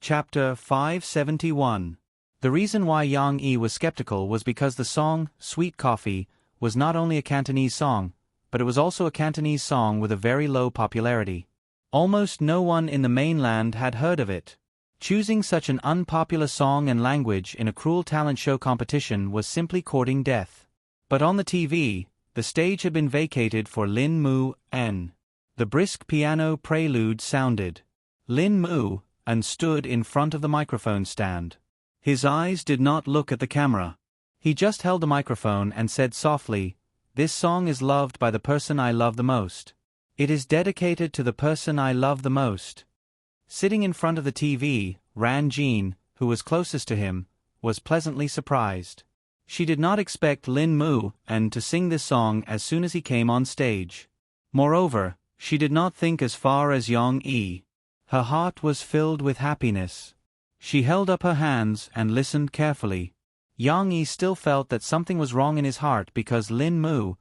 Chapter 571. The reason why Yang Yi was skeptical was because the song, Sweet Coffee, was not only a Cantonese song, but it was also a Cantonese song with a very low popularity. Almost no one in the mainland had heard of it. Choosing such an unpopular song and language in a cruel talent show competition was simply courting death. But on the TV, the stage had been vacated for Lin Mu N. The brisk piano prelude sounded. Lin Mu and stood in front of the microphone stand. His eyes did not look at the camera. He just held the microphone and said softly, "This song is loved by the person I love the most. It is dedicated to the person I love the most." Sitting in front of the TV, Ran Jin, who was closest to him, was pleasantly surprised. She did not expect Lin Mu and to sing this song as soon as he came on stage. Moreover, she did not think as far as Yang Yi. Her heart was filled with happiness. She held up her hands and listened carefully. Yang Yi still felt that something was wrong in his heart because Lin Mu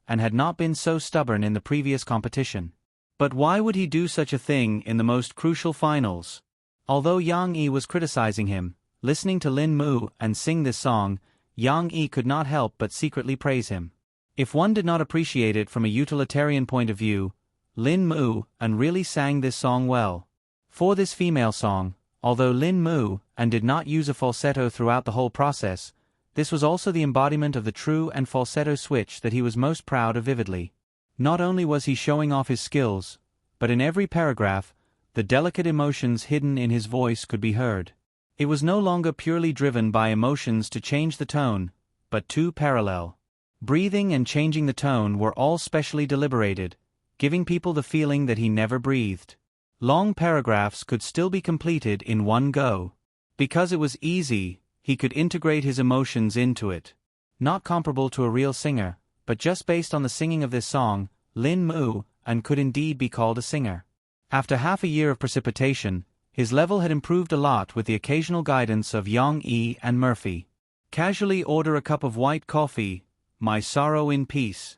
and had not been so stubborn in the previous competition. But why would he do such a thing in the most crucial finals? Although Yang Yi was criticizing him, listening to Lin Mu and sing this song, Yang Yi could not help but secretly praise him. If one did not appreciate it from a utilitarian point of view, Lin Mu and really sang this song well. For this female song, although Lin Mu and did not use a falsetto throughout the whole process, this was also the embodiment of the true and falsetto switch that he was most proud of vividly. Not only was he showing off his skills, but in every paragraph, the delicate emotions hidden in his voice could be heard. It was no longer purely driven by emotions to change the tone, but two parallel. Breathing and changing the tone were all specially deliberated, giving people the feeling that he never breathed. Long paragraphs could still be completed in one go. Because it was easy, he could integrate his emotions into it. Not comparable to a real singer, but just based on the singing of this song, Lin Mu and could indeed be called a singer. After half a year of precipitation, his level had improved a lot with the occasional guidance of Yang Yi and Murphy. Casually order a cup of white coffee, my sorrow in peace.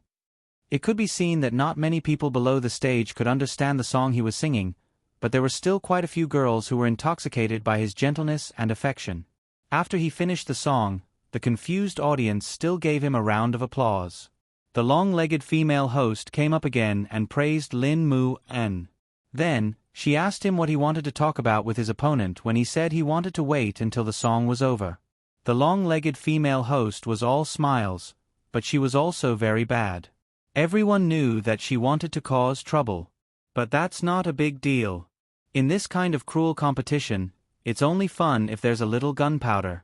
It could be seen that not many people below the stage could understand the song he was singing, but there were still quite a few girls who were intoxicated by his gentleness and affection. After he finished the song, the confused audience still gave him a round of applause. The long-legged female host came up again and praised Lin Mu N. Then, she asked him what he wanted to talk about with his opponent when he said he wanted to wait until the song was over. The long-legged female host was all smiles, but she was also very bad. Everyone knew that she wanted to cause trouble. But that's not a big deal. In this kind of cruel competition, it's only fun if there's a little gunpowder.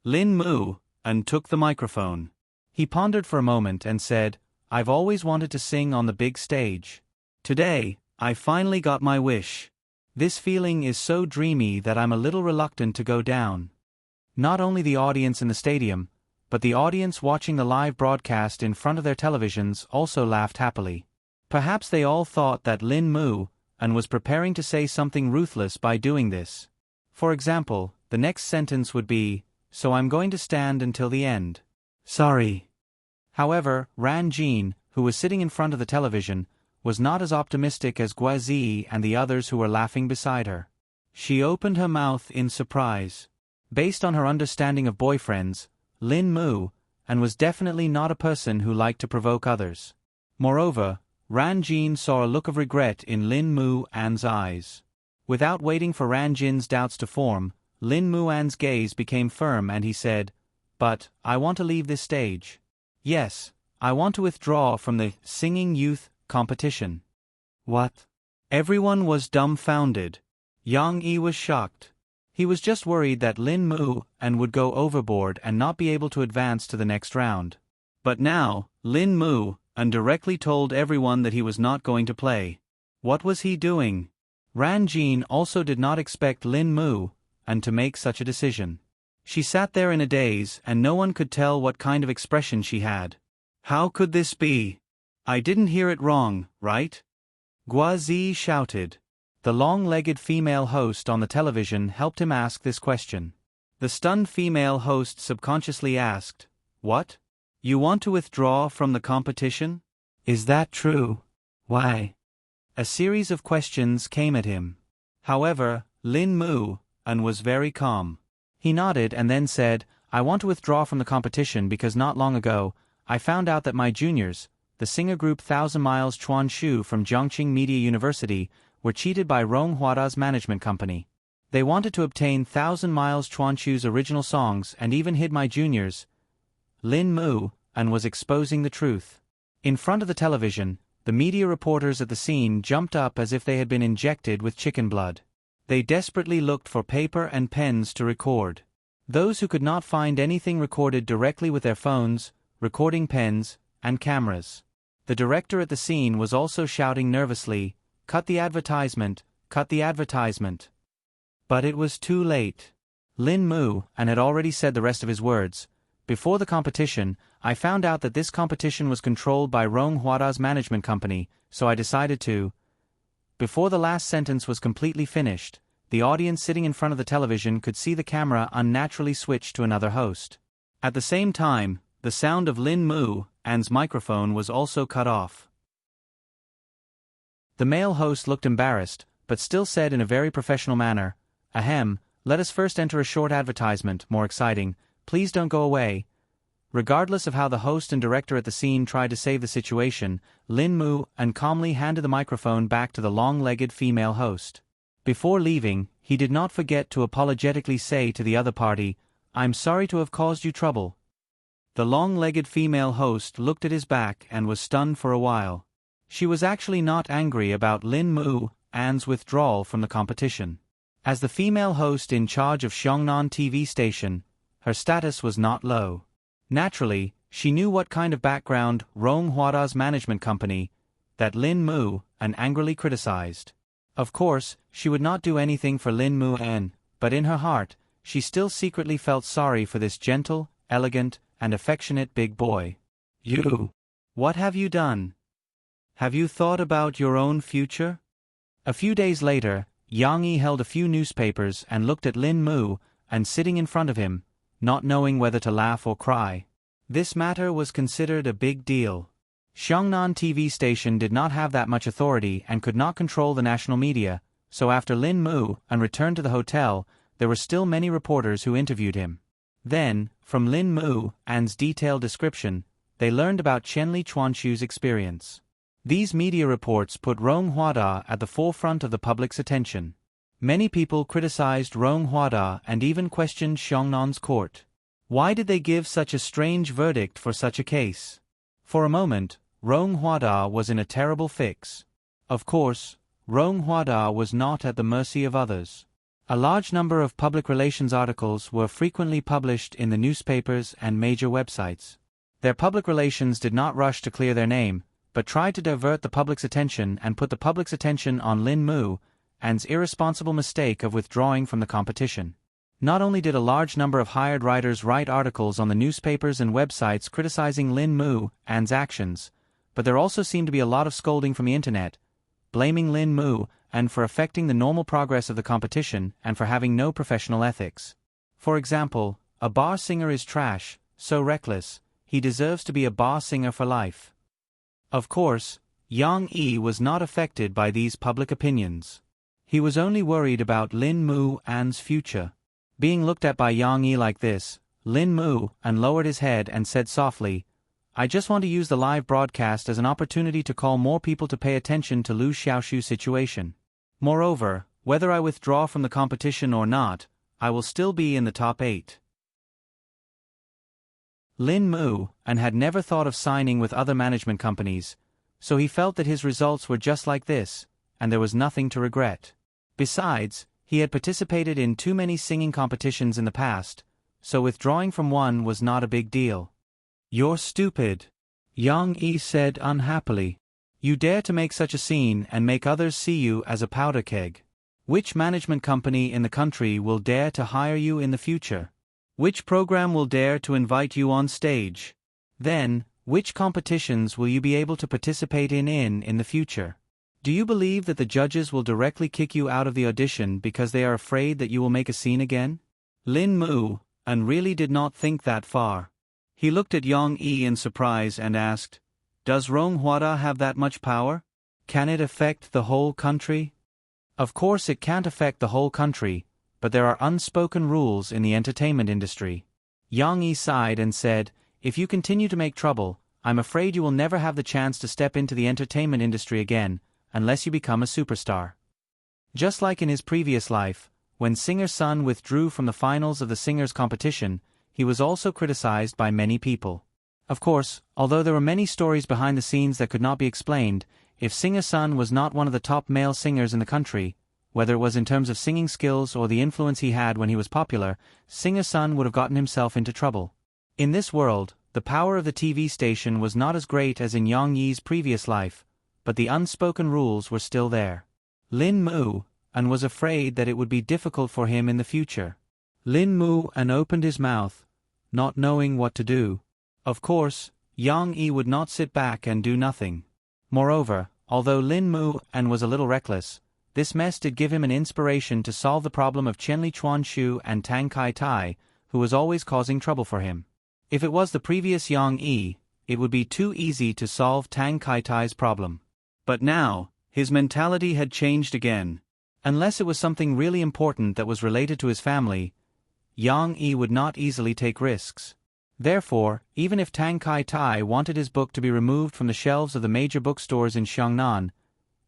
Lin Mu and took the microphone. He pondered for a moment and said, "I've always wanted to sing on the big stage. Today, I finally got my wish. This feeling is so dreamy that I'm a little reluctant to go down." Not only the audience in the stadium, but the audience watching the live broadcast in front of their televisions also laughed happily. Perhaps they all thought that Lin Mu and was preparing to say something ruthless by doing this. For example, the next sentence would be, "So I'm going to stand until the end. Sorry." However, Ran Jin, who was sitting in front of the television, was not as optimistic as Guazi and the others who were laughing beside her. She opened her mouth in surprise. Based on her understanding of boyfriends, Lin Mu and was definitely not a person who liked to provoke others. Moreover, Ran Jin saw a look of regret in Lin Mu An's eyes. Without waiting for Ran Jin's doubts to form, Lin Mu An's gaze became firm and he said, "But, I want to leave this stage. Yes, I want to withdraw from the singing youth competition." What? Everyone was dumbfounded. Yang Yi was shocked. He was just worried that Lin Mu An would go overboard and not be able to advance to the next round. But now, Lin Mu An directly told everyone that he was not going to play. What was he doing? Ran Jin also did not expect Lin Mu An to make such a decision. She sat there in a daze and no one could tell what kind of expression she had. How could this be? I didn't hear it wrong, right? Guazi shouted. The long-legged female host on the television helped him ask this question. The stunned female host subconsciously asked, "What? You want to withdraw from the competition? Is that true? Why?" A series of questions came at him. However, Lin moved and was very calm. He nodded and then said, I want to withdraw from the competition because not long ago, I found out that my juniors, the singer group 1000 Miles Chuan Shu from Jiangqing Media University, were cheated by Rong Huada's management company. They wanted to obtain 1000 Miles Chuan Shu's original songs and even hid my juniors, Lin moved, and was exposing the truth. In front of the television, the media reporters at the scene jumped up as if they had been injected with chicken blood. They desperately looked for paper and pens to record. Those who could not find anything recorded directly with their phones, recording pens, and cameras. The director at the scene was also shouting nervously, "Cut the advertisement, cut the advertisement." But it was too late. Lin moved and had already said the rest of his words. Before the competition, I found out that this competition was controlled by Rong Huada's management company, so I decided to. Before the last sentence was completely finished, the audience sitting in front of the television could see the camera unnaturally switch to another host. At the same time, the sound of Lin Mu's microphone was also cut off. The male host looked embarrassed, but still said in a very professional manner, "Ahem, let us first enter a short advertisement, more exciting, please don't go away." Regardless of how the host and director at the scene tried to save the situation, Lin moved and calmly handed the microphone back to the long-legged female host. Before leaving, he did not forget to apologetically say to the other party, "I'm sorry to have caused you trouble." The long-legged female host looked at his back and was stunned for a while. She was actually not angry about Lin Mu's withdrawal from the competition. As the female host in charge of Xiongnan TV station, her status was not low. Naturally, she knew what kind of background Rong Huada's management company that Lin moved and angrily criticized. Of course, she would not do anything for Lin moved, but in her heart, she still secretly felt sorry for this gentle, elegant, and affectionate big boy. "You. What have you done? Have you thought about your own future?" A few days later, Yang Yi held a few newspapers and looked at Lin moved and sitting in front of him, not knowing whether to laugh or cry. This matter was considered a big deal. Xiongnan TV station did not have that much authority and could not control the national media, so after Lin moved and returned to the hotel, there were still many reporters who interviewed him. Then, from Lin mov's detailed description, they learned about Chenli Chuanshu's experience. These media reports put Rong Huada at the forefront of the public's attention. Many people criticized Rong Huada and even questioned Xiongnan court. Why did they give such a strange verdict for such a case? For a moment, Rong Huada was in a terrible fix. Of course, Rong Huada was not at the mercy of others. A large number of public relations articles were frequently published in the newspapers and major websites. Their public relations did not rush to clear their name, but tried to divert the public's attention and put the public's attention on Lin mov's irresponsible mistake of withdrawing from the competition. Not only did a large number of hired writers write articles on the newspapers and websites criticizing Lin mov's actions, but there also seemed to be a lot of scolding from the internet, blaming Lin moved for affecting the normal progress of the competition and for having no professional ethics. For example, "A bar singer is trash, so reckless, he deserves to be a bar singer for life." Of course, Yang Yi was not affected by these public opinions. He was only worried about Lin mov's future. Being looked at by Yang Yi like this, Lin moved lowered his head and said softly, "I just want to use the live broadcast as an opportunity to call more people to pay attention to Liu Xiaoshu's situation. Moreover, whether I withdraw from the competition or not, I will still be in the top 8. Lin moved had never thought of signing with other management companies, so he felt that his results were just like this, and there was nothing to regret. Besides, he had participated in too many singing competitions in the past, so withdrawing from one was not a big deal. "You're stupid," Yang Yi said unhappily. "You dare to make such a scene and make others see you as a powder keg. Which management company in the country will dare to hire you in the future? Which program will dare to invite you on stage? Then, which competitions will you be able to participate in the future? Do you believe that the judges will directly kick you out of the audition because they are afraid that you will make a scene again?" Lin moved really did not think that far. He looked at Yang Yi in surprise and asked, "Does Rong Huada have that much power? Can it affect the whole country?" Of course it can't affect the whole country, but there are unspoken rules in the entertainment industry. Yang Yi sighed and said, "If you continue to make trouble, I'm afraid you will never have the chance to step into the entertainment industry again, unless you become a superstar." Just like in his previous life, when Singer Sun withdrew from the finals of the singers competition, he was also criticized by many people. Of course, although there were many stories behind the scenes that could not be explained, if Singer Sun was not one of the top male singers in the country, whether it was in terms of singing skills or the influence he had when he was popular, Singer Sun would have gotten himself into trouble. In this world, the power of the TV station was not as great as in Yang Yi's previous life, but the unspoken rules were still there. Lin Mu and was afraid that it would be difficult for him in the future. Lin Mu and opened his mouth, not knowing what to do. Of course, Yang Yi would not sit back and do nothing. Moreover, although Lin Mu and was a little reckless, this mess did give him an inspiration to solve the problem of Qianli Chuanshu and Tang Kai Tai, who was always causing trouble for him. If it was the previous Yang Yi, it would be too easy to solve Tang Kai Tai's problem. But now, his mentality had changed again. Unless it was something really important that was related to his family, Yang Yi would not easily take risks. Therefore, even if Tang Kai Tai wanted his book to be removed from the shelves of the major bookstores in Xiangnan,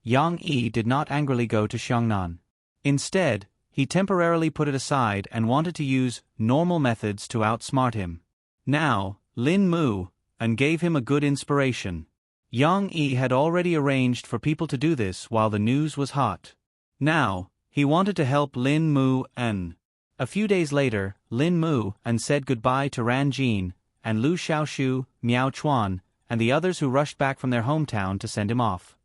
Yang Yi did not angrily go to Xiangnan. Instead, he temporarily put it aside and wanted to use normal methods to outsmart him. Now, Lin Mu and gave him a good inspiration. Yang Yi had already arranged for people to do this while the news was hot. Now, he wanted to help Lin Mu and. A few days later, Lin Mu and said goodbye to Ran Jin, and Lu Xiaoshu, Miao Chuan, and the others who rushed back from their hometown to send him off.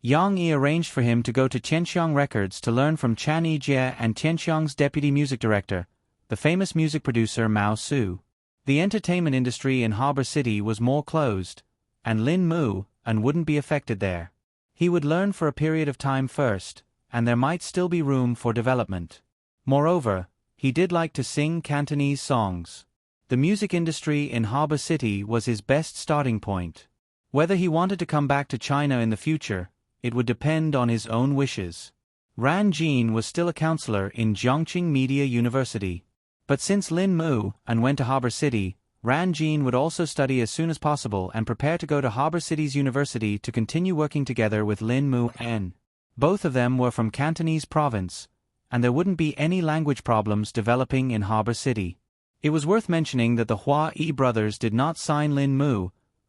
Yang Yi arranged for him to go to Tianxiang Records to learn from Chan Yijie and Tianxiang's deputy music director, the famous music producer Mao Su. The entertainment industry in Harbor City was more closed, and Lin Mu and wouldn't be affected there. He would learn for a period of time first, and there might still be room for development. Moreover, he did like to sing Cantonese songs. The music industry in Harbor City was his best starting point. Whether he wanted to come back to China in the future, it would depend on his own wishes. Ran Jin was still a counselor in Jiangqing Media University. But since Lin Mu and went to Harbor City, Ran Jin would also study as soon as possible and prepare to go to Harbor City's university to continue working together with Lin Mu and. Both of them were from Cantonese province, and there wouldn't be any language problems developing in Harbor City. It was worth mentioning that the Hua Yi brothers did not sign Lin Mu,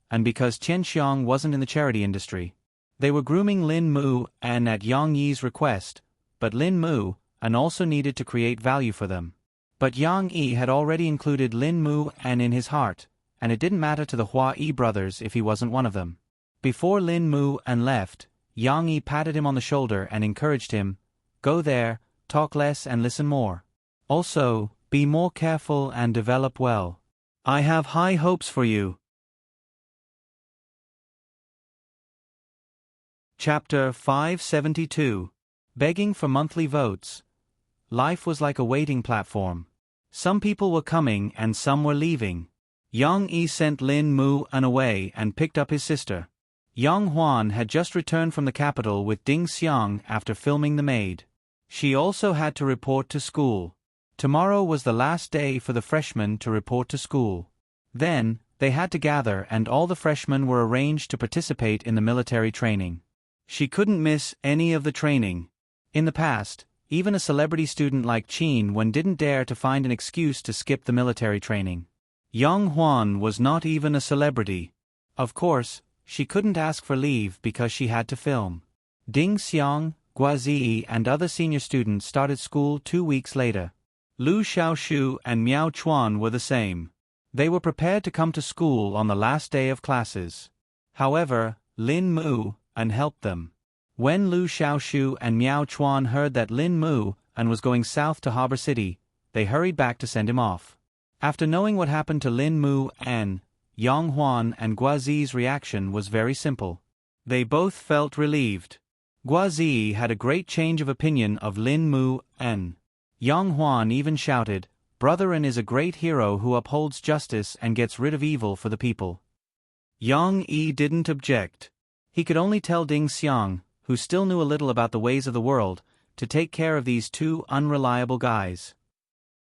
and because Chen Xiang wasn't in the charity industry. They were grooming Lin Mu and at Yang Yi's request, but Lin Mu and also needed to create value for them. But Yang Yi had already included Lin Mu and in his heart, and it didn't matter to the Hua Yi brothers if he wasn't one of them. Before Lin Mu and left, Yang Yi patted him on the shoulder and encouraged him, "Go there, talk less and listen more. Also, be more careful and develop well. I have high hopes for you." Chapter 572. Begging for monthly votes. Life was like a waiting platform. Some people were coming and some were leaving. Yang Yi sent Lin Mu away and picked up his sister. Yang Huan had just returned from the capital with Ding Xiang after filming The Maid. She also had to report to school. Tomorrow was the last day for the freshmen to report to school. Then, they had to gather and all the freshmen were arranged to participate in the military training. She couldn't miss any of the training. In the past, even a celebrity student like Qin Wen didn't dare to find an excuse to skip the military training. Yang Huan was not even a celebrity. Of course, she couldn't ask for leave because she had to film. Ding Xiang, Guazi and other senior students started school 2 weeks later. Lu Xiaoshu and Miao Chuan were the same. They were prepared to come to school on the last day of classes. However, Lin Mu helped them. When Lu Xiaoshu and Miao Chuan heard that Lin Mu was going south to Harbor City, they hurried back to send him off. After knowing what happened to Lin Mu Yang Huan and Guazi's reaction was very simple. They both felt relieved. Guazi had a great change of opinion of Lin Mu Yang Huan even shouted, "Brother N is a great hero who upholds justice and gets rid of evil for the people." Yang Yi didn't object. He could only tell Ding Xiang, who still knew a little about the ways of the world, to take care of these two unreliable guys.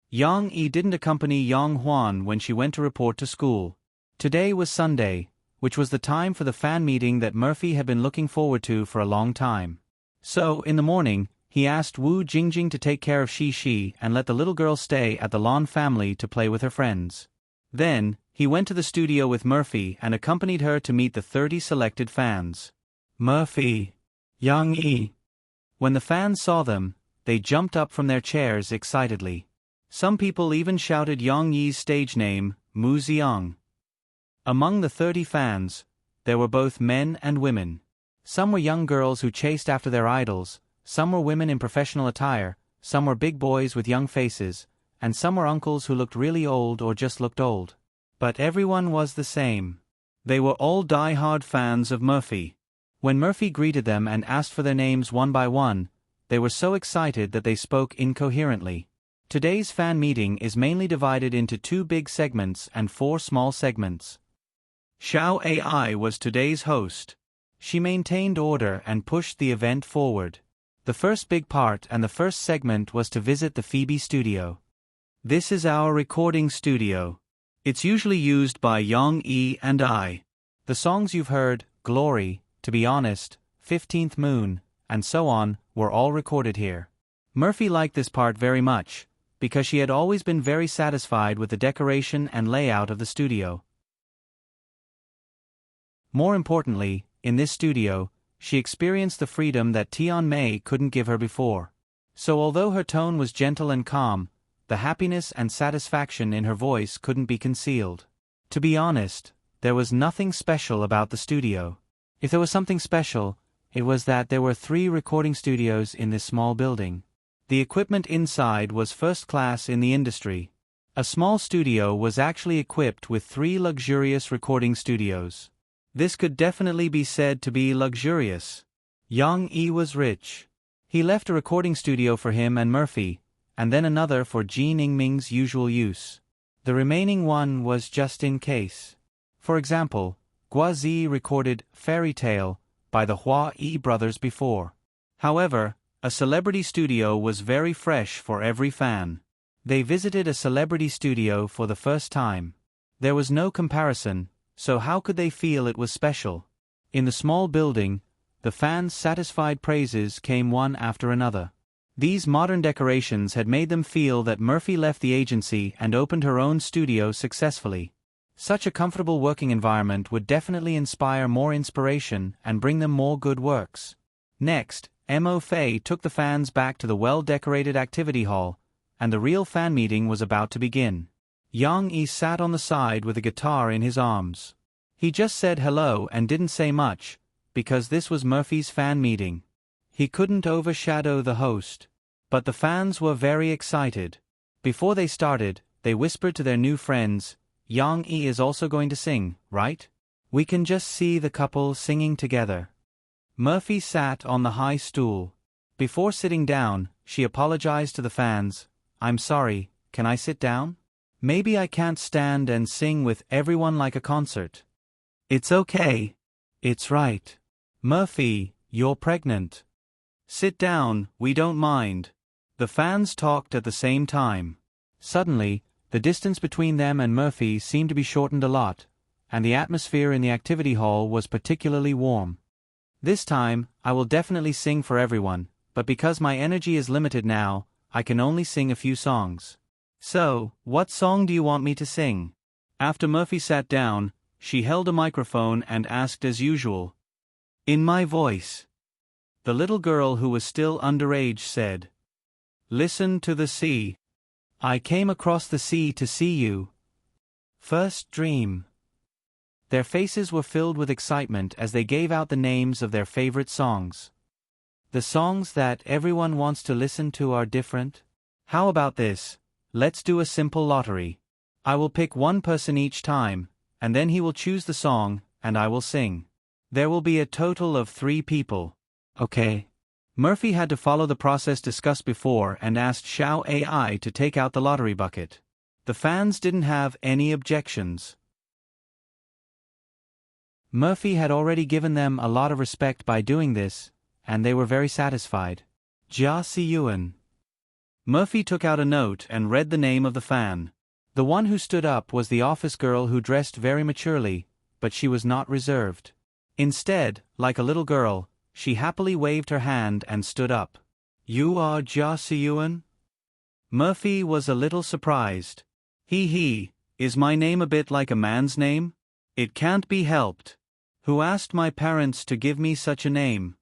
Yang Yi didn't accompany Yang Huan when she went to report to school. Today was Sunday, which was the time for the fan meeting that Murphy had been looking forward to for a long time. So, in the morning, he asked Wu Jingjing to take care of Shi and let the little girl stay at the Lon family to play with her friends. Then, he went to the studio with Murphy and accompanied her to meet the 30 selected fans. Murphy, Yang Yi. When the fans saw them, they jumped up from their chairs excitedly. Some people even shouted Yang Yi's stage name, Mu Xiang. Among the 30 fans, there were both men and women. Some were young girls who chased after their idols, some were women in professional attire, some were big boys with young faces, and some were uncles who looked really old or just looked old. But everyone was the same. They were all die-hard fans of Murphy. When Murphy greeted them and asked for their names one by one, they were so excited that they spoke incoherently. Today's fan meeting is mainly divided into 2 big segments and 4 small segments. Xiao Ai was today's host. She maintained order and pushed the event forward. The first big part and the first segment was to visit the Phoebe studio. This is our recording studio. It's usually used by Yang Yi and I. The songs you've heard, Glory, To Be Honest, 15th Moon, and so on, were all recorded here. Murphy liked this part very much, because she had always been very satisfied with the decoration and layout of the studio. More importantly, in this studio, she experienced the freedom that Tian Mei couldn't give her before. So although her tone was gentle and calm, the happiness and satisfaction in her voice couldn't be concealed. To be honest, there was nothing special about the studio. If there was something special, it was that there were 3 recording studios in this small building. The equipment inside was first class in the industry. A small studio was actually equipped with 3 luxurious recording studios. This could definitely be said to be luxurious. Yang Yi was rich. He left a recording studio for him and Murphy, and then another for Jin Yingming's usual use. The remaining one was just in case. For example, Guazi recorded Fairy Tale by the Hua Yi brothers before. However, a celebrity studio was very fresh for every fan. They visited a celebrity studio for the first time. There was no comparison, so how could they feel it was special? In the small building, the fans' satisfied praises came one after another. These modern decorations had made them feel that Murphy left the agency and opened her own studio successfully. Such a comfortable working environment would definitely inspire more inspiration and bring them more good works. Next, Mo Fei took the fans back to the well-decorated activity hall, and the real fan meeting was about to begin. Yang Yi sat on the side with a guitar in his arms. He just said hello and didn't say much, because this was Murphy's fan meeting. He couldn't overshadow the host. But the fans were very excited. Before they started, they whispered to their new friends, Yang Yi is also going to sing, right? We can just see the couple singing together. Murphy sat on the high stool. Before sitting down, she apologized to the fans. I'm sorry, can I sit down? Maybe I can't stand and sing with everyone like a concert. It's okay. It's right. Murphy, you're pregnant. Sit down, we don't mind. The fans talked at the same time. Suddenly, the distance between them and Murphy seemed to be shortened a lot, and the atmosphere in the activity hall was particularly warm. This time, I will definitely sing for everyone, but because my energy is limited now, I can only sing a few songs. So, what song do you want me to sing? After Murphy sat down, she held a microphone and asked as usual. In my voice. The little girl who was still underage said. Listen to the sea. I came across the sea to see you. First dream. Their faces were filled with excitement as they gave out the names of their favorite songs. The songs that everyone wants to listen to are different. How about this? Let's do a simple lottery. I will pick one person each time, and then he will choose the song, and I will sing. There will be a total of 3 people. Okay. Murphy had to follow the process discussed before and asked Xiao Ai to take out the lottery bucket. The fans didn't have any objections. Murphy had already given them a lot of respect by doing this, and they were very satisfied. Jia Siyuan. Murphy took out a note and read the name of the fan. The one who stood up was the office girl who dressed very maturely, but she was not reserved. Instead, like a little girl, she happily waved her hand and stood up. You are Jia Siyuan? Murphy was a little surprised. He, is my name a bit like a man's name? It can't be helped. Who asked my parents to give me such a name?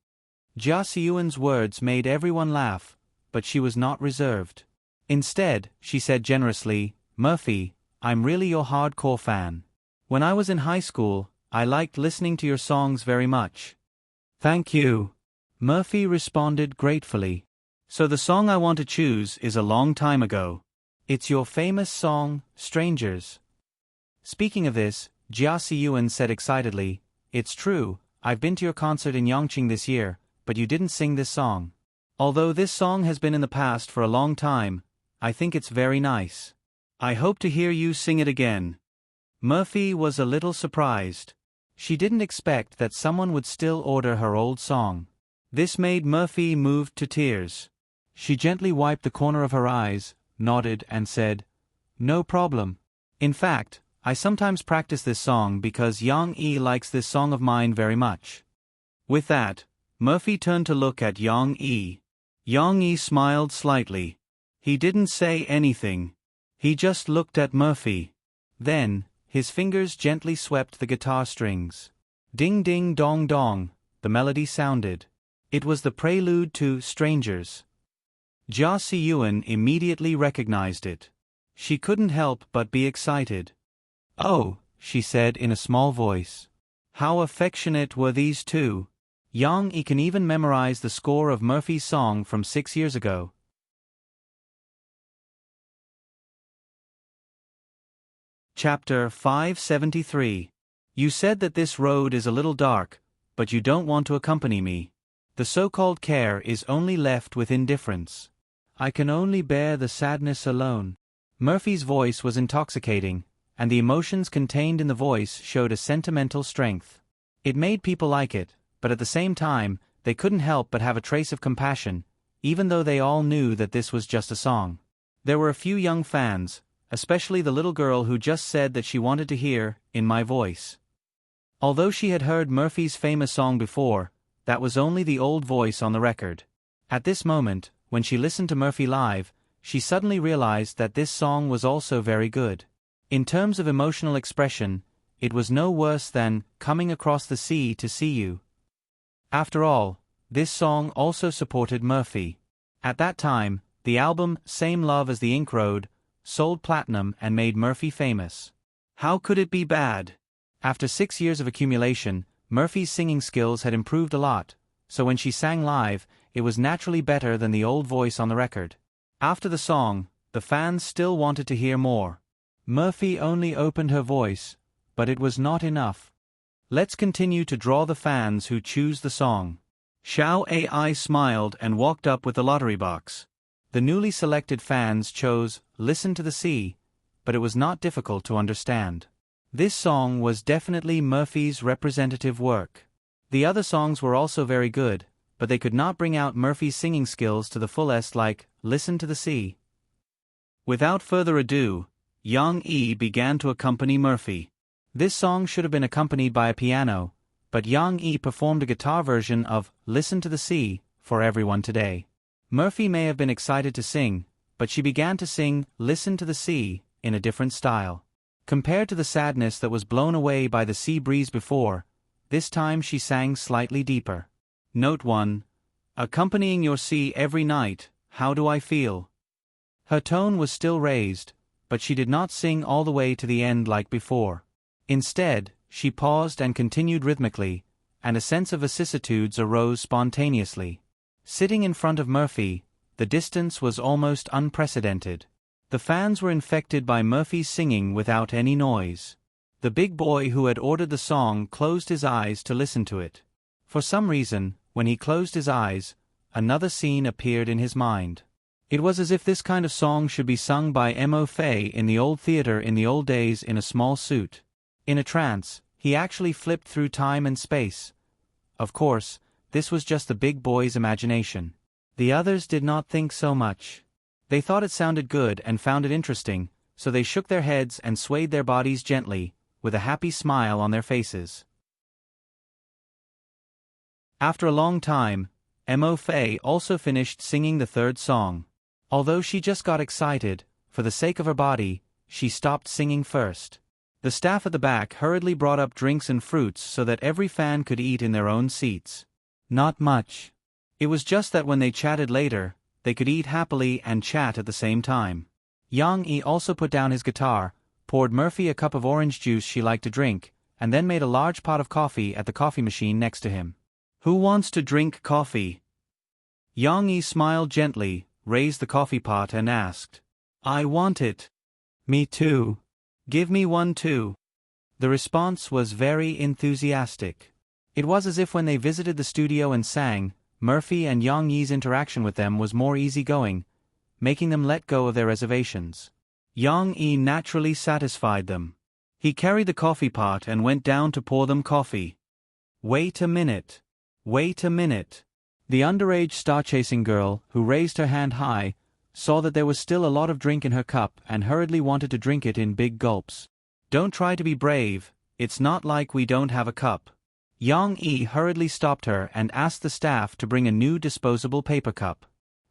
Jia Siyuan's words made everyone laugh, but she was not reserved. Instead, she said generously, Murphy, I'm really your hardcore fan. When I was in high school, I liked listening to your songs very much. Thank you. Murphy responded gratefully. So the song I want to choose is a long time ago. It's your famous song, Strangers. Speaking of this, Jia Siyuan said excitedly, It's true, I've been to your concert in Yongqing this year, but you didn't sing this song. Although this song has been in the past for a long time, I think it's very nice. I hope to hear you sing it again. Murphy was a little surprised. She didn't expect that someone would still order her old song. This made Murphy moved to tears. She gently wiped the corner of her eyes, nodded and said, No problem. In fact, I sometimes practice this song because Yang Yi likes this song of mine very much. With that, Murphy turned to look at Yang Yi. Yang Yi smiled slightly. He didn't say anything. He just looked at Murphy. Then, his fingers gently swept the guitar strings. Ding ding dong dong, the melody sounded. It was the prelude to Strangers. Jia Siyuan immediately recognized it. She couldn't help but be excited. Oh, she said in a small voice. How affectionate were these two. Yang Yi can even memorize the score of Murphy's song from 6 years ago. Chapter 573. You said that this road is a little dark, but you don't want to accompany me. The so-called care is only left with indifference. I can only bear the sadness alone. Murphy's voice was intoxicating, and the emotions contained in the voice showed a sentimental strength. It made people like it, but at the same time, they couldn't help but have a trace of compassion, even though they all knew that this was just a song. There were a few young fans, especially the little girl who just said that she wanted to hear In My Voice. Although she had heard Murphy's famous song before, that was only the old voice on the record. At this moment, when she listened to Murphy live, she suddenly realized that this song was also very good. In terms of emotional expression, it was no worse than Coming Across the Sea to See You. After all, this song also supported Murphy. At that time, the album Same Love as the Ink Road sold platinum and made Murphy famous. How could it be bad? After 6 years of accumulation, Murphy's singing skills had improved a lot, so when she sang live, it was naturally better than the old voice on the record. After the song, the fans still wanted to hear more. Murphy only opened her voice, but it was not enough. Let's continue to draw the fans who choose the song. Xiao Ai smiled and walked up with the lottery box. The newly selected fans chose Listen to the Sea, but it was not difficult to understand. This song was definitely Murphy's representative work. The other songs were also very good, but they could not bring out Murphy's singing skills to the fullest like Listen to the Sea. Without further ado, Yang Yi began to accompany Murphy. This song should have been accompanied by a piano, but Yang Yi performed a guitar version of Listen to the Sea for everyone today. Murphy may have been excited to sing, but she began to sing Listen to the Sea in a different style. Compared to the sadness that was blown away by the sea breeze before, this time she sang slightly deeper. Note 1. Accompanying your sea every night, how do I feel? Her tone was still raised, but she did not sing all the way to the end like before. Instead, she paused and continued rhythmically, and a sense of vicissitudes arose spontaneously. Sitting in front of Murphy, the distance was almost unprecedented. The fans were infected by Murphy's singing without any noise. The big boy who had ordered the song closed his eyes to listen to it. For some reason, when he closed his eyes, another scene appeared in his mind. It was as if this kind of song should be sung by Mo Fei in the old theater in the old days in a small suit. In a trance, he actually flipped through time and space. Of course, this was just the big boy's imagination. The others did not think so much. They thought it sounded good and found it interesting, so they shook their heads and swayed their bodies gently, with a happy smile on their faces. After a long time, Mo Fei also finished singing the third song. Although she just got excited, for the sake of her body, she stopped singing first. The staff at the back hurriedly brought up drinks and fruits so that every fan could eat in their own seats. Not much. It was just that when they chatted later, they could eat happily and chat at the same time. Yang Yi also put down his guitar, poured Murphy a cup of orange juice she liked to drink, and then made a large pot of coffee at the coffee machine next to him. Who wants to drink coffee? Yang Yi smiled gently, raised the coffee pot and asked. I want it. Me too. Give me one too. The response was very enthusiastic. It was as if when they visited the studio and sang, Murphy and Yang Yi's interaction with them was more easygoing, making them let go of their reservations. Yang Yi naturally satisfied them. He carried the coffee pot and went down to pour them coffee. Wait a minute. Wait a minute. The underage star-chasing girl, who raised her hand high, saw that there was still a lot of drink in her cup and hurriedly wanted to drink it in big gulps. Don't try to be brave, it's not like we don't have a cup. Yang Yi hurriedly stopped her and asked the staff to bring a new disposable paper cup.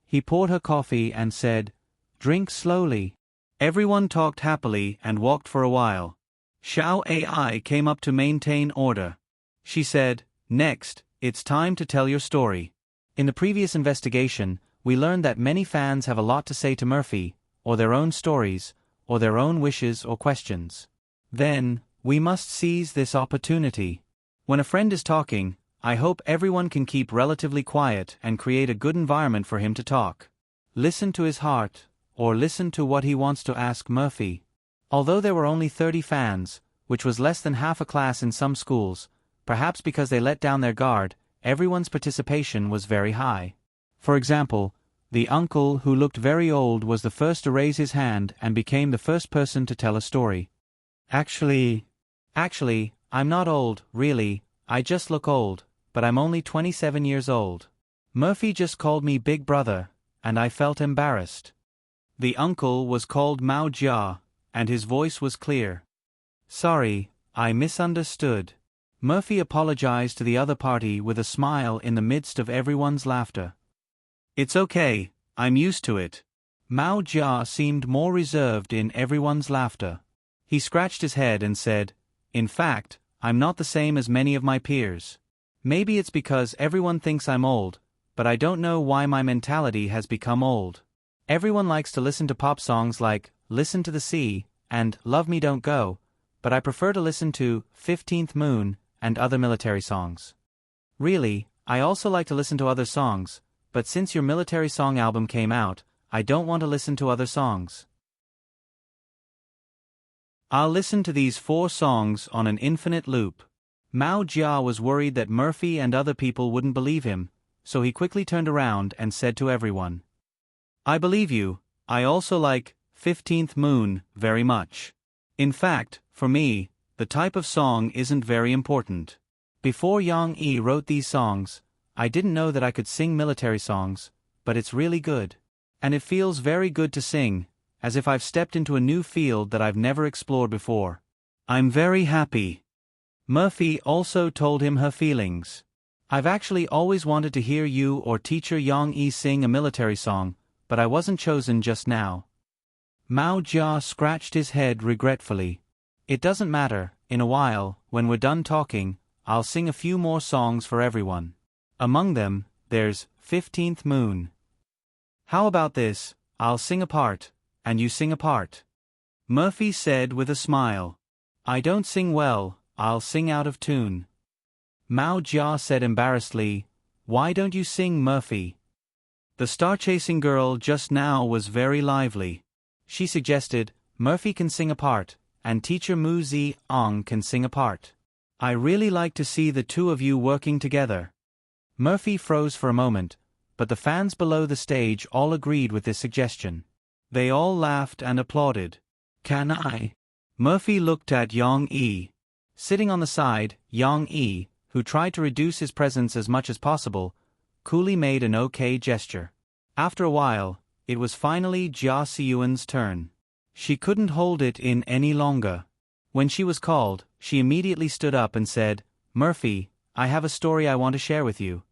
He poured her coffee and said, Drink slowly. Everyone talked happily and walked for a while. Xiao Ai came up to maintain order. She said, Next, it's time to tell your story. In the previous investigation, we learned that many fans have a lot to say to Murphy, or their own stories, or their own wishes or questions. Then, we must seize this opportunity. When a friend is talking, I hope everyone can keep relatively quiet and create a good environment for him to talk. Listen to his heart, or listen to what he wants to ask Murphy. Although there were only 30 fans, which was less than half a class in some schools, perhaps because they let down their guard, everyone's participation was very high. For example, the uncle who looked very old was the first to raise his hand and became the first person to tell a story. Actually, I'm not old, really, I just look old, but I'm only 27 years old. Murphy just called me Big Brother, and I felt embarrassed. The uncle was called Mao Jia, and his voice was clear. Sorry, I misunderstood. Murphy apologized to the other party with a smile in the midst of everyone's laughter. It's okay, I'm used to it. Mao Jia seemed more reserved in everyone's laughter. He scratched his head and said, In fact, I'm not the same as many of my peers. Maybe it's because everyone thinks I'm old, but I don't know why my mentality has become old. Everyone likes to listen to pop songs like Listen to the Sea and Love Me Don't Go, but I prefer to listen to 15th Moon and other military songs. Really, I also like to listen to other songs, but since your military song album came out, I don't want to listen to other songs. I'll listen to these 4 songs on an infinite loop. Mao Jia was worried that Murphy and other people wouldn't believe him, so he quickly turned around and said to everyone, I believe you, I also like 15th Moon very much. In fact, for me, the type of song isn't very important. Before Yang Yi wrote these songs, I didn't know that I could sing military songs, but it's really good. And it feels very good to sing, as if I've stepped into a new field that I've never explored before. I'm very happy. Murphy also told him her feelings. I've actually always wanted to hear you or teacher Yang Yi sing a military song, but I wasn't chosen just now. Mao Jia scratched his head regretfully. It doesn't matter, in a while, when we're done talking, I'll sing a few more songs for everyone. Among them, there's 15th Moon. How about this, I'll sing a part, and you sing a part? Murphy said with a smile. I don't sing well, I'll sing out of tune. Mao Jia said embarrassedly, Why don't you sing, Murphy? The star-chasing girl just now was very lively. She suggested, Murphy can sing a part, and teacher Mu Zi-ong can sing a part. I really like to see the two of you working together. Murphy froze for a moment, but the fans below the stage all agreed with this suggestion. They all laughed and applauded. Can I? Murphy looked at Yang Yi. Sitting on the side, Yang Yi, who tried to reduce his presence as much as possible, coolly made an okay gesture. After a while, it was finally Jia Siyuan's turn. She couldn't hold it in any longer. When she was called, she immediately stood up and said, "Murphy, I have a story I want to share with you."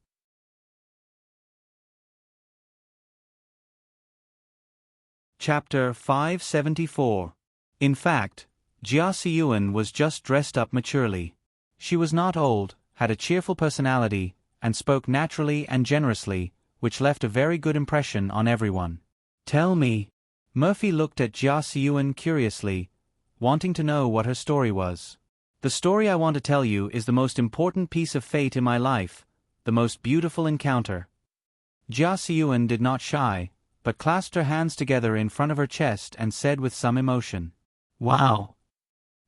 Chapter 574. In fact, Jia Siyuan was just dressed up maturely. She was not old, had a cheerful personality, and spoke naturally and generously, which left a very good impression on everyone. "Tell me." Murphy looked at Jia Siyuan curiously, wanting to know what her story was. "The story I want to tell you is the most important piece of fate in my life, the most beautiful encounter." Jia Siyuan did not shy, but clasped her hands together in front of her chest and said with some emotion, "Wow!"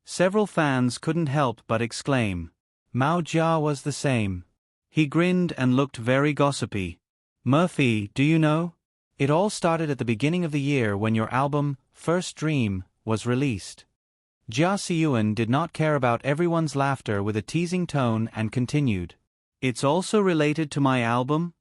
Several fans couldn't help but exclaim. Mao Jia was the same. He grinned and looked very gossipy. "Murphy, do you know? It all started at the beginning of the year when your album, First Dream, was released." Jia Siyuan did not care about everyone's laughter with a teasing tone and continued. "It's also related to my album?"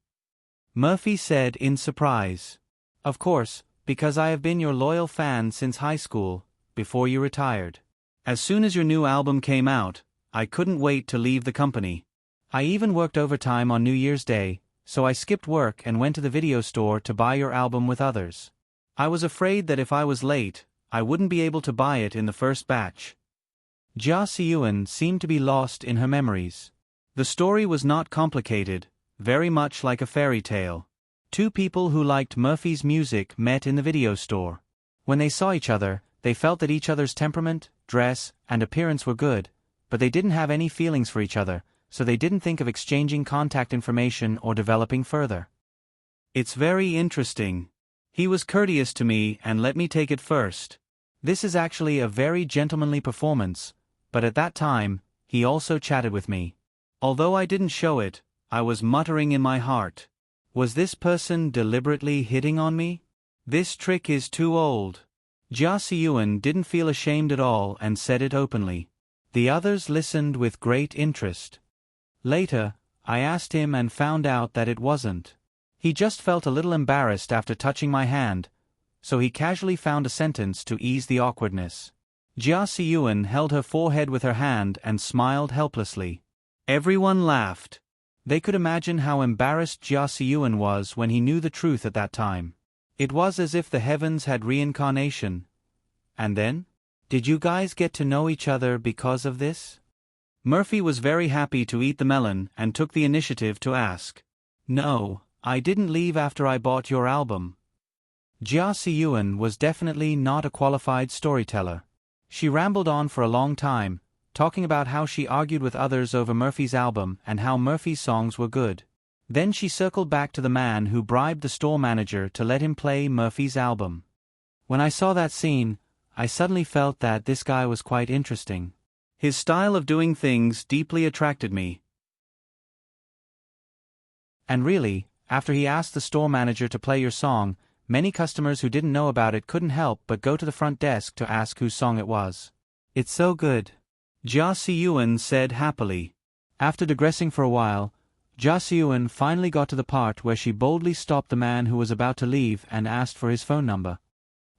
Murphy said in surprise. "Of course, because I have been your loyal fan since high school, before you retired. As soon as your new album came out, I couldn't wait to leave the company. I even worked overtime on New Year's Day, so I skipped work and went to the video store to buy your album with others. I was afraid that if I was late, I wouldn't be able to buy it in the first batch." Jia Siyuan seemed to be lost in her memories. The story was not complicated, very much like a fairy tale. Two people who liked Murphy's music met in the video store. When they saw each other, they felt that each other's temperament, dress, and appearance were good, but they didn't have any feelings for each other, so they didn't think of exchanging contact information or developing further. "It's very interesting. He was courteous to me and let me take it first. This is actually a very gentlemanly performance, but at that time, he also chatted with me. Although I didn't show it, I was muttering in my heart. Was this person deliberately hitting on me? This trick is too old." Jia Siyuan didn't feel ashamed at all and said it openly. The others listened with great interest. Later, I asked him and found out that it wasn't. He just felt a little embarrassed after touching my hand, so he casually found a sentence to ease the awkwardness. Jia Siyuan held her forehead with her hand and smiled helplessly. Everyone laughed. They could imagine how embarrassed Jia Siyuan was when he knew the truth at that time. It was as if the heavens had reincarnation. "And then? Did you guys get to know each other because of this?" Murphy was very happy to eat the melon and took the initiative to ask. "No, I didn't leave after I bought your album." Jia Siyuan was definitely not a qualified storyteller. She rambled on for a long time, talking about how she argued with others over Murphy's album and how Murphy's songs were good. Then she circled back to the man who bribed the store manager to let him play Murphy's album. When I saw that scene, I suddenly felt that this guy was quite interesting. His style of doing things deeply attracted me. And really, after he asked the store manager to play your song, many customers who didn't know about it couldn't help but go to the front desk to ask whose song it was. "It's so good," Jia Siyuan said happily. After digressing for a while, Jia Siyuan finally got to the part where she boldly stopped the man who was about to leave and asked for his phone number.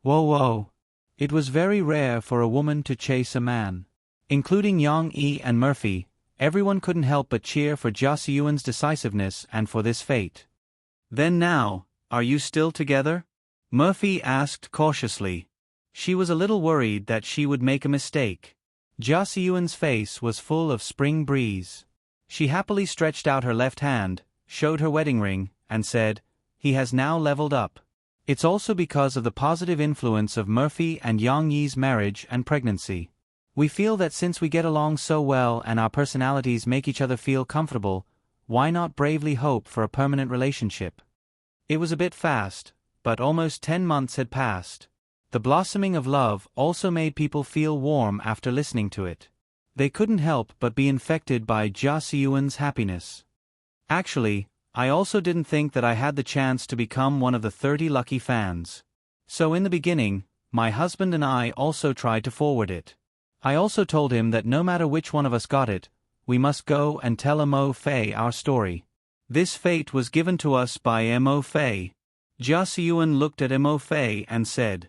Whoa. It was very rare for a woman to chase a man. Including Yang Yi and Murphy, everyone couldn't help but cheer for Jia Siyuan's decisiveness and for this fate. "Then now, are you still together?" Murphy asked cautiously. She was a little worried that she would make a mistake. Jia Siyuan's face was full of spring breeze. She happily stretched out her left hand, showed her wedding ring, and said, "He has now leveled up. It's also because of the positive influence of Murphy and Yang Yi's marriage and pregnancy. We feel that since we get along so well and our personalities make each other feel comfortable, why not bravely hope for a permanent relationship?" It was a bit fast, but almost 10 months had passed. The blossoming of love also made people feel warm after listening to it. They couldn't help but be infected by Jia Siyuan's happiness. Actually, I also didn't think that I had the chance to become one of the 30 lucky fans. So in the beginning, my husband and I also tried to forward it. I also told him that no matter which one of us got it, we must go and tell Mo Fei our story. This fate was given to us by Mo Fei. Jia Siyuan looked at Mo Fei and said.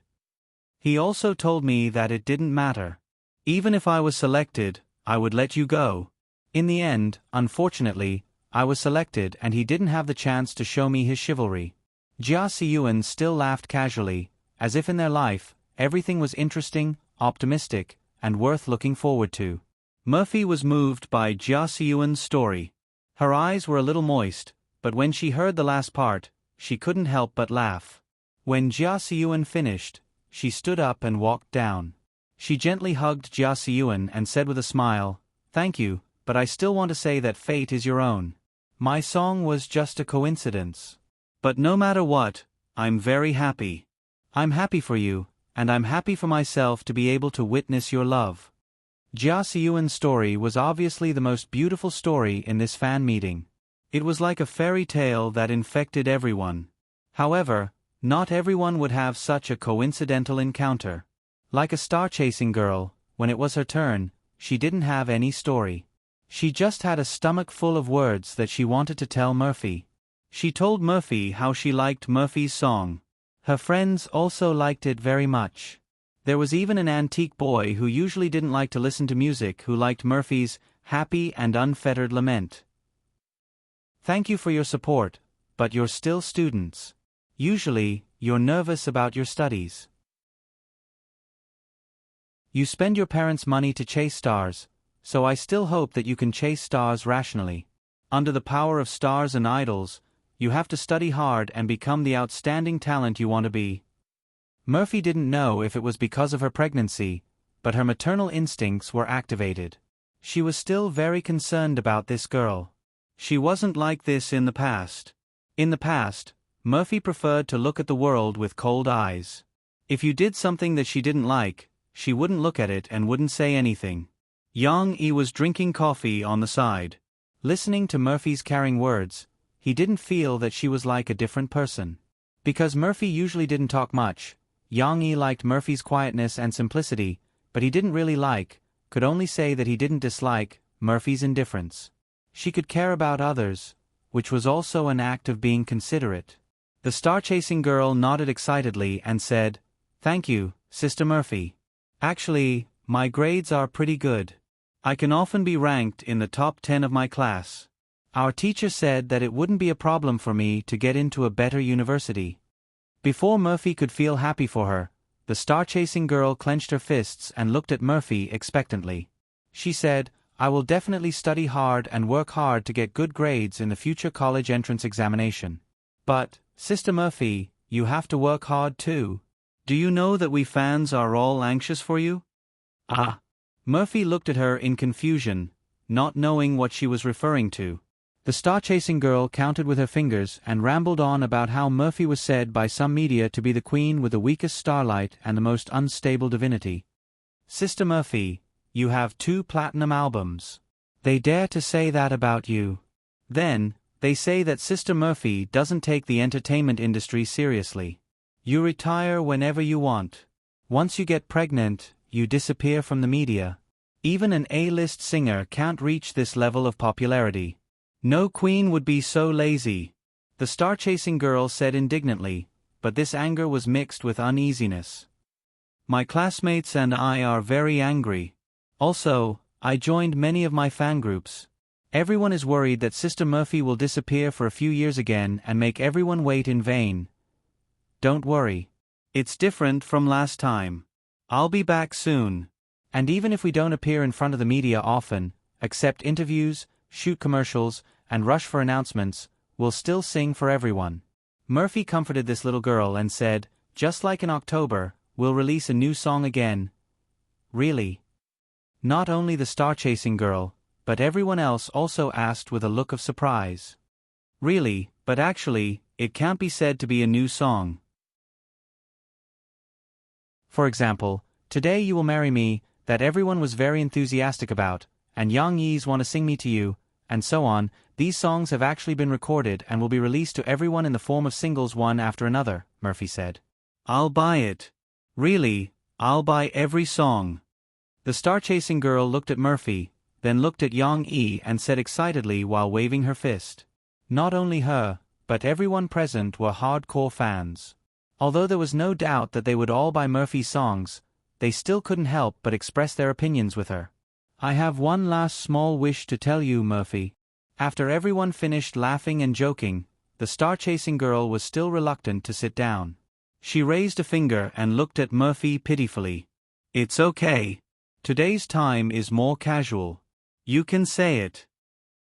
He also told me that it didn't matter. Even if I was selected, I would let you go. In the end, unfortunately, I was selected and he didn't have the chance to show me his chivalry. Jia Siyuan still laughed casually, as if in their life, everything was interesting, optimistic, and worth looking forward to. Murphy was moved by Jia Siyuan's story. Her eyes were a little moist, but when she heard the last part, she couldn't help but laugh. When Jia Siyuan finished, she stood up and walked down. She gently hugged Jia Siyuan and said with a smile, "Thank you, but I still want to say that fate is your own. My song was just a coincidence. But no matter what, I'm very happy. I'm happy for you, and I'm happy for myself to be able to witness your love." Jia Siyuan's story was obviously the most beautiful story in this fan meeting. It was like a fairy tale that infected everyone. However, not everyone would have such a coincidental encounter. Like a star-chasing girl, when it was her turn, she didn't have any story. She just had a stomach full of words that she wanted to tell Murphy. She told Murphy how she liked Murphy's song. Her friends also liked it very much. There was even an antique boy who usually didn't like to listen to music who liked Murphy's happy and unfettered lament. "Thank you for your support, but you're still students. Usually, you're nervous about your studies. You spend your parents' money to chase stars, so I still hope that you can chase stars rationally. Under the power of stars and idols, you have to study hard and become the outstanding talent you want to be." Murphy didn't know if it was because of her pregnancy, but her maternal instincts were activated. She was still very concerned about this girl. She wasn't like this in the past. In the past, Murphy preferred to look at the world with cold eyes. If you did something that she didn't like, she wouldn't look at it and wouldn't say anything. Yang Yi was drinking coffee on the side. Listening to Murphy's carrying words, he didn't feel that she was like a different person. Because Murphy usually didn't talk much, Yang Yi liked Murphy's quietness and simplicity, but he didn't really could only say that he didn't dislike, Murphy's indifference. She could care about others, which was also an act of being considerate. The star-chasing girl nodded excitedly and said, "Thank you, Sister Murphy. Actually, my grades are pretty good. I can often be ranked in the top 10 of my class. Our teacher said that it wouldn't be a problem for me to get into a better university." Before Murphy could feel happy for her, the star-chasing girl clenched her fists and looked at Murphy expectantly. She said, "I will definitely study hard and work hard to get good grades in the future college entrance examination. But, Sister Murphy, you have to work hard too. Do you know that we fans are all anxious for you?" "Ah." Murphy looked at her in confusion, not knowing what she was referring to. The star-chasing girl counted with her fingers and rambled on about how Murphy was said by some media to be the queen with the weakest starlight and the most unstable divinity. "Sister Murphy, you have 2 platinum albums. They dare to say that about you. Then, they say that Sister Murphy doesn't take the entertainment industry seriously. You retire whenever you want. Once you get pregnant, you disappear from the media. Even an A-list singer can't reach this level of popularity. No queen would be so lazy," the star-chasing girl said indignantly, but this anger was mixed with uneasiness. "My classmates and I are very angry. Also, I joined many of my fan groups. Everyone is worried that Sister Murphy will disappear for a few years again and make everyone wait in vain. Don't worry. It's different from last time. I'll be back soon. And even if we don't appear in front of the media often, accept interviews, shoot commercials, and rush for announcements, we'll still sing for everyone." Murphy comforted this little girl and said, "Just like in October, we'll release a new song again." "Really?" Not only the star-chasing girl, but everyone else also asked with a look of surprise. "Really, but actually, it can't be said to be a new song. For example, Today You Will Marry Me, that everyone was very enthusiastic about, and Yang Yi's Want to Sing Me to You, and so on. These songs have actually been recorded and will be released to everyone in the form of singles one after another," Murphy said. "I'll buy it. Really, I'll buy every song." The star-chasing girl looked at Murphy, then looked at Yang Yi and said excitedly while waving her fist. Not only her, but everyone present were hardcore fans. Although there was no doubt that they would all buy Murphy's songs, they still couldn't help but express their opinions with her. I have one last small wish to tell you, Murphy. After everyone finished laughing and joking, the star-chasing girl was still reluctant to sit down. She raised a finger and looked at Murphy pitifully. It's okay. Today's time is more casual. You can say it.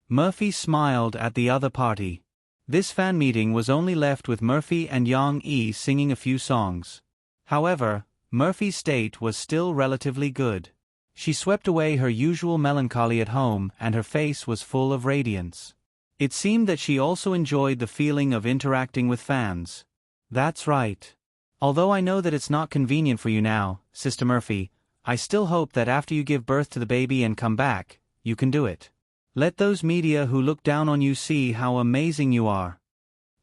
Murphy smiled at the other party. This fan meeting was only left with Murphy and Yang Yi singing a few songs. However, Murphy's state was still relatively good. She swept away her usual melancholy at home and her face was full of radiance. It seemed that she also enjoyed the feeling of interacting with fans. That's right. Although I know that it's not convenient for you now, Sister Murphy, I still hope that after you give birth to the baby and come back, you can do it. Let those media who look down on you see how amazing you are.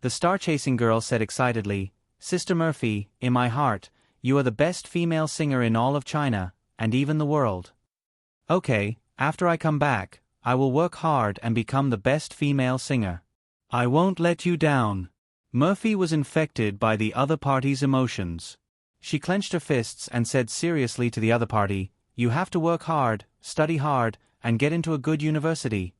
The star-chasing girl said excitedly, Sister Murphy, in my heart, you are the best female singer in all of China, and even the world. Okay, after I come back, I will work hard and become the best female singer. I won't let you down. Murphy was infected by the other party's emotions. She clenched her fists and said seriously to the other party, You have to work hard, study hard, and get into a good university.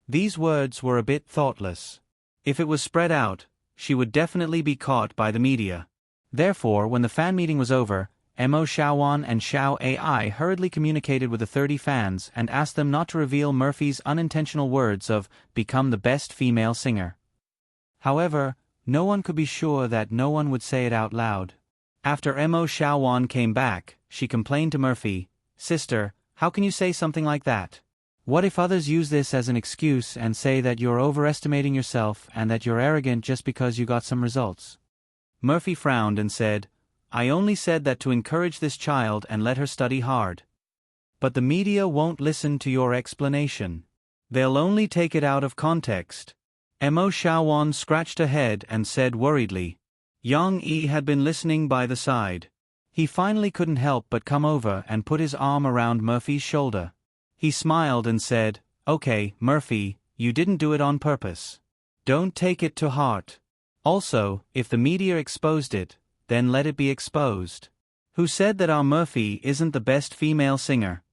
These words were a bit thoughtless. If it was spread out, she would definitely be caught by the media. Therefore, when the fan meeting was over, Mo Xiaowan and Xiao Ai hurriedly communicated with the 30 fans and asked them not to reveal Murphy's unintentional words of, become the best female singer. However, no one could be sure that no one would say it out loud. After Mo Xiaowan came back, she complained to Murphy, Sister, how can you say something like that? What if others use this as an excuse and say that you're overestimating yourself and that you're arrogant just because you got some results? Murphy frowned and said, I only said that to encourage this child and let her study hard. But the media won't listen to your explanation. They'll only take it out of context. Mo Xiaowan scratched her head and said worriedly. Yang Yi had been listening by the side. He finally couldn't help but come over and put his arm around Murphy's shoulder. He smiled and said, Okay, Murphy, you didn't do it on purpose. Don't take it to heart. Also, if the media exposed it, then let it be exposed. Who said that our Murphy isn't the best female singer?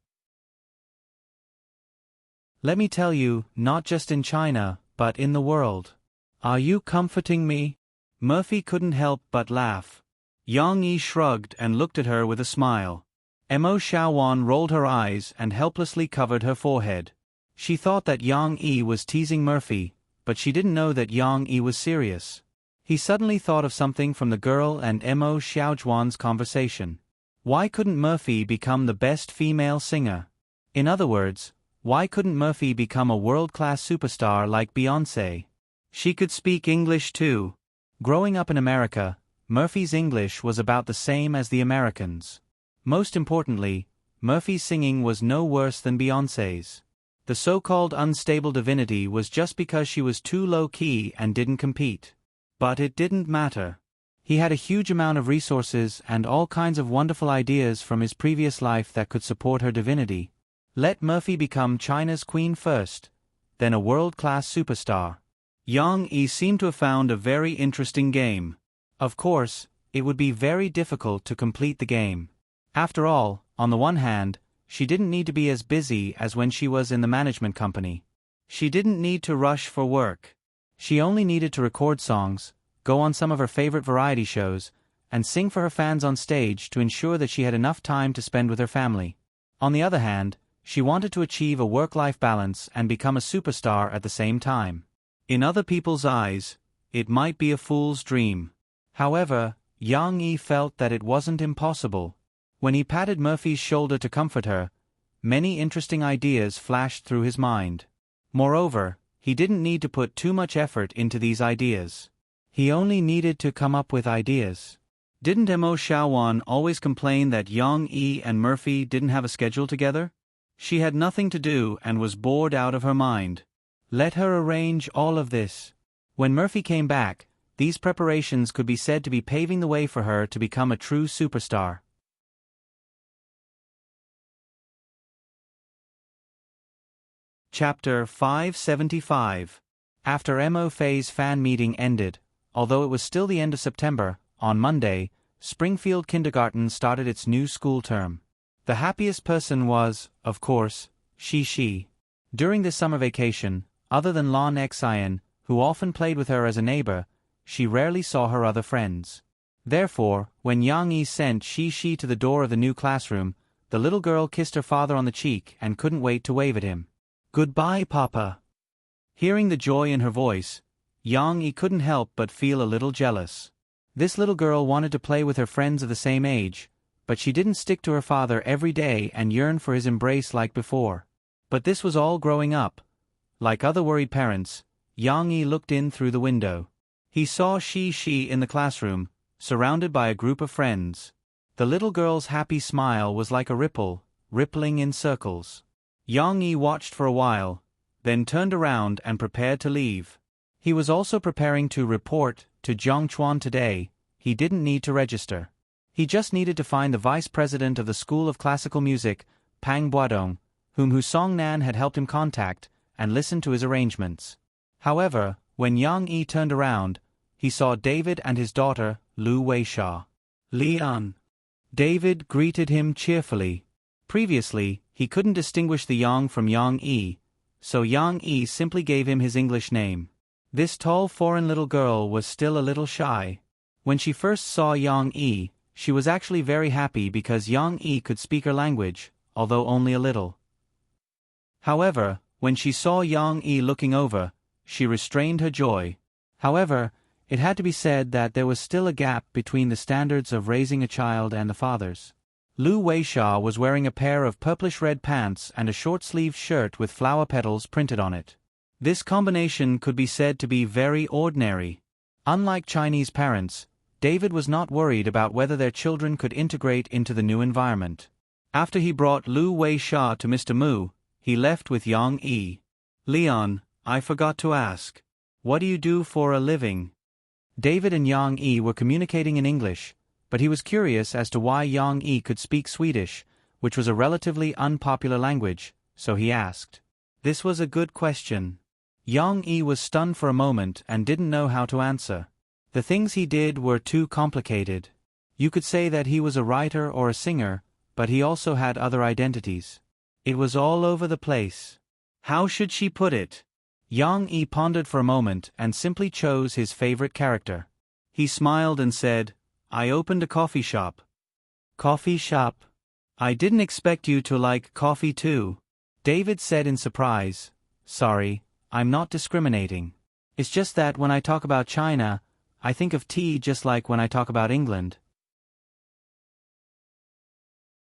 Let me tell you, not just in China, but in the world. Are you comforting me? Murphy couldn't help but laugh. Yang Yi shrugged and looked at her with a smile. Mo Xiaowan rolled her eyes and helplessly covered her forehead. She thought that Yang Yi was teasing Murphy, but she didn't know that Yang Yi was serious. He suddenly thought of something from the girl and Mo Xiaojuan's conversation. Why couldn't Murphy become the best female singer? In other words, why couldn't Murphy become a world-class superstar like Beyoncé? She could speak English too. Growing up in America, Murphy's English was about the same as the Americans'. Most importantly, Murphy's singing was no worse than Beyoncé's. The so-called unstable divinity was just because she was too low-key and didn't compete. But it didn't matter. He had a huge amount of resources and all kinds of wonderful ideas from his previous life that could support her divinity. Let Murphy become China's queen first, then a world-class superstar. Yang Yi seemed to have found a very interesting game. Of course, it would be very difficult to complete the game. After all, on the one hand, she didn't need to be as busy as when she was in the management company. She didn't need to rush for work. She only needed to record songs, go on some of her favorite variety shows, and sing for her fans on stage to ensure that she had enough time to spend with her family. On the other hand, she wanted to achieve a work-life balance and become a superstar at the same time. In other people's eyes, it might be a fool's dream. However, Yang Yi felt that it wasn't impossible. When he patted Murphy's shoulder to comfort her, many interesting ideas flashed through his mind. Moreover, he didn't need to put too much effort into these ideas. He only needed to come up with ideas. Didn't Mo Xiaowan always complain that Yang Yi and Murphy didn't have a schedule together? She had nothing to do and was bored out of her mind. Let her arrange all of this. When Murphy came back, these preparations could be said to be paving the way for her to become a true superstar. Chapter 575. After Mo Fei's fan meeting ended, although it was still the end of September, on Monday, Springfield Kindergarten started its new school term. The happiest person was, of course, Shi. During this summer vacation, other than Lon Xian, who often played with her as a neighbor, she rarely saw her other friends. Therefore, when Yang Yi sent Shi to the door of the new classroom, the little girl kissed her father on the cheek and couldn't wait to wave at him. "Goodbye, Papa." Hearing the joy in her voice, Yang Yi couldn't help but feel a little jealous. This little girl wanted to play with her friends of the same age, but she didn't stick to her father every day and yearned for his embrace like before. But this was all growing up. Like other worried parents, Yang Yi looked in through the window. He saw Shi in the classroom, surrounded by a group of friends. The little girl's happy smile was like a ripple, rippling in circles. Yang Yi watched for a while, then turned around and prepared to leave. He was also preparing to report to Zhongchuan today. He didn't need to register. He just needed to find the vice president of the School of Classical Music, Pang Buadong, whom Hu Songnan had helped him contact, and listen to his arrangements. However, when Yang Yi turned around, he saw David and his daughter, Lu Weisha. "Lian." David greeted him cheerfully. Previously, he couldn't distinguish the Yang from Yang Yi, so Yang Yi simply gave him his English name. This tall foreign little girl was still a little shy. When she first saw Yang Yi, she was actually very happy because Yang Yi could speak her language, although only a little. However, when she saw Yang Yi looking over, she restrained her joy. However, it had to be said that there was still a gap between the standards of raising a child and the father's. Lu Weisha was wearing a pair of purplish-red pants and a short-sleeved shirt with flower petals printed on it. This combination could be said to be very ordinary. Unlike Chinese parents, David was not worried about whether their children could integrate into the new environment. After he brought Lu Weisha to Mr. Mu, he left with Yang Yi. "Leon, I forgot to ask. What do you do for a living?" David and Yang Yi were communicating in English, but he was curious as to why Yang Yi could speak Swedish, which was a relatively unpopular language, so he asked. This was a good question. Yang Yi was stunned for a moment and didn't know how to answer. The things he did were too complicated. You could say that he was a writer or a singer, but he also had other identities. It was all over the place. How should she put it? Yang Yi pondered for a moment and simply chose his favorite character. He smiled and said, "I opened a coffee shop." "Coffee shop? I didn't expect you to like coffee too," David said in surprise. "Sorry, I'm not discriminating. It's just that when I talk about China, I think of tea just like when I talk about England."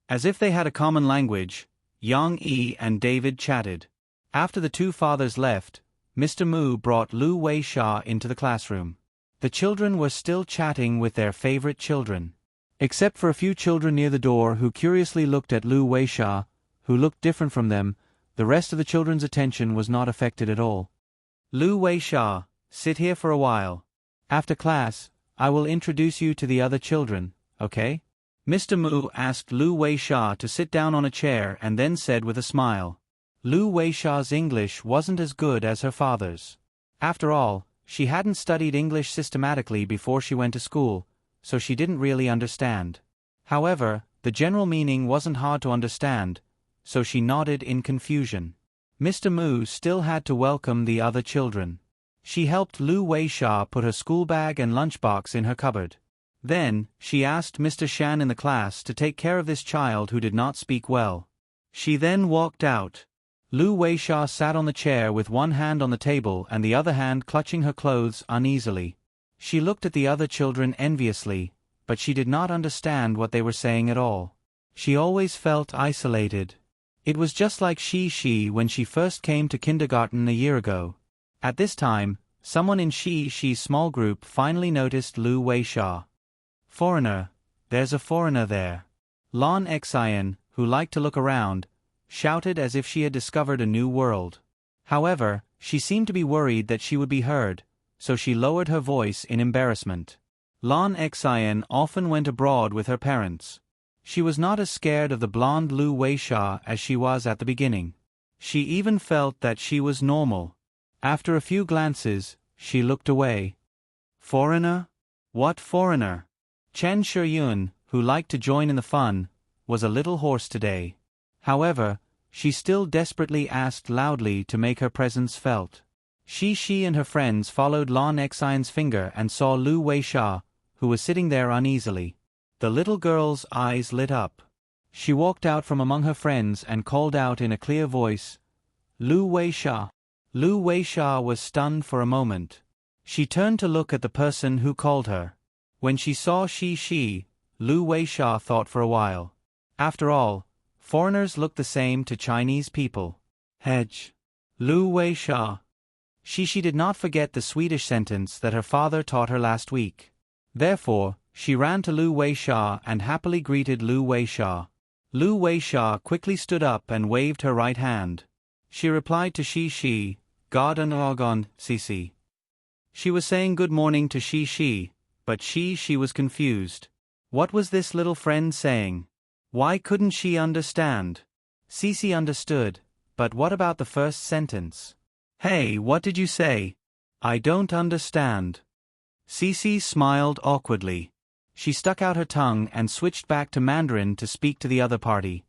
As if they had a common language, Yang Yi and David chatted. After the two fathers left, Mr. Mu brought Lu Weisha into the classroom. The children were still chatting with their favorite children. Except for a few children near the door who curiously looked at Lu Weisha, who looked different from them, the rest of the children's attention was not affected at all. "Lu Weisha, sit here for a while. After class, I will introduce you to the other children, okay?" Mr. Mu asked Lu Weisha to sit down on a chair and then said with a smile. Lu Weisha's English wasn't as good as her father's. After all, she hadn't studied English systematically before she went to school, so she didn't really understand. However, the general meaning wasn't hard to understand, so she nodded in confusion. Mr. Mu still had to welcome the other children. She helped Lu Weisha put her school bag and lunchbox in her cupboard. Then, she asked Mr. Shan in the class to take care of this child who did not speak well. She then walked out. Lu Weisha sat on the chair with one hand on the table and the other hand clutching her clothes uneasily. She looked at the other children enviously, but she did not understand what they were saying at all. She always felt isolated. It was just like Shi when she first came to kindergarten a year ago. At this time, someone in Shi's small group finally noticed Lu Weisha. "Foreigner, there's a foreigner there." Lon Xian, who liked to look around, shouted as if she had discovered a new world. However, she seemed to be worried that she would be heard, so she lowered her voice in embarrassment. Lon Xian often went abroad with her parents. She was not as scared of the blonde Lu Weisha as she was at the beginning. She even felt that she was normal. After a few glances, she looked away. Foreigner? What foreigner? Chen Shiyun, who liked to join in the fun, was a little hoarse today. However, she still desperately asked loudly to make her presence felt. Shi and her friends followed Lan Xian's finger and saw Lu Weisha, who was sitting there uneasily. The little girl's eyes lit up. She walked out from among her friends and called out in a clear voice, "Lu Weisha." Lu Weisha was stunned for a moment. She turned to look at the person who called her. When she saw Shi, Lu Weisha thought for a while. After all, foreigners look the same to Chinese people. Hedge. Lu Weisha. Shi did not forget the Swedish sentence that her father taught her last week. Therefore, she ran to Lu Weisha and happily greeted Lu Weisha. Lu Weisha quickly stood up and waved her right hand. She replied to Shi, "God and Argon, Cici." She was saying good morning to Shi, but she was confused. What was this little friend saying? Why couldn't she understand? Cici understood, but what about the first sentence? "Hey, what did you say? I don't understand." Cici smiled awkwardly. She stuck out her tongue and switched back to Mandarin to speak to the other party.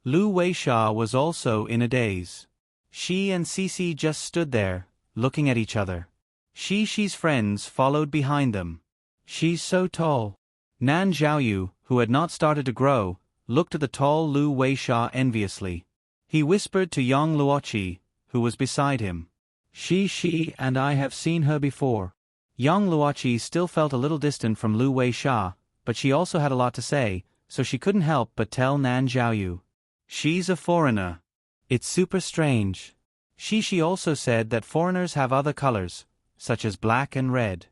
Lu Weisha was also in a daze. She and Cici just stood there, looking at each other. Shi's friends followed behind them. "She's so tall." Nan Zhaoyu, who had not started to grow, looked at the tall Lu Weisha enviously. He whispered to Yang Luoqi, who was beside him. Shi and I have seen her before." Yang Luoqi still felt a little distant from Lu Weisha, but she also had a lot to say, so she couldn't help but tell Nan Zhaoyu. "She's a foreigner. It's super strange." Shi also said that foreigners have other colors, such as black and red.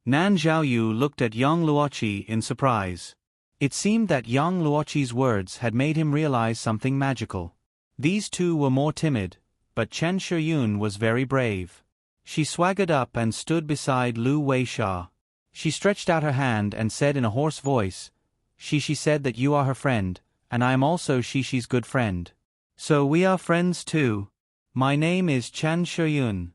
Nan Zhaoyu looked at Yang Luoqi in surprise. It seemed that Yang Luoqi's words had made him realize something magical. These two were more timid, but Chen Shiyun was very brave. She swaggered up and stood beside Lu Weisha. She stretched out her hand and said in a hoarse voice, She said that you are her friend, and I am also Shi's good friend. So we are friends too. My name is Chen Shiyun."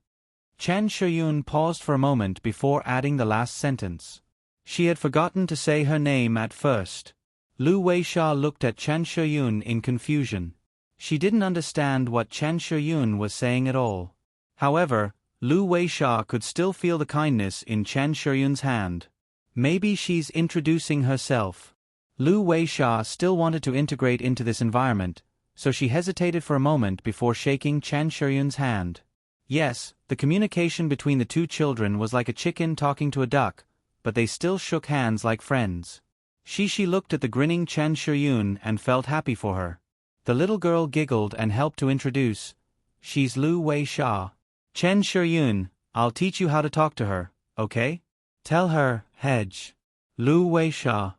Chen Shiyun paused for a moment before adding the last sentence. She had forgotten to say her name at first. Lu Weisha looked at Chen Shiyun in confusion. She didn't understand what Chen Shiyun was saying at all. However, Lu Weisha could still feel the kindness in Chen Shiyun's hand. Maybe she's introducing herself. Lu Weisha still wanted to integrate into this environment, so she hesitated for a moment before shaking Chen Shiyun's hand. Yes, the communication between the two children was like a chicken talking to a duck, but they still shook hands like friends. Shi looked at the grinning Chen Shiyun and felt happy for her. The little girl giggled and helped to introduce. "She's Lu Weisha. Chen Shiyun, I'll teach you how to talk to her, okay? Tell her, Hedge. Lu Weisha."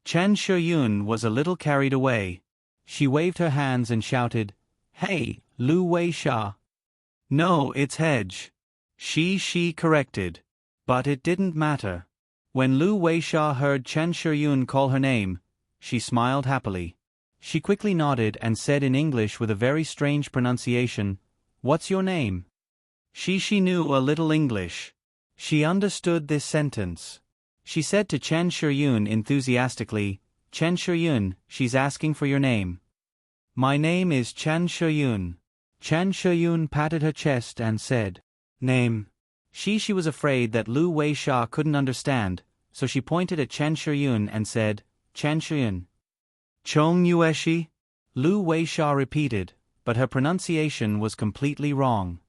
Chen Shiyun was a little carried away. She waved her hands and shouted, "Hey, Lu Weisha." "No, it's Hedge." She corrected. But it didn't matter. When Lu Weisha heard Chen Shiyun call her name, she smiled happily. She quickly nodded and said in English with a very strange pronunciation, "What's your name?" She knew a little English. She understood this sentence. She said to Chen Shiyun enthusiastically, "Chen Shiyun, she's asking for your name." "My name is Chen Shiyun." Chen Shiyun patted her chest and said, "Name." She was afraid that Lu Weisha couldn't understand, so she pointed at Chen Shiyun and said, "Chen Shiyun." "Chong Yueshi?" Lu Weisha repeated, but her pronunciation was completely wrong.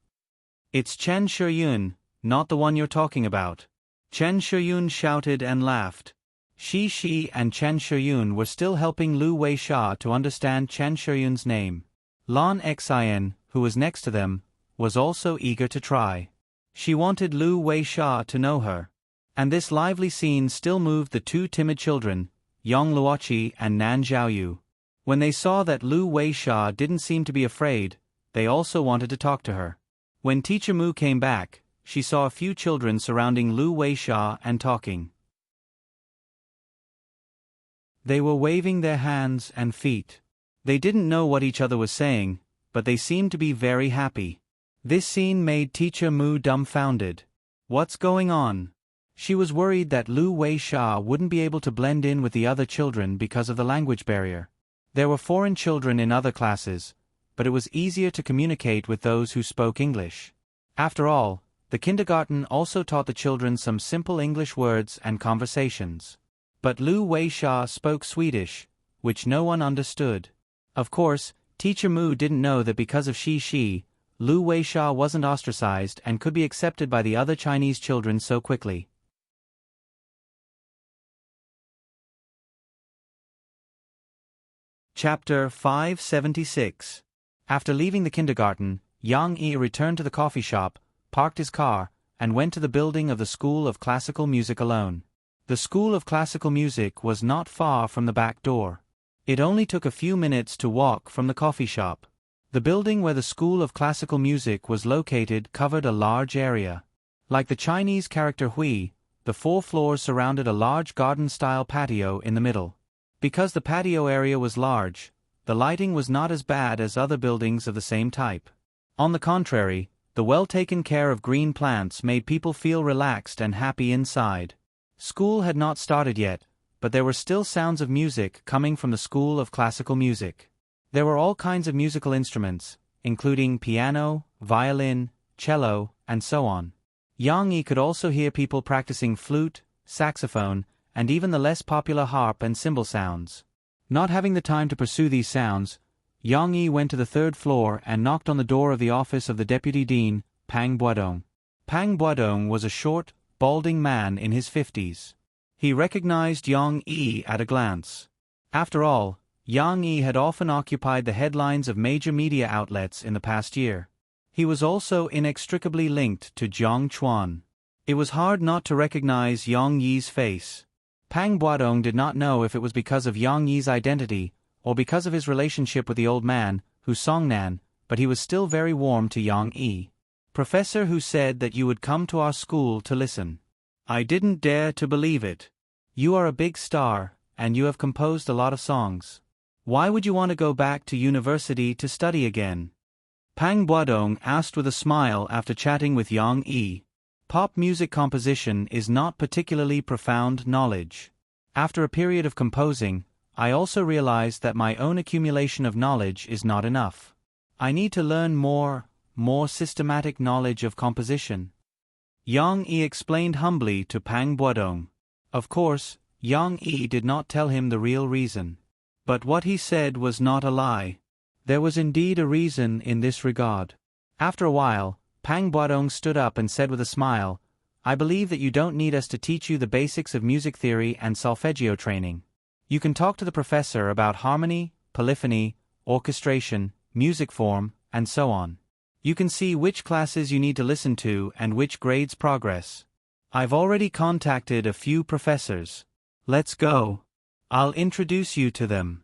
"It's Chen Shiyun, not the one you're talking about." Chen Shiyun shouted and laughed. Shi and Chen Shiyun were still helping Lu Weisha to understand Chen Shiyun's name. Lan Xian, who was next to them, was also eager to try. She wanted Lu Weisha to know her. And this lively scene still moved the two timid children, Yang Luoqi and Nan Zhaoyu. When they saw that Lu Weisha didn't seem to be afraid, they also wanted to talk to her. When Teacher Mu came back, she saw a few children surrounding Lu Weisha and talking. They were waving their hands and feet. They didn't know what each other was saying, but they seemed to be very happy. This scene made Teacher Mu dumbfounded. What's going on? She was worried that Lu Weisha wouldn't be able to blend in with the other children because of the language barrier. There were foreign children in other classes, but it was easier to communicate with those who spoke English. After all, the kindergarten also taught the children some simple English words and conversations. But Lu Weisha spoke Swedish, which no one understood. Of course, Teacher Mu didn't know that because of Shi, Lu Weisha wasn't ostracized and could be accepted by the other Chinese children so quickly. Chapter 576. After leaving the kindergarten, Yang Yi returned to the coffee shop, parked his car, and went to the building of the School of Classical Music alone. The School of Classical Music was not far from the back door. It only took a few minutes to walk from the coffee shop. The building where the School of Classical Music was located covered a large area. Like the Chinese character Hui, the 4 floors surrounded a large garden-style patio in the middle. Because the patio area was large, the lighting was not as bad as other buildings of the same type. On the contrary, the well-taken care of green plants made people feel relaxed and happy inside. School had not started yet, but there were still sounds of music coming from the School of Classical Music. There were all kinds of musical instruments, including piano, violin, cello, and so on. Yang Yi could also hear people practicing flute, saxophone, and even the less popular harp and cymbal sounds. Not having the time to pursue these sounds, Yang Yi went to the 3rd floor and knocked on the door of the office of the deputy dean, Pang Buodong. Pang Buodong was a short, balding man in his 50s. He recognized Yang Yi at a glance. After all, Yang Yi had often occupied the headlines of major media outlets in the past year. He was also inextricably linked to Jiang Chuan. It was hard not to recognize Yang Yi's face. Pang Buodong did not know if it was because of Yang Yi's identity or because of his relationship with the old man, Hu Songnan, but he was still very warm to Yang Yi. Professor Hu said that you would come to our school to listen. I didn't dare to believe it. You are a big star, and you have composed a lot of songs. Why would you want to go back to university to study again? Pang Buodong asked with a smile after chatting with Yang Yi. Pop music composition is not particularly profound knowledge. After a period of composing, I also realized that my own accumulation of knowledge is not enough. I need to learn more systematic knowledge of composition. Yang Yi explained humbly to Pang Buodong. Of course, Yang Yi did not tell him the real reason. But what he said was not a lie. There was indeed a reason in this regard. After a while, Pang Buodong stood up and said with a smile, I believe that you don't need us to teach you the basics of music theory and solfeggio training. You can talk to the professor about harmony, polyphony, orchestration, music form, and so on. You can see which classes you need to listen to and which grades progress. I've already contacted a few professors. Let's go. I'll introduce you to them.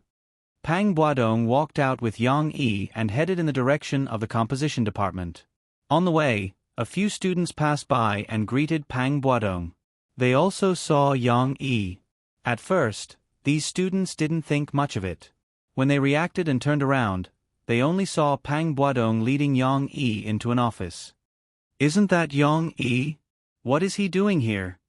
Pang Buodong walked out with Yang Yi and headed in the direction of the composition department. On the way, a few students passed by and greeted Pang Buodong. They also saw Yang Yi. At first, these students didn't think much of it. When they reacted and turned around, they only saw Pang Buodong leading Yang Yi into an office. Isn't that Yang Yi? What is he doing here?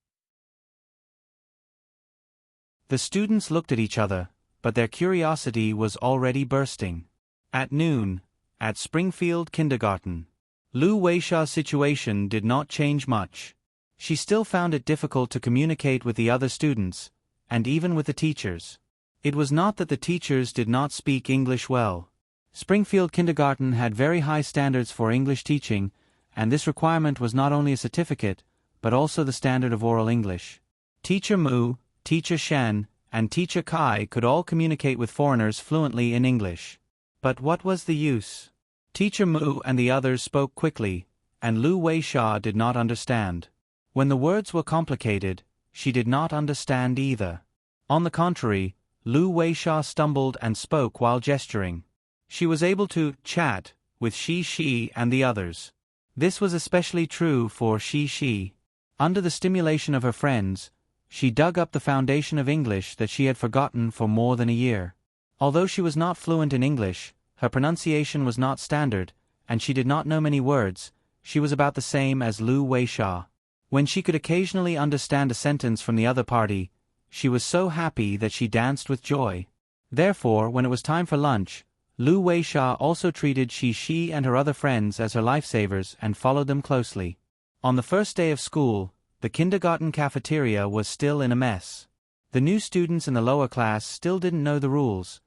The students looked at each other, but their curiosity was already bursting. At noon, at Springfield Kindergarten, Lu Weisha's situation did not change much. She still found it difficult to communicate with the other students, and even with the teachers. It was not that the teachers did not speak English well. Springfield Kindergarten had very high standards for English teaching, and this requirement was not only a certificate, but also the standard of oral English. Teacher Mu, Teacher Shen, and Teacher Kai could all communicate with foreigners fluently in English. But what was the use? Teacher Mu and the others spoke quickly, and Lu Weisha did not understand. When the words were complicated, she did not understand either. On the contrary, Lu Weisha stumbled and spoke while gesturing. She was able to chat with Shi and the others. This was especially true for Shi. Under the stimulation of her friends, she dug up the foundation of English that she had forgotten for more than a year. Although she was not fluent in English, her pronunciation was not standard, and she did not know many words. She was about the same as Lu Weisha. When she could occasionally understand a sentence from the other party, she was so happy that she danced with joy. Therefore, when it was time for lunch, Lu Weisha also treated Shi and her other friends as her lifesavers and followed them closely. On the first day of school, the kindergarten cafeteria was still in a mess. The new students in the lower class still didn't know the rules,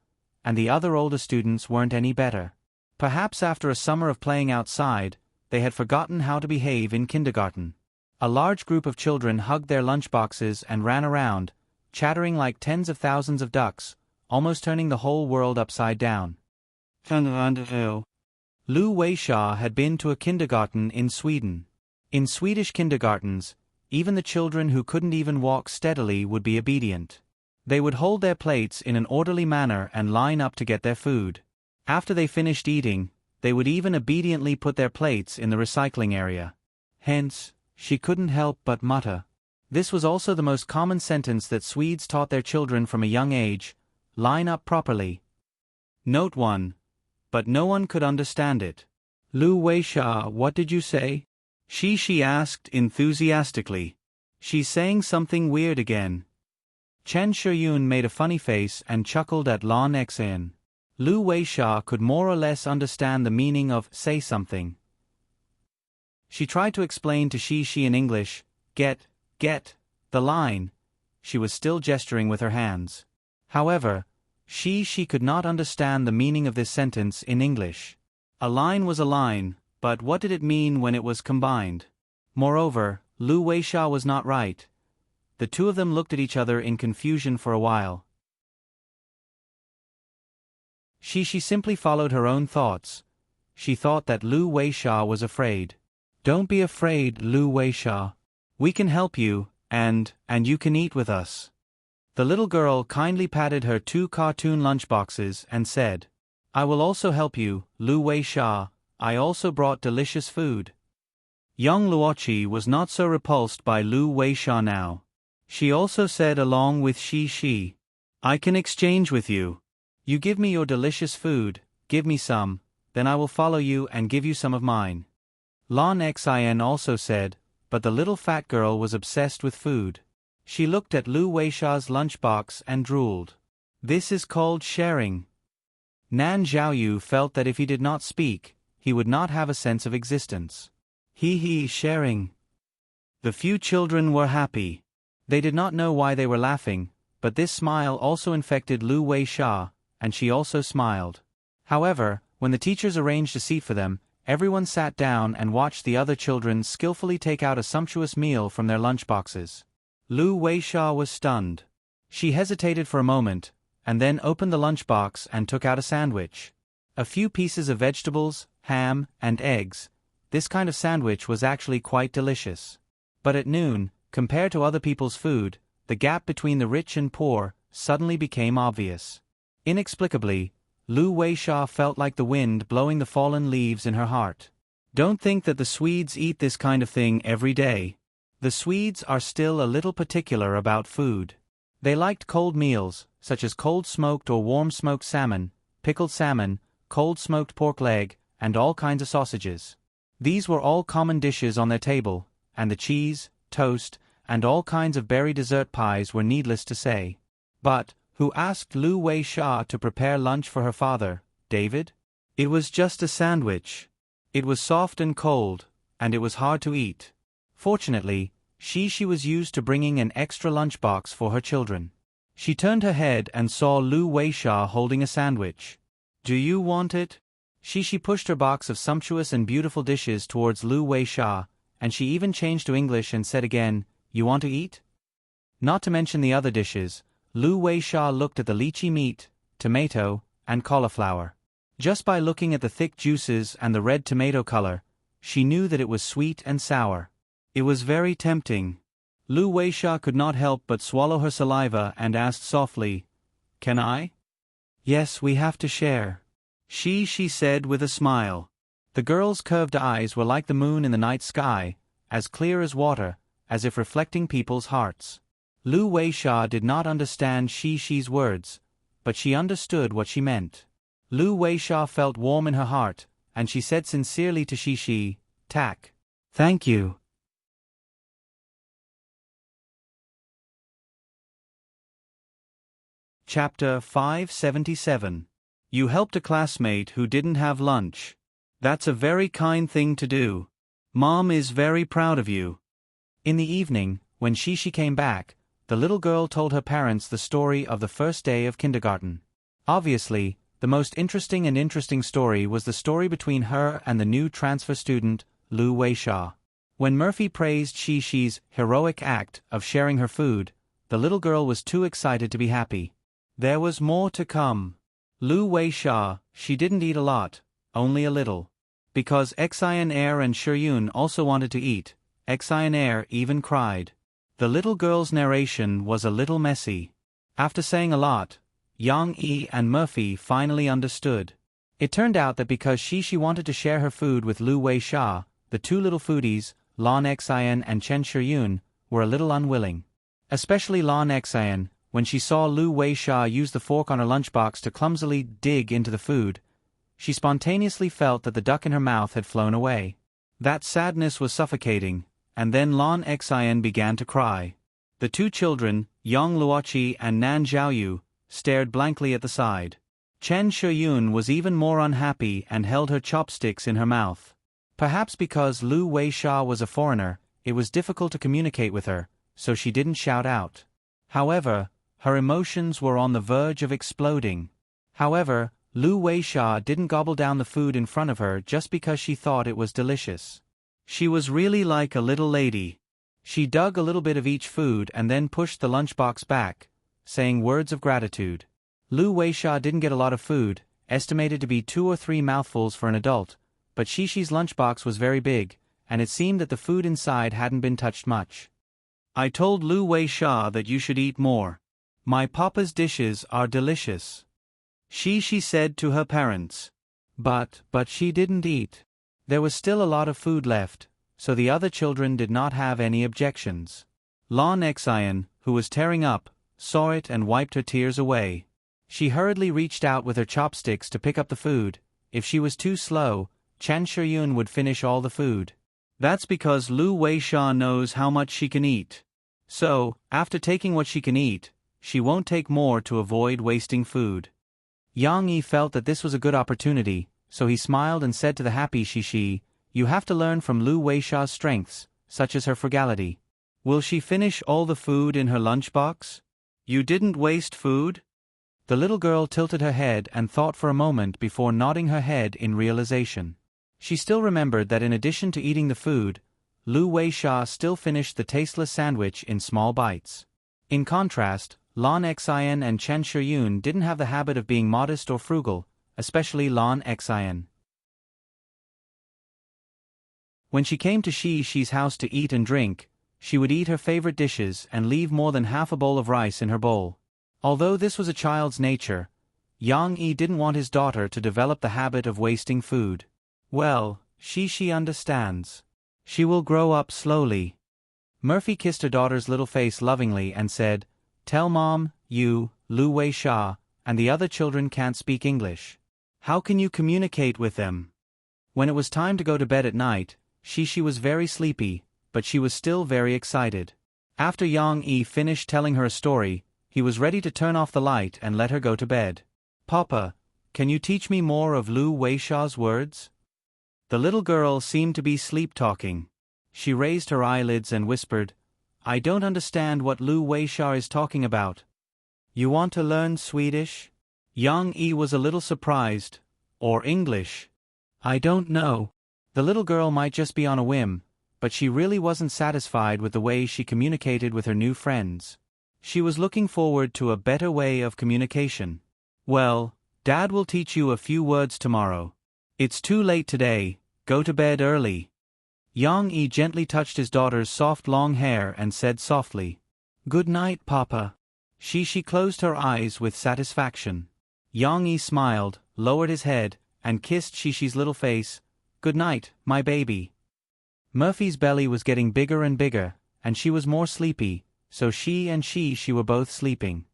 and the other older students weren't any better. Perhaps after a summer of playing outside, they had forgotten how to behave in kindergarten. A large group of children hugged their lunchboxes and ran around, chattering like tens of thousands of ducks, almost turning the whole world upside down. Lu Weisha had been to a kindergarten in Sweden. In Swedish kindergartens, even the children who couldn't even walk steadily would be obedient. They would hold their plates in an orderly manner and line up to get their food. After they finished eating, they would even obediently put their plates in the recycling area. Hence, she couldn't help but mutter. This was also the most common sentence that Swedes taught their children from a young age: line up properly. Note 1. But no one could understand it. Lu Weisha, what did you say? She asked enthusiastically. She's saying something weird again. Chen Shuyun made a funny face and chuckled at Lan Xen. Lu Weisha could more or less understand the meaning of say something. She tried to explain to Shi in English, get, the line. She was still gesturing with her hands. However, She could not understand the meaning of this sentence in English. A line was a line, but what did it mean when it was combined? Moreover, Lu Weisha was not right. The two of them looked at each other in confusion for a while. She simply followed her own thoughts. She thought that Lu Weisha was afraid. Don't be afraid, Lu Weisha. We can help you, and you can eat with us. The little girl kindly patted her 2 cartoon lunchboxes and said, I will also help you, Lu Weisha. I also brought delicious food. Young Luochi was not so repulsed by Lu Weisha now. She also said along with Shi, I can exchange with you. You give me your delicious food, give me some, then I will follow you and give you some of mine. Lan Xin also said, but the little fat girl was obsessed with food. She looked at Lu Weisha's lunchbox and drooled. This is called sharing. Nan Zhaoyu felt that if he did not speak, he would not have a sense of existence. Sharing. The few children were happy. They did not know why they were laughing, but this smile also infected Lu Weisha, and she also smiled. However, when the teachers arranged a seat for them, everyone sat down and watched the other children skillfully take out a sumptuous meal from their lunchboxes. Lu Weisha was stunned. She hesitated for a moment, and then opened the lunchbox and took out a sandwich. A few pieces of vegetables, ham, and eggs. This kind of sandwich was actually quite delicious. But at noon, compared to other people's food, the gap between the rich and poor suddenly became obvious. Inexplicably, Lu Weisha felt like the wind blowing the fallen leaves in her heart. Don't think that the Swedes eat this kind of thing every day. The Swedes are still a little particular about food. They liked cold meals, such as cold smoked or warm smoked salmon, pickled salmon, cold smoked pork leg, and all kinds of sausages. These were all common dishes on their table, and the cheese, toast, and all kinds of berry dessert pies were needless to say. But who asked Lu Weisha to prepare lunch for her father, David? It was just a sandwich. It was soft and cold, and it was hard to eat. Fortunately, she was used to bringing an extra lunchbox for her children. She turned her head and saw Lu Weisha holding a sandwich. Do you want it? She pushed her box of sumptuous and beautiful dishes towards Lu Weisha, and she even changed to English and said again, You want to eat? Not to mention the other dishes, Lu Weisha looked at the lychee meat, tomato, and cauliflower. Just by looking at the thick juices and the red tomato color, she knew that it was sweet and sour. It was very tempting. Lu Weisha could not help but swallow her saliva and asked softly, Can I? Yes, we have to share. She said with a smile. The girl's curved eyes were like the moon in the night sky, as clear as water, as if reflecting people's hearts. Lu Weisha did not understand Shi's words, but she understood what she meant. Lu Weisha felt warm in her heart, and she said sincerely to Shi, "Tak. Thank you." Chapter 577. You helped a classmate who didn't have lunch. That's a very kind thing to do. Mom is very proud of you. In the evening, when Shi came back, the little girl told her parents the story of the first day of kindergarten. Obviously, the most interesting story was the story between her and the new transfer student, Lu Weisha. When Murphy praised Shi's heroic act of sharing her food, the little girl was too excited to be happy. There was more to come. Lu Weisha, she didn't eat a lot, only a little. Because Xian and Shiyun also wanted to eat, Xian even cried. The little girl's narration was a little messy. After saying a lot, Yang Yi and Murphy finally understood. It turned out that because Shi wanted to share her food with Lu Weisha, the two little foodies, Lan Xian and Chen Shiyun, were a little unwilling. Especially Lan Xian, when she saw Lu Weisha use the fork on her lunchbox to clumsily dig into the food, she spontaneously felt that the duck in her mouth had flown away. That sadness was suffocating, and then Lan Xian began to cry. The two children, Yang Luoqi and Nan Zhaoyu, stared blankly at the side. Chen Shiyun was even more unhappy and held her chopsticks in her mouth. Perhaps because Lu Weisha was a foreigner, it was difficult to communicate with her, so she didn't shout out. However, her emotions were on the verge of exploding. However, Lu Weisha didn't gobble down the food in front of her just because she thought it was delicious. She was really like a little lady. She dug a little bit of each food and then pushed the lunchbox back, saying words of gratitude. Lu Weisha didn't get a lot of food, estimated to be 2 or 3 mouthfuls for an adult, but Shi's lunchbox was very big, and it seemed that the food inside hadn't been touched much. I told Lu Weisha that you should eat more. My papa's dishes are delicious. She said to her parents. But she didn't eat. There was still a lot of food left, so the other children did not have any objections. Lan Xian, who was tearing up, saw it and wiped her tears away. She hurriedly reached out with her chopsticks to pick up the food. If she was too slow, Chen Shiyun would finish all the food. That's because Lu Weisha knows how much she can eat. So, after taking what she can eat, she won't take more to avoid wasting food. Yang Yi felt that this was a good opportunity, so he smiled and said to the happy Shi, "You have to learn from Lu Weisha's strengths, such as her frugality. Will she finish all the food in her lunchbox? You didn't waste food?" The little girl tilted her head and thought for a moment before nodding her head in realization. She still remembered that in addition to eating the food, Lu Weisha still finished the tasteless sandwich in small bites. In contrast, Lan Xian and Chen Shiyun didn't have the habit of being modest or frugal, especially Lan Xian. When she came to Shi's house to eat and drink, she would eat her favorite dishes and leave more than half a bowl of rice in her bowl. Although this was a child's nature, Yang Yi didn't want his daughter to develop the habit of wasting food. Well, Shi understands. She will grow up slowly. Murphy kissed her daughter's little face lovingly and said, "Tell Mom, you, Lu Weisha, and the other children can't speak English. How can you communicate with them?" When it was time to go to bed at night, Shi was very sleepy, but she was still very excited. After Yang Yi finished telling her a story, he was ready to turn off the light and let her go to bed. "Papa, can you teach me more of Lu Weisha's words?" The little girl seemed to be sleep-talking. She raised her eyelids and whispered, "I don't understand what Lu Weisha is talking about." "You want to learn Swedish?" Yang Yi was a little surprised. "Or English?" "I don't know." The little girl might just be on a whim, but she really wasn't satisfied with the way she communicated with her new friends. She was looking forward to a better way of communication. "Well, Dad will teach you a few words tomorrow. It's too late today, go to bed early." Yang Yi gently touched his daughter's soft long hair and said softly, "Good night, Papa." She closed her eyes with satisfaction. Yang Yi smiled, lowered his head, and kissed Shi's little face. "Good night, my baby." Murphy's belly was getting bigger and bigger, and she was more sleepy, so she were both sleeping.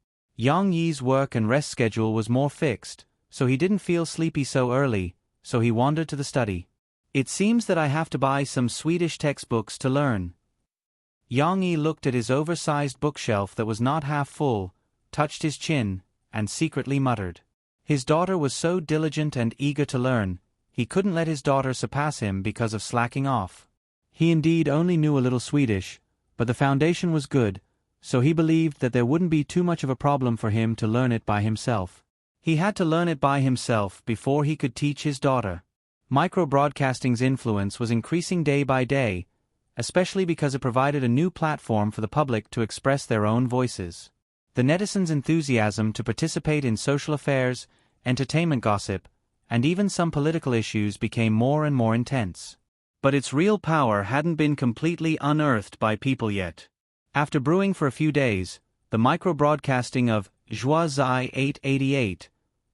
Yang Yi's work and rest schedule was more fixed, so he didn't feel sleepy so early, so he wandered to the study. It seems that I have to buy some Swedish textbooks to learn. Yang Yi looked at his oversized bookshelf that was not half full, touched his chin, and secretly muttered. His daughter was so diligent and eager to learn, he couldn't let his daughter surpass him because of slacking off. He indeed only knew a little Swedish, but the foundation was good, so he believed that there wouldn't be too much of a problem for him to learn it by himself. He had to learn it by himself before he could teach his daughter. Micro-broadcasting's influence was increasing day by day, especially because it provided a new platform for the public to express their own voices. The netizens' enthusiasm to participate in social affairs, entertainment gossip, and even some political issues became more and more intense. But its real power hadn't been completely unearthed by people yet. After brewing for a few days, the micro-broadcasting of Zhuo Zai 888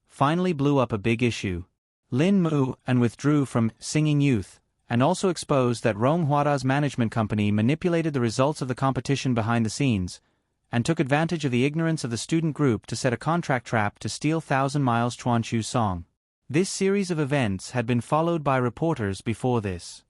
finally blew up a big issue. Lin Mu and withdrew from Singing Youth, and also exposed that Rong Huada's management company manipulated the results of the competition behind the scenes, and took advantage of the ignorance of the student group to set a contract trap to steal Thousand Miles Chuanchu's song. This series of events had been followed by reporters before this.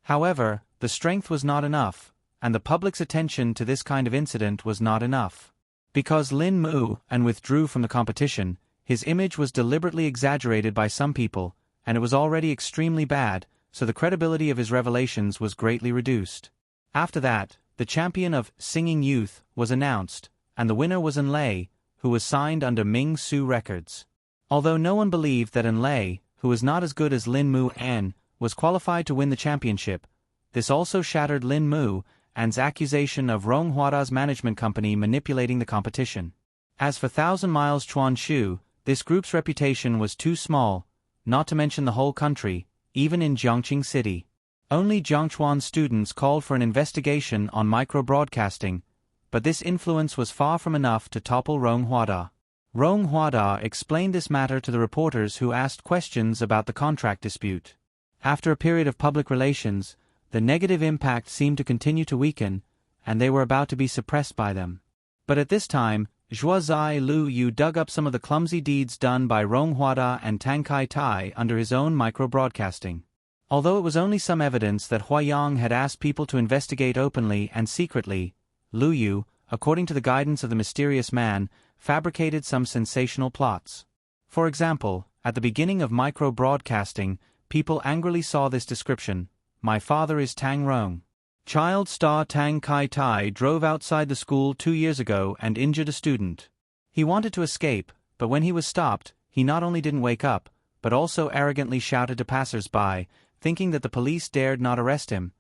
However, the strength was not enough, and the public's attention to this kind of incident was not enough. Because Lin Mu and withdrew from the competition, his image was deliberately exaggerated by some people, and it was already extremely bad, so the credibility of his revelations was greatly reduced. After that, the champion of Singing Youth was announced, and the winner was Enlai, who was signed under Ming Su Records. Although no one believed that Enlai, who was not as good as Lin Mu An, was qualified to win the championship, this also shattered Lin Mu An's accusation of Rong Huada's management company manipulating the competition. As for Thousand Miles Chuanchu, this group's reputation was too small, not to mention the whole country, even in Jiangqing City. Only Jiangchuan students called for an investigation on micro-broadcasting, but this influence was far from enough to topple Rong Huada. Rong Huada explained this matter to the reporters who asked questions about the contract dispute. After a period of public relations, the negative impact seemed to continue to weaken, and they were about to be suppressed by them. But at this time, Zhuo Zai Lu Yu dug up some of the clumsy deeds done by Rong Huada and Tang Kai Tai under his own micro-broadcasting. Although it was only some evidence that Huayang had asked people to investigate openly and secretly, Lu Yu, according to the guidance of the mysterious man, fabricated some sensational plots. For example, at the beginning of micro-broadcasting, people angrily saw this description: "My father is Tang Rong. Child star Tang Kai Tai drove outside the school 2 years ago and injured a student. He wanted to escape, but when he was stopped, he not only didn't wake up, but also arrogantly shouted to passers-by, thinking that the police dared not arrest him.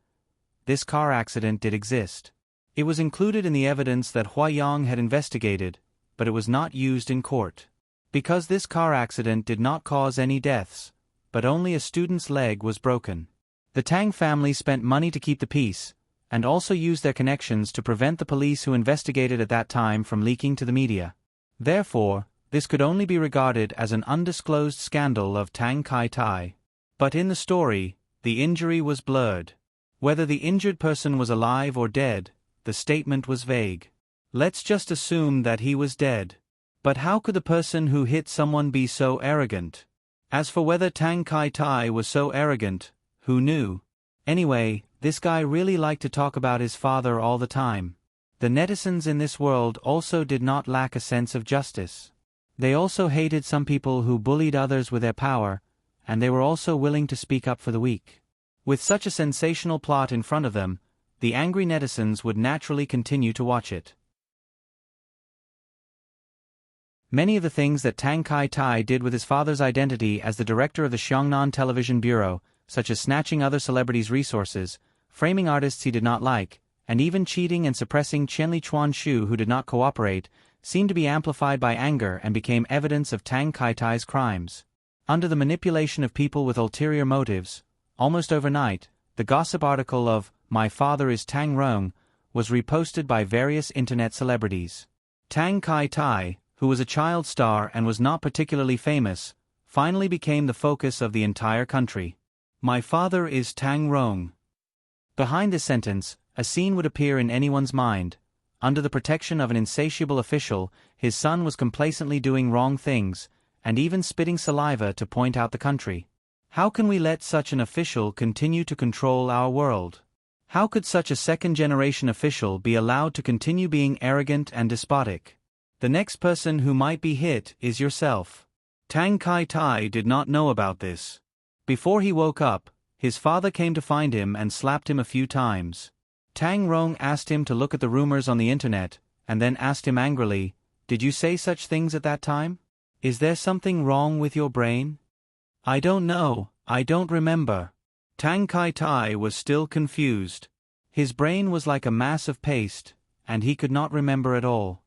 This car accident did exist. It was included in the evidence that Huayang had investigated, but it was not used in court. Because this car accident did not cause any deaths, but only a student's leg was broken. The Tang family spent money to keep the peace, and also used their connections to prevent the police who investigated at that time from leaking to the media. Therefore, this could only be regarded as an undisclosed scandal of Tang Kai Tai. But in the story, the injury was blurred. Whether the injured person was alive or dead, the statement was vague. Let's just assume that he was dead. But how could the person who hit someone be so arrogant? As for whether Tang Kai Tai was so arrogant, who knew? Anyway, this guy really liked to talk about his father all the time. The netizens in this world also did not lack a sense of justice. They also hated some people who bullied others with their power, and they were also willing to speak up for the weak. With such a sensational plot in front of them, the angry netizens would naturally continue to watch it. Many of the things that Tang Kai Tai did with his father's identity as the director of the Xiongnan Television Bureau, such as snatching other celebrities' resources, framing artists he did not like, and even cheating and suppressing Qianli Chuanshu who did not cooperate, seemed to be amplified by anger and became evidence of Tang Kai Tai's crimes. Under the manipulation of people with ulterior motives, almost overnight, the gossip article of "My Father is Tang Rong" was reposted by various internet celebrities. Tang Kai Tai, who was a child star and was not particularly famous, finally became the focus of the entire country. "My father is Tang Rong." Behind this sentence, a scene would appear in anyone's mind: under the protection of an insatiable official, his son was complacently doing wrong things, and even spitting saliva to point out the country. How can we let such an official continue to control our world? How could such a second-generation official be allowed to continue being arrogant and despotic? The next person who might be hit is yourself. Tang Kai-tai did not know about this. Before he woke up, his father came to find him and slapped him a few times. Tang Rong asked him to look at the rumors on the internet, and then asked him angrily, "Did you say such things at that time? Is there something wrong with your brain?" "I don't know, I don't remember." Tang Kai-tai was still confused. His brain was like a mass of paste, and he could not remember at all.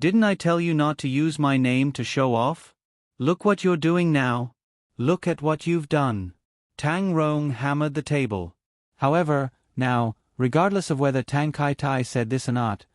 "Didn't I tell you not to use my name to show off? Look what you're doing now. Look at what you've done." Tang Rong hammered the table. However, now, regardless of whether Tang Kai-tai said this or not,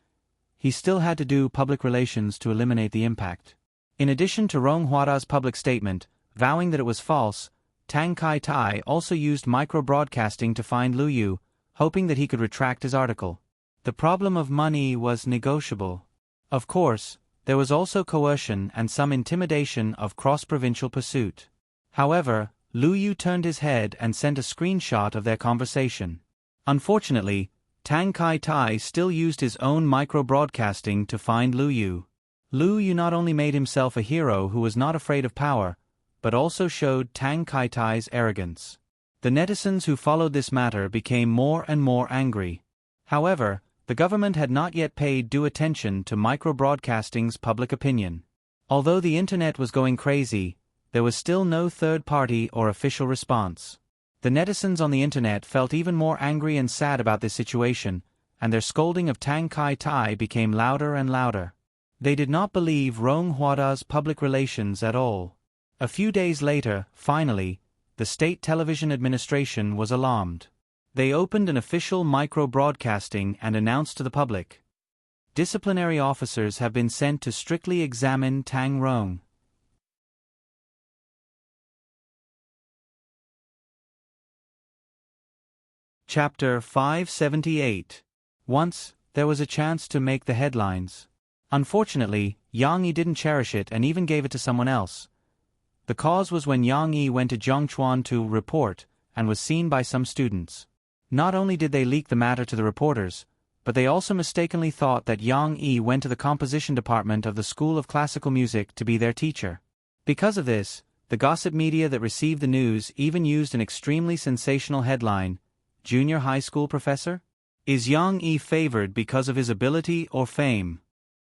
he still had to do public relations to eliminate the impact. In addition to Rong Huada's public statement, vowing that it was false, Tang Kai-tai also used micro-broadcasting to find Lu Yu, hoping that he could retract his article. The problem of money was negotiable. Of course, there was also coercion and some intimidation of cross-provincial pursuit. However, Lu Yu turned his head and sent a screenshot of their conversation. Unfortunately, Tang Kai-tai still used his own micro-broadcasting to find Lu Yu. Lu Yu not only made himself a hero who was not afraid of power, but also showed Tang Kai-tai's arrogance. The netizens who followed this matter became more and more angry. However, the government had not yet paid due attention to micro-broadcasting's public opinion. Although the internet was going crazy, there was still no third-party or official response. The netizens on the internet felt even more angry and sad about this situation, and their scolding of Tang Kai-tai became louder and louder. They did not believe Rong Huada's public relations at all. A few days later, finally, the State Television Administration was alarmed. They opened an official micro-broadcasting and announced to the public, "Disciplinary officers have been sent to strictly examine Tang Rong." Chapter 578. Once, there was a chance to make the headlines. Unfortunately, Yang Yi didn't cherish it and even gave it to someone else. The cause was when Yang Yi went to Zhongchuan to report, and was seen by some students. Not only did they leak the matter to the reporters, but they also mistakenly thought that Yang Yi went to the composition department of the School of Classical Music to be their teacher. Because of this, the gossip media that received the news even used an extremely sensational headline, "Junior high school professor? Is Yang Yi favored because of his ability or fame?"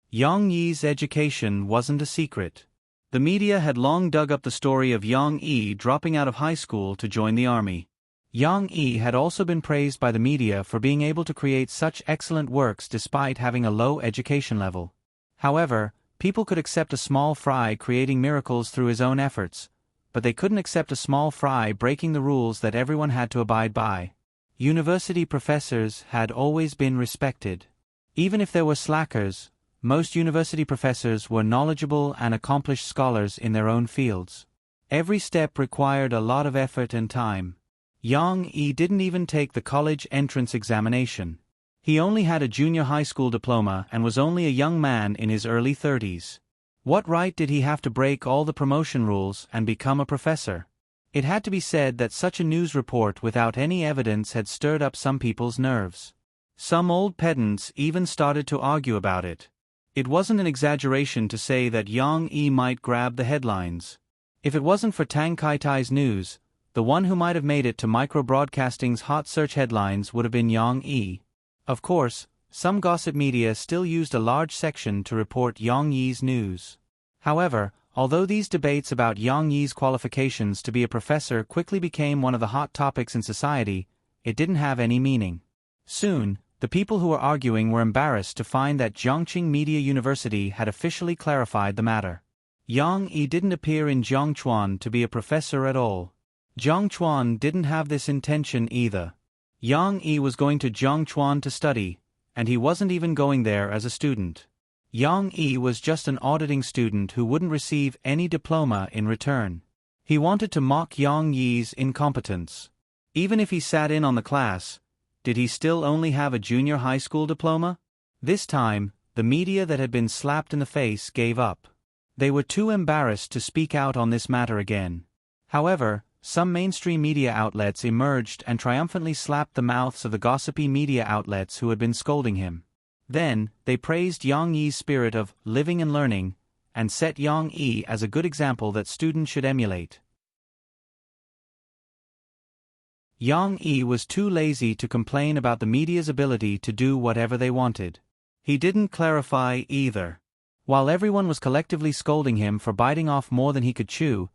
Yang Yi's education wasn't a secret. The media had long dug up the story of Yang Yi dropping out of high school to join the army. Yang Yi had also been praised by the media for being able to create such excellent works despite having a low education level. However, people could accept a small fry creating miracles through his own efforts, but they couldn't accept a small fry breaking the rules that everyone had to abide by. University professors had always been respected. Even if there were slackers, most university professors were knowledgeable and accomplished scholars in their own fields. Every step required a lot of effort and time. Yang Yi didn't even take the college entrance examination. He only had a junior high school diploma and was only a young man in his early 30s. What right did he have to break all the promotion rules and become a professor? It had to be said that such a news report without any evidence had stirred up some people's nerves. Some old pedants even started to argue about it. It wasn't an exaggeration to say that Yang Yi might grab the headlines. If it wasn't for Tang Kai-tai's news, the one who might have made it to micro-broadcasting's hot search headlines would have been Yang Yi. Of course, some gossip media still used a large section to report Yang Yi's news. However, although these debates about Yang Yi's qualifications to be a professor quickly became one of the hot topics in society, it didn't have any meaning. Soon, the people who were arguing were embarrassed to find that Zhongqing Media University had officially clarified the matter. Yang Yi didn't appear in Zhongchuan to be a professor at all. Zhongchuan didn't have this intention either. Yang Yi was going to Zhongchuan to study, and he wasn't even going there as a student. Yang Yi was just an auditing student who wouldn't receive any diploma in return. He wanted to mock Yang Yi's incompetence. Even if he sat in on the class, did he still only have a junior high school diploma? This time, the media that had been slapped in the face gave up. They were too embarrassed to speak out on this matter again. However, some mainstream media outlets emerged and triumphantly slapped the mouths of the gossipy media outlets who had been scolding him. Then, they praised Yang Yi's spirit of living and learning, and set Yang Yi as a good example that students should emulate. Yang Yi was too lazy to complain about the media's ability to do whatever they wanted. He didn't clarify either. While everyone was collectively scolding him for biting off more than he could chew,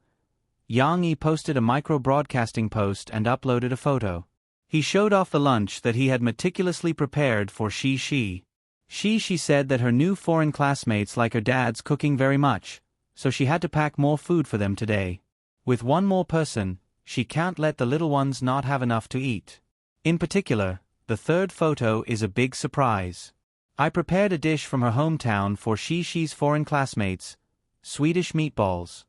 Yang Yi posted a micro-broadcasting post and uploaded a photo. He showed off the lunch that he had meticulously prepared for Shi. She said that her new foreign classmates like her dad's cooking very much, so she had to pack more food for them today. With one more person, she can't let the little ones not have enough to eat. In particular, the third photo is a big surprise. I prepared a dish from her hometown for Shi's foreign classmates, Swedish meatballs.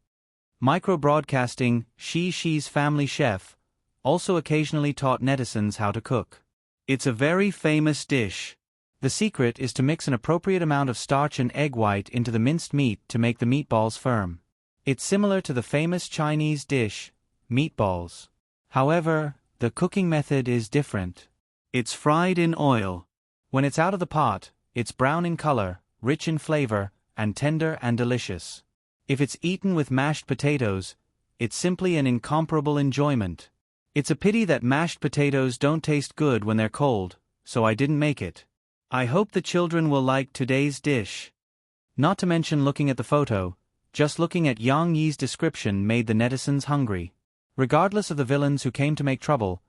Micro-broadcasting, Shi's family chef, also occasionally taught netizens how to cook. It's a very famous dish. The secret is to mix an appropriate amount of starch and egg white into the minced meat to make the meatballs firm. It's similar to the famous Chinese dish, meatballs. However, the cooking method is different. It's fried in oil. When it's out of the pot, it's brown in color, rich in flavor, and tender and delicious. If it's eaten with mashed potatoes, it's simply an incomparable enjoyment. It's a pity that mashed potatoes don't taste good when they're cold, so I didn't make it. I hope the children will like today's dish. Not to mention looking at the photo, just looking at Yang Yi's description made the netizens hungry. Regardless of the villains who came to make trouble,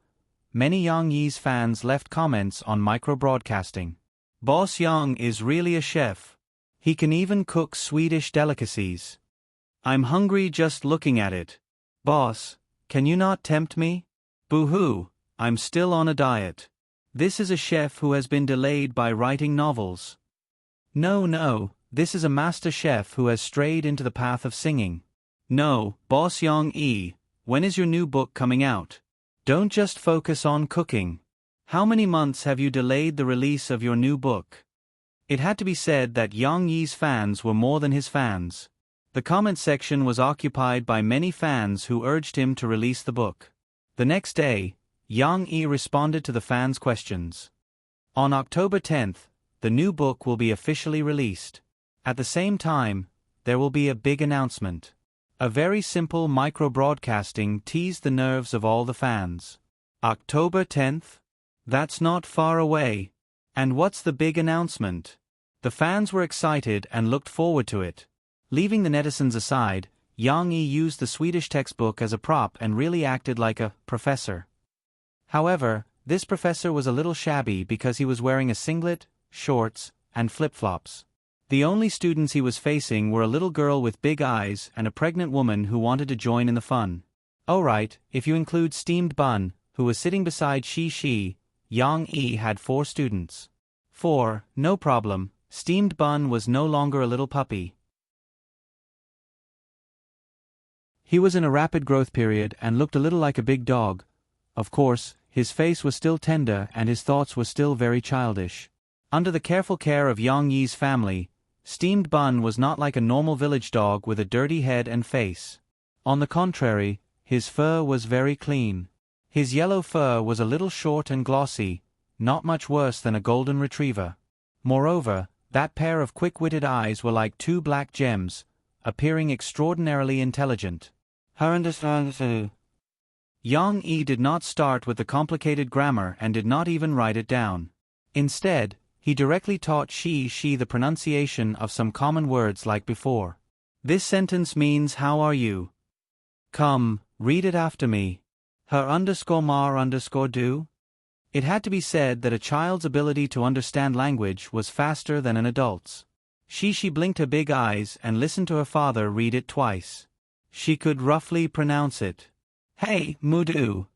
many Yang Yi's fans left comments on micro-broadcasting. Boss Yang is really a chef. He can even cook Swedish delicacies. I'm hungry just looking at it. Boss, can you not tempt me? Boo-hoo, I'm still on a diet. This is a chef who has been delayed by writing novels. No, this is a master chef who has strayed into the path of singing. No, Boss Yang Yi, when is your new book coming out? Don't just focus on cooking. How many months have you delayed the release of your new book? It had to be said that Yang Yi's fans were more than his fans. The comment section was occupied by many fans who urged him to release the book. The next day, Yang Yi responded to the fans' questions. On October 10th, the new book will be officially released. At the same time, there will be a big announcement. A very simple micro-broadcasting teased the nerves of all the fans. October 10th? That's not far away. And what's the big announcement? The fans were excited and looked forward to it. Leaving the netizens aside, Yang Yi used the Swedish textbook as a prop and really acted like a professor. However, this professor was a little shabby because he was wearing a singlet, shorts, and flip-flops. The only students he was facing were a little girl with big eyes and a pregnant woman who wanted to join in the fun. Oh right, if you include Steamed Bun, who was sitting beside Shi, Yang Yi had 4 students. 4, no problem, Steamed Bun was no longer a little puppy. He was in a rapid growth period and looked a little like a big dog. Of course, his face was still tender and his thoughts were still very childish. Under the careful care of Yang Yi's family, Steamed Bun was not like a normal village dog with a dirty head and face. On the contrary, his fur was very clean. His yellow fur was a little short and glossy, not much worse than a golden retriever. Moreover, that pair of quick-witted eyes were like 2 black gems, appearing extraordinarily intelligent. Yang Yi did not start with the complicated grammar and did not even write it down. Instead, he directly taught Shi the pronunciation of some common words like before. This sentence means how are you? Come, read it after me. Her_mar_do? It had to be said that a child's ability to understand language was faster than an adult's. She blinked her big eyes and listened to her father read it twice. She could roughly pronounce it. Hey, Mudu.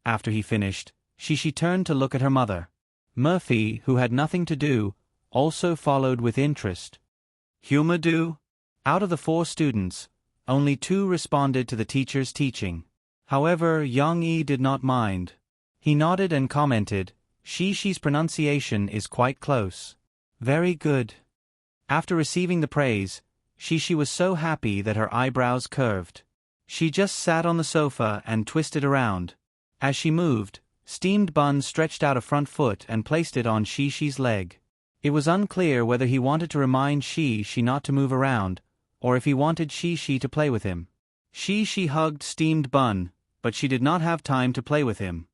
After he finished, she turned to look at her mother. Murphy, who had nothing to do, also followed with interest. Humadu? Out of the 4 students, only 2 responded to the teacher's teaching. However, Yang Yi did not mind. He nodded and commented, Shi's pronunciation is quite close. Very good. After receiving the praise, Shishi was so happy that her eyebrows curved. She just sat on the sofa and twisted around. As she moved, Steamed Bun stretched out a front foot and placed it on Shishi's leg. It was unclear whether he wanted to remind Shishi not to move around, or if he wanted Shishi to play with him. Shishi hugged Steamed Bun, but she did not have time to play with him.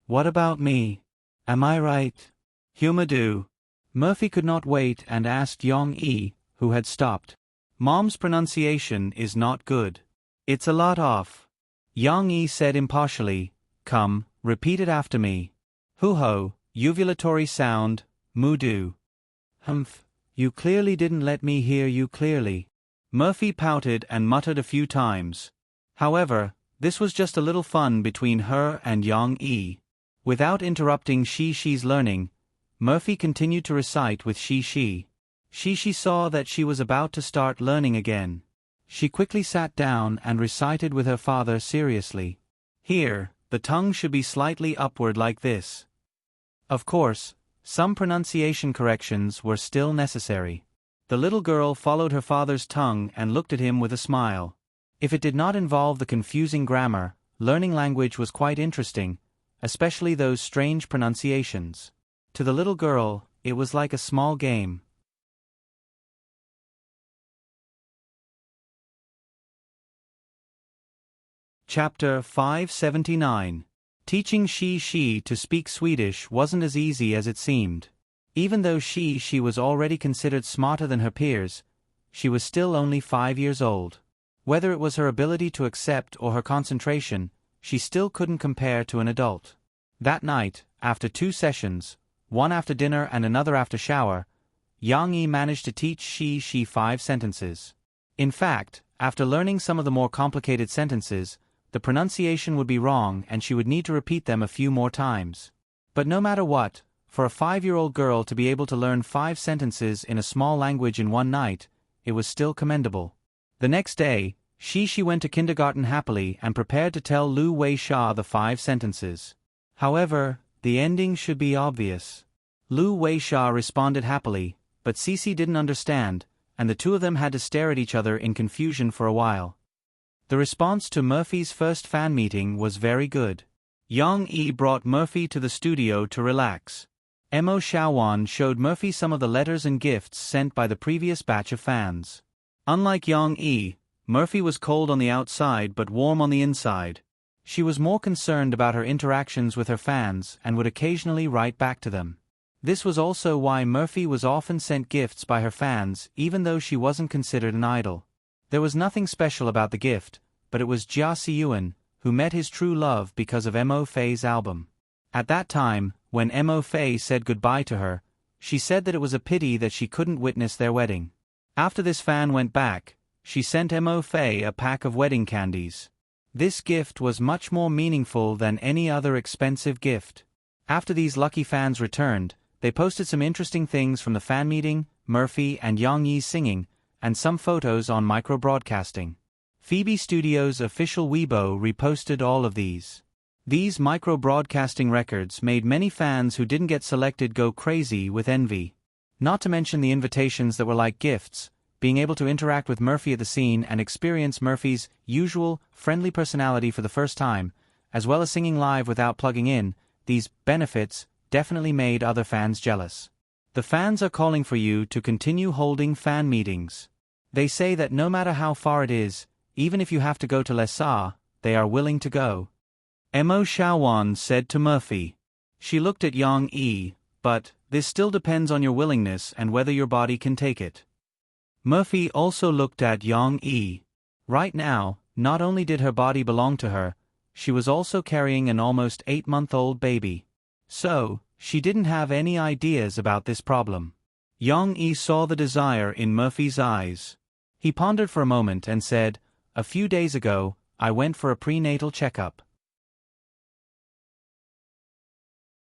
What about me? Am I right? Humadu. Murphy could not wait and asked Yong-yi, who had stopped. Mom's pronunciation is not good. It's a lot off. Yong-yi said impartially, Come, repeat it after me. Hu-ho, uvulatory sound, mu-do. Humph, you clearly didn't let me hear you clearly. Murphy pouted and muttered a few times. However, this was just a little fun between her and Yong-yi. Without interrupting Shishi's learning, Murphy continued to recite with Shishi. Shishi saw that she was about to start learning again. She quickly sat down and recited with her father seriously. Here, the tongue should be slightly upward like this. Of course, some pronunciation corrections were still necessary. The little girl followed her father's tongue and looked at him with a smile. If it did not involve the confusing grammar, learning language was quite interesting, especially those strange pronunciations. To the little girl, it was like a small game. Chapter 579. Teaching Shishi to speak Swedish wasn't as easy as it seemed. Even though Shishi was already considered smarter than her peers, she was still only 5 years old. Whether it was her ability to accept or her concentration, she still couldn't compare to an adult. That night, after 2 sessions, one after dinner and another after shower, Yang-yi managed to teach Shishi 5 sentences. In fact, after learning some of the more complicated sentences, the pronunciation would be wrong and she would need to repeat them a few more times. But no matter what, for a 5-year-old girl to be able to learn 5 sentences in a small language in one night, it was still commendable. The next day, Shishi went to kindergarten happily and prepared to tell Lu Weisha the 5 sentences. However, the ending should be obvious. Lu Weisha responded happily, but Cece didn't understand, and the two of them had to stare at each other in confusion for a while. The response to Murphy's first fan meeting was very good. Yang-yi brought Murphy to the studio to relax. Mo Shaowan showed Murphy some of the letters and gifts sent by the previous batch of fans. Unlike Yang-yi, Murphy was cold on the outside but warm on the inside. She was more concerned about her interactions with her fans and would occasionally write back to them. This was also why Murphy was often sent gifts by her fans even though she wasn't considered an idol. There was nothing special about the gift, but it was Jia Siyuan, who met his true love because of Mo Fei's album. At that time, when Mo Fei said goodbye to her, she said that it was a pity that she couldn't witness their wedding. After this fan went back, she sent Mo Fei a pack of wedding candies. This gift was much more meaningful than any other expensive gift. After these lucky fans returned, they posted some interesting things from the fan meeting, Murphy and Yang-yi singing, and some photos on micro-broadcasting. Phoebe Studios' official Weibo reposted all of these. These micro-broadcasting records made many fans who didn't get selected go crazy with envy. Not to mention the invitations that were like gifts, being able to interact with Murphy at the scene and experience Murphy's usual, friendly personality for the first time, as well as singing live without plugging in. These benefits definitely made other fans jealous. The fans are calling for you to continue holding fan meetings. They say that no matter how far it is, even if you have to go to Lhasa, they are willing to go. Mo Shaowan said to Murphy. She looked at Yang-yi, but this still depends on your willingness and whether your body can take it. Murphy also looked at Yang-yi. Right now, not only did her body belong to her, she was also carrying an almost 8-month-old baby. So, she didn't have any ideas about this problem. Yang-yi saw the desire in Murphy's eyes. He pondered for a moment and said, "A few days ago, I went for a prenatal checkup.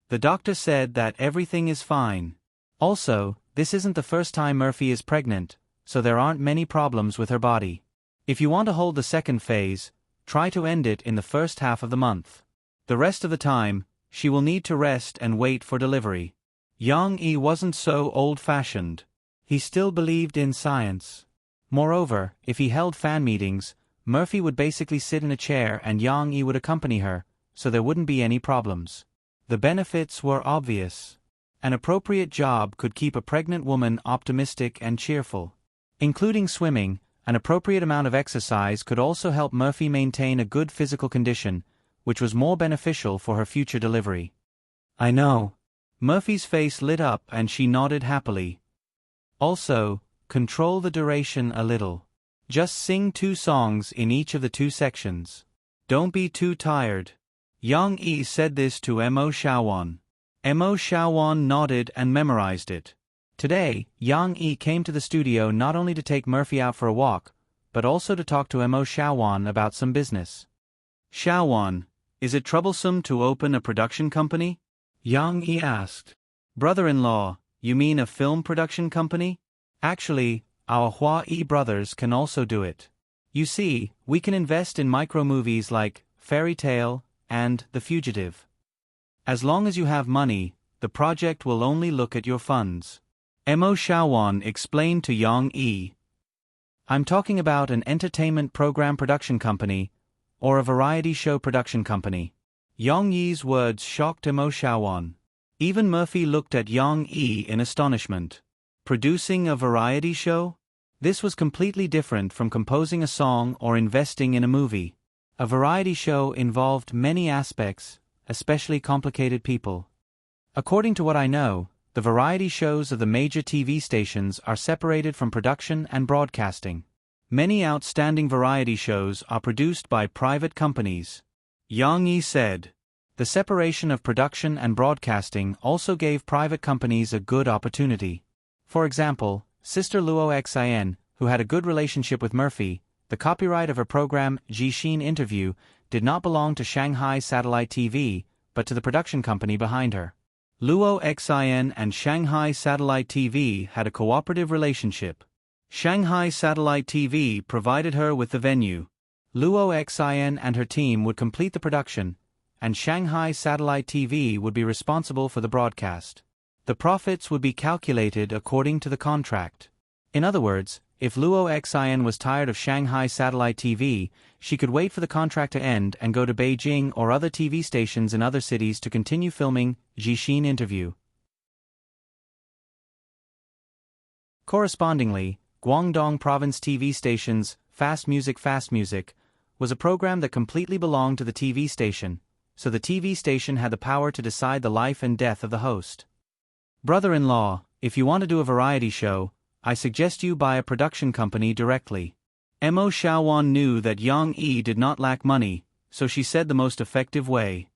The doctor said that everything is fine. Also, this isn't the first time Murphy is pregnant, so there aren't many problems with her body. If you want to hold the second phase, try to end it in the first half of the month. The rest of the time, she will need to rest and wait for delivery." Yang Yi wasn't so old-fashioned. He still believed in science. Moreover, if he held fan meetings, Murphy would basically sit in a chair and Yang Yi would accompany her, so there wouldn't be any problems. The benefits were obvious. An appropriate job could keep a pregnant woman optimistic and cheerful. Including swimming, an appropriate amount of exercise could also help Murphy maintain a good physical condition, which was more beneficial for her future delivery. I know. Murphy's face lit up and she nodded happily. Also, control the duration a little. Just sing 2 songs in each of the 2 sections. Don't be too tired. Yang Yi said this to Mo Xiaowan. Mo Xiaowan nodded and memorized it. Today, Yang Yi came to the studio not only to take Murphy out for a walk, but also to talk to Mo Xiaowan about some business. Xiaowan, is it troublesome to open a production company? Yang Yi asked. Brother-in-law, you mean a film production company? Actually, our Hua Yi brothers can also do it. You see, we can invest in micro-movies like Fairy Tale and The Fugitive. As long as you have money, the project will only look at your funds. Mo Xiaowan explained to Yang Yi. I'm talking about an entertainment program production company, or a variety show production company. Yang Yi's words shocked Mo Xiaowan. Even Murphy looked at Yang Yi in astonishment. Producing a variety show? This was completely different from composing a song or investing in a movie. A variety show involved many aspects, especially complicated people. According to what I know, the variety shows of the major TV stations are separated from production and broadcasting. Many outstanding variety shows are produced by private companies. Yang Yi said. The separation of production and broadcasting also gave private companies a good opportunity. For example, Sister Luo Xin, who had a good relationship with Murphy, the copyright of her program Jixin Interview did not belong to Shanghai Satellite TV, but to the production company behind her. Luo Xin and Shanghai Satellite TV had a cooperative relationship. Shanghai Satellite TV provided her with the venue. Luo Xin and her team would complete the production, and Shanghai Satellite TV would be responsible for the broadcast. The profits would be calculated according to the contract. In other words, if Luo Xin was tired of Shanghai Satellite TV, she could wait for the contract to end and go to Beijing or other TV stations in other cities to continue filming Jixin Interview. Correspondingly, Guangdong Province TV station's Fast Music was a program that completely belonged to the TV station, so the TV station had the power to decide the life and death of the host. Brother-in-law, if you want to do a variety show, I suggest you buy a production company directly. Mo Xiaowan knew that Yang Yi did not lack money, so she said the most effective way.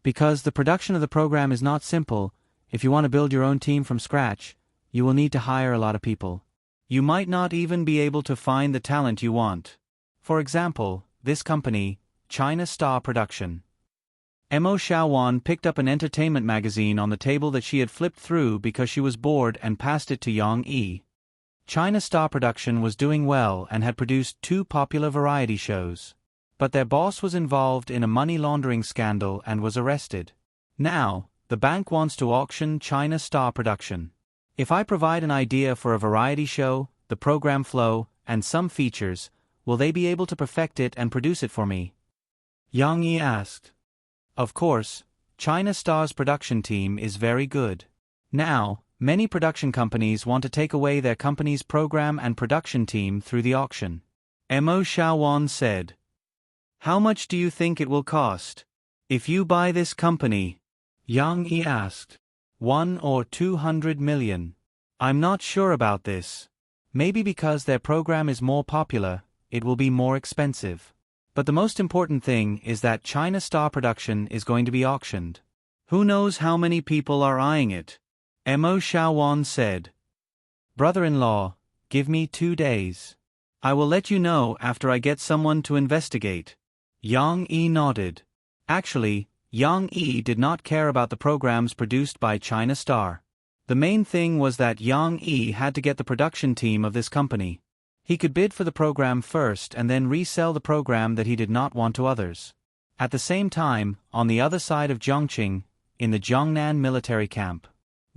Because the production of the program is not simple, if you want to build your own team from scratch, you will need to hire a lot of people. You might not even be able to find the talent you want. For example, this company, China Star Production. Mo Xiaowan picked up an entertainment magazine on the table that she had flipped through because she was bored and passed it to Yang Yi. China Star Production was doing well and had produced 2 popular variety shows. But their boss was involved in a money laundering scandal and was arrested. Now, the bank wants to auction China Star Production. If I provide an idea for a variety show, the program flow, and some features, will they be able to perfect it and produce it for me? Yang Yi asked. Of course, China Star's production team is very good. Now, many production companies want to take away their company's program and production team through the auction. Mo Xiaowan said. How much do you think it will cost? If you buy this company? Yang Yi asked. 1 or 200 million. I'm not sure about this. Maybe because their program is more popular, it will be more expensive. But the most important thing is that China Star Production is going to be auctioned. Who knows how many people are eyeing it? Mo Xiaowan said. Brother-in-law, give me 2 days. I will let you know after I get someone to investigate. Yang Yi nodded. Actually, Yang Yi did not care about the programs produced by China Star. The main thing was that Yang Yi had to get the production team of this company. He could bid for the program first and then resell the program that he did not want to others. At the same time, on the other side of Zhongqing, in the Jiangnan military camp,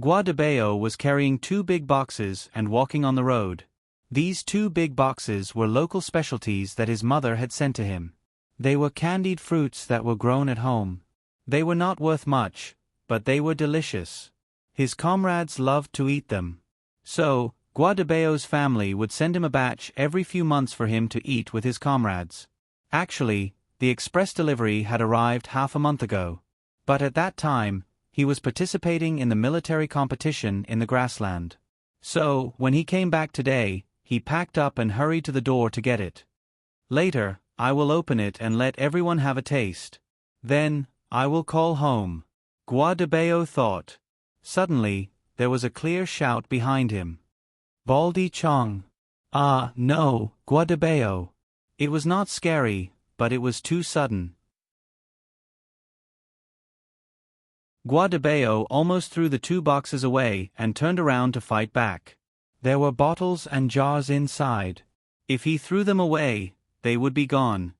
Guadabeo was carrying 2 big boxes and walking on the road. These 2 big boxes were local specialties that his mother had sent to him. They were candied fruits that were grown at home. They were not worth much, but they were delicious. His comrades loved to eat them. So, Guadabeo's family would send him a batch every few months for him to eat with his comrades. Actually, the express delivery had arrived half a month ago. But at that time, he was participating in the military competition in the grassland. So, when he came back today, he packed up and hurried to the door to get it. Later, I will open it and let everyone have a taste. Then, I will call home. Guadabeo thought. Suddenly, there was a clear shout behind him. Baldy Chong. Ah, no, Guadabeo. It was not scary, but it was too sudden. Guadabeo almost threw the 2 boxes away and turned around to fight back. There were bottles and jars inside. If he threw them away, they would be gone.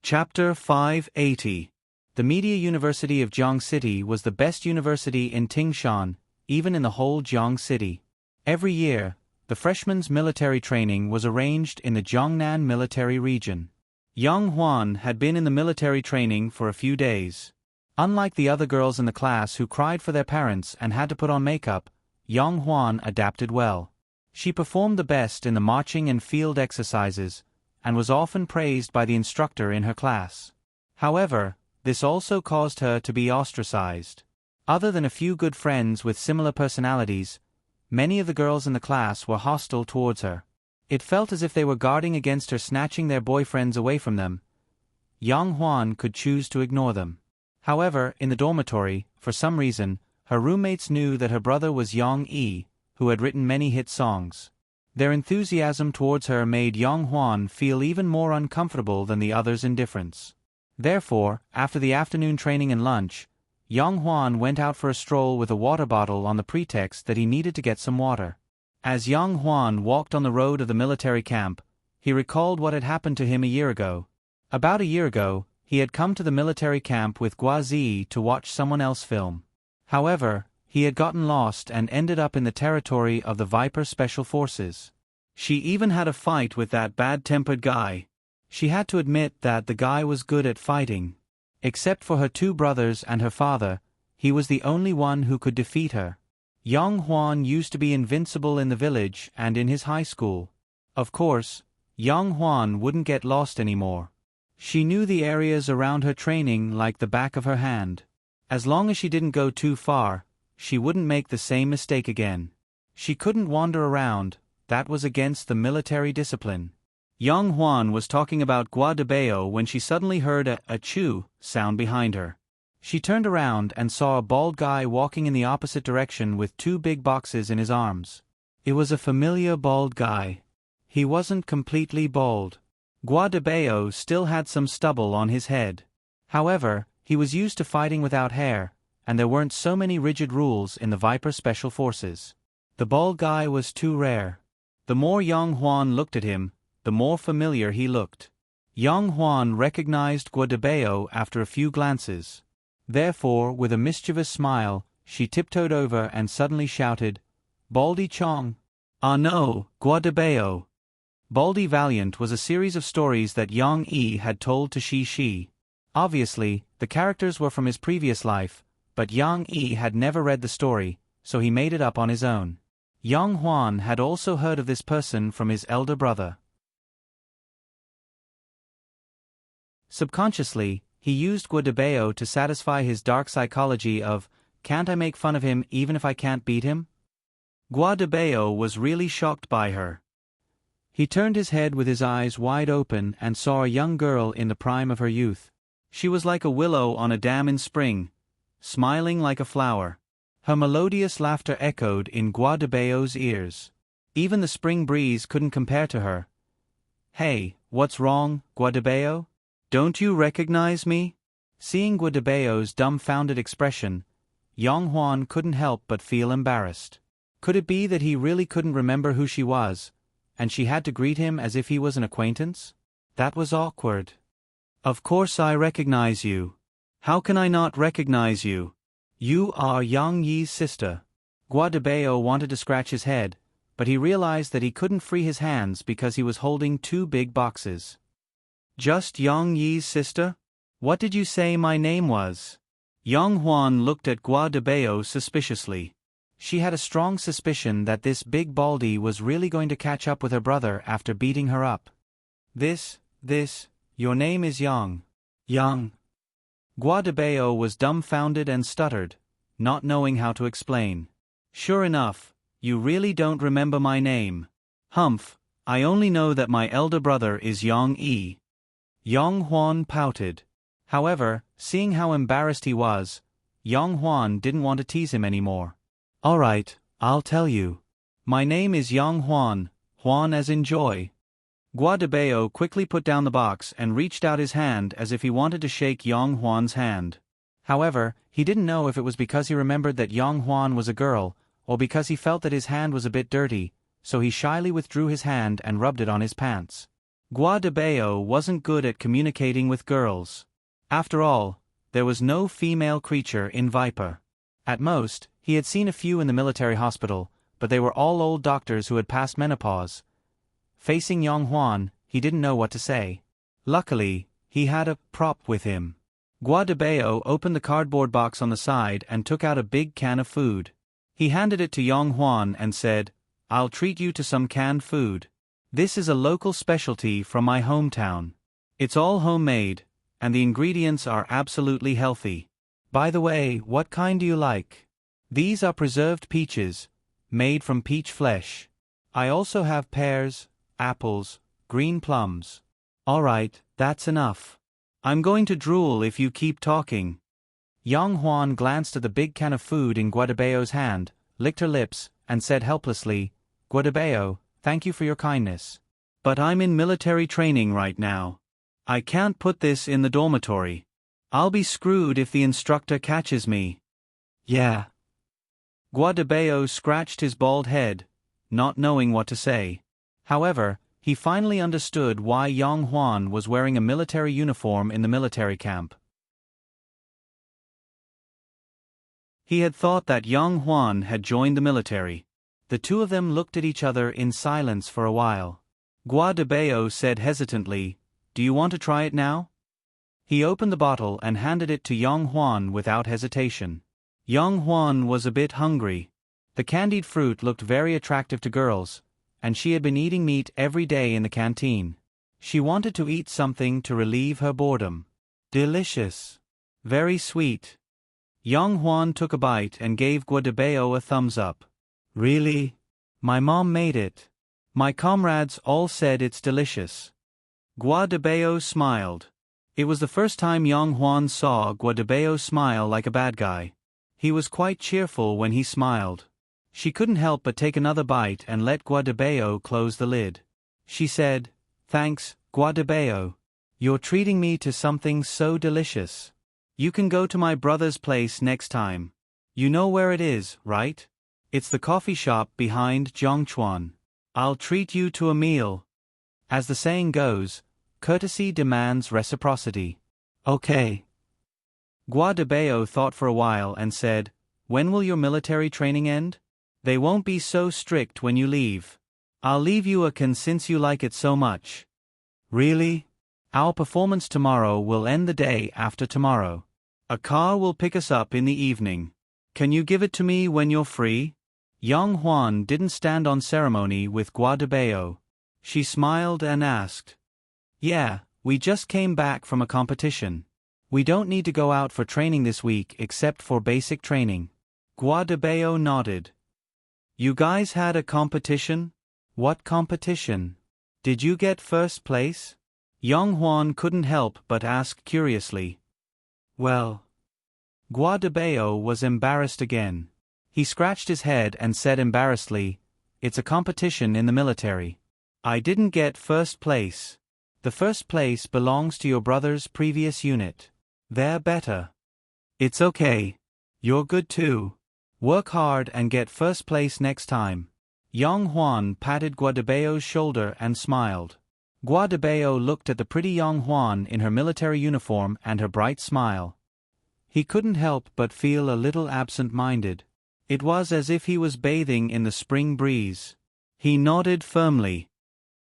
Chapter 580. The Media University of Jiang City was the best university in Tingshan, even in the whole Jiang City. Every year, the freshmen's military training was arranged in the Jiangnan military region. Yang Huan had been in the military training for a few days. Unlike the other girls in the class who cried for their parents and had to put on makeup, Yang Huan adapted well. She performed the best in the marching and field exercises, and was often praised by the instructor in her class. However, this also caused her to be ostracized. Other than a few good friends with similar personalities, many of the girls in the class were hostile towards her. It felt as if they were guarding against her snatching their boyfriends away from them. Yang Huan could choose to ignore them. However, in the dormitory, for some reason, her roommates knew that her brother was Yang Yi, who had written many hit songs. Their enthusiasm towards her made Yang Huan feel even more uncomfortable than the others' indifference. Therefore, after the afternoon training and lunch, Yang Huan went out for a stroll with a water bottle on the pretext that he needed to get some water. As Yang Huan walked on the road of the military camp, he recalled what had happened to him a year ago. About a year ago, he had come to the military camp with Guazi to watch someone else film. However, he had gotten lost and ended up in the territory of the Viper Special Forces. She even had a fight with that bad-tempered guy. She had to admit that the guy was good at fighting. Except for her 2 brothers and her father, he was the only one who could defeat her. Yang Huan used to be invincible in the village and in his high school. Of course, Yang Huan wouldn't get lost anymore. She knew the areas around her training like the back of her hand. As long as she didn't go too far, she wouldn't make the same mistake again. She couldn't wander around, that was against the military discipline. Yang Huan was talking about Guadabeo when she suddenly heard a achoo sound behind her. She turned around and saw a bald guy walking in the opposite direction with 2 big boxes in his arms. It was a familiar bald guy. He wasn't completely bald. Guadabeo still had some stubble on his head. However, he was used to fighting without hair, and there weren't so many rigid rules in the Viper Special Forces. The bald guy was too rare. The more Yang Huan looked at him, the more familiar he looked. Yang Huan recognized Guadabeo after a few glances. Therefore, with a mischievous smile, she tiptoed over and suddenly shouted, "Baldy Chong!" "Ah no, Guadabeo!" Baldy Valiant was a series of stories that Yang Yi had told to Shi. Obviously, the characters were from his previous life, but Yang Yi had never read the story, so he made it up on his own. Yang Huan had also heard of this person from his elder brother. Subconsciously, he used Guadabeo to satisfy his dark psychology of, "Can't I make fun of him even if I can't beat him?" Guadabeo was really shocked by her. He turned his head with his eyes wide open and saw a young girl in the prime of her youth. She was like a willow on a dam in spring, smiling like a flower. Her melodious laughter echoed in Guadabeo's ears. Even the spring breeze couldn't compare to her. "Hey, what's wrong, Guadabeo? Don't you recognize me?" Seeing Guadabeo's dumbfounded expression, Yang Huan couldn't help but feel embarrassed. Could it be that he really couldn't remember who she was, and she had to greet him as if he was an acquaintance? That was awkward. Of course I recognize you. How can I not recognize you? You are Yang Yi's sister. Guadabeo wanted to scratch his head, but he realized that he couldn't free his hands because he was holding two big boxes. Just Yang Yi's sister? What did you say my name was? Yang Huan looked at Guadabeo suspiciously. She had a strong suspicion that this big baldy was really going to catch up with her brother after beating her up. Your name is Yang. Yang. Guadabeo was dumbfounded and stuttered, not knowing how to explain. Sure enough, you really don't remember my name. Humph, I only know that my elder brother is Yang Yi. Yang Huan pouted. However, seeing how embarrassed he was, Yang Huan didn't want to tease him anymore. Alright, I'll tell you. My name is Yang Huan, Huan as in joy. Guadabeo quickly put down the box and reached out his hand as if he wanted to shake Yang Huan's hand. However, he didn't know if it was because he remembered that Yang Huan was a girl, or because he felt that his hand was a bit dirty, so he shyly withdrew his hand and rubbed it on his pants. Guadabeo wasn't good at communicating with girls. After all, there was no female creature in Viper. At most, he had seen a few in the military hospital, but they were all old doctors who had passed menopause. Facing Yang Huan, he didn't know what to say. Luckily, he had a prop with him. Guadabeo opened the cardboard box on the side and took out a big can of food. He handed it to Yang Huan and said, "I'll treat you to some canned food. This is a local specialty from my hometown. It's all homemade, and the ingredients are absolutely healthy. By the way, what kind do you like? These are preserved peaches, made from peach flesh. I also have pears, apples, green plums. Alright, that's enough. I'm going to drool if you keep talking." Yang Huan glanced at the big can of food in Guadabeo's hand, licked her lips, and said helplessly, "Guadabeo, thank you for your kindness. But I'm in military training right now. I can't put this in the dormitory. I'll be screwed if the instructor catches me." "Yeah." Guadabeo scratched his bald head, not knowing what to say. However, he finally understood why Yang Huan was wearing a military uniform in the military camp. He had thought that Yang Huan had joined the military. The two of them looked at each other in silence for a while. Guadabeo said hesitantly, "Do you want to try it now?" He opened the bottle and handed it to Yang Huan without hesitation. Yang Huan was a bit hungry. The candied fruit looked very attractive to girls, and she had been eating meat every day in the canteen. She wanted to eat something to relieve her boredom. Delicious. Very sweet. Yang Huan took a bite and gave Guadabeo a thumbs up. "Really? My mom made it. My comrades all said it's delicious." Guadabeo smiled. It was the first time Yang Huan saw Guadabeo smile like a bad guy. He was quite cheerful when he smiled. She couldn't help but take another bite and let Guadabeo close the lid. She said, "Thanks, Guadabeo. You're treating me to something so delicious. You can go to my brother's place next time. You know where it is, right? It's the coffee shop behind Zhongchuan. I'll treat you to a meal." As the saying goes, courtesy demands reciprocity. "Okay." Guadabeo thought for a while and said, "When will your military training end?" "They won't be so strict when you leave. I'll leave you a can since you like it so much." "Really? Our performance tomorrow will end the day after tomorrow. A car will pick us up in the evening. Can you give it to me when you're free?" Yang Huan didn't stand on ceremony with Guadabeo. She smiled and asked, "Yeah, we just came back from a competition. We don't need to go out for training this week except for basic training." Guadabeo nodded. "You guys had a competition? What competition? Did you get first place?" Yang Huan couldn't help but ask curiously. "Well..." Guadabeo was embarrassed again. He scratched his head and said embarrassedly, "It's a competition in the military. I didn't get first place. The first place belongs to your brother's previous unit. They're better. It's okay. You're good too. Work hard and get first place next time." Yang Huan patted Guadabeo's shoulder and smiled. Gua de Bao looked at the pretty young Huan in her military uniform and her bright smile. He couldn't help but feel a little absent-minded. It was as if he was bathing in the spring breeze. He nodded firmly.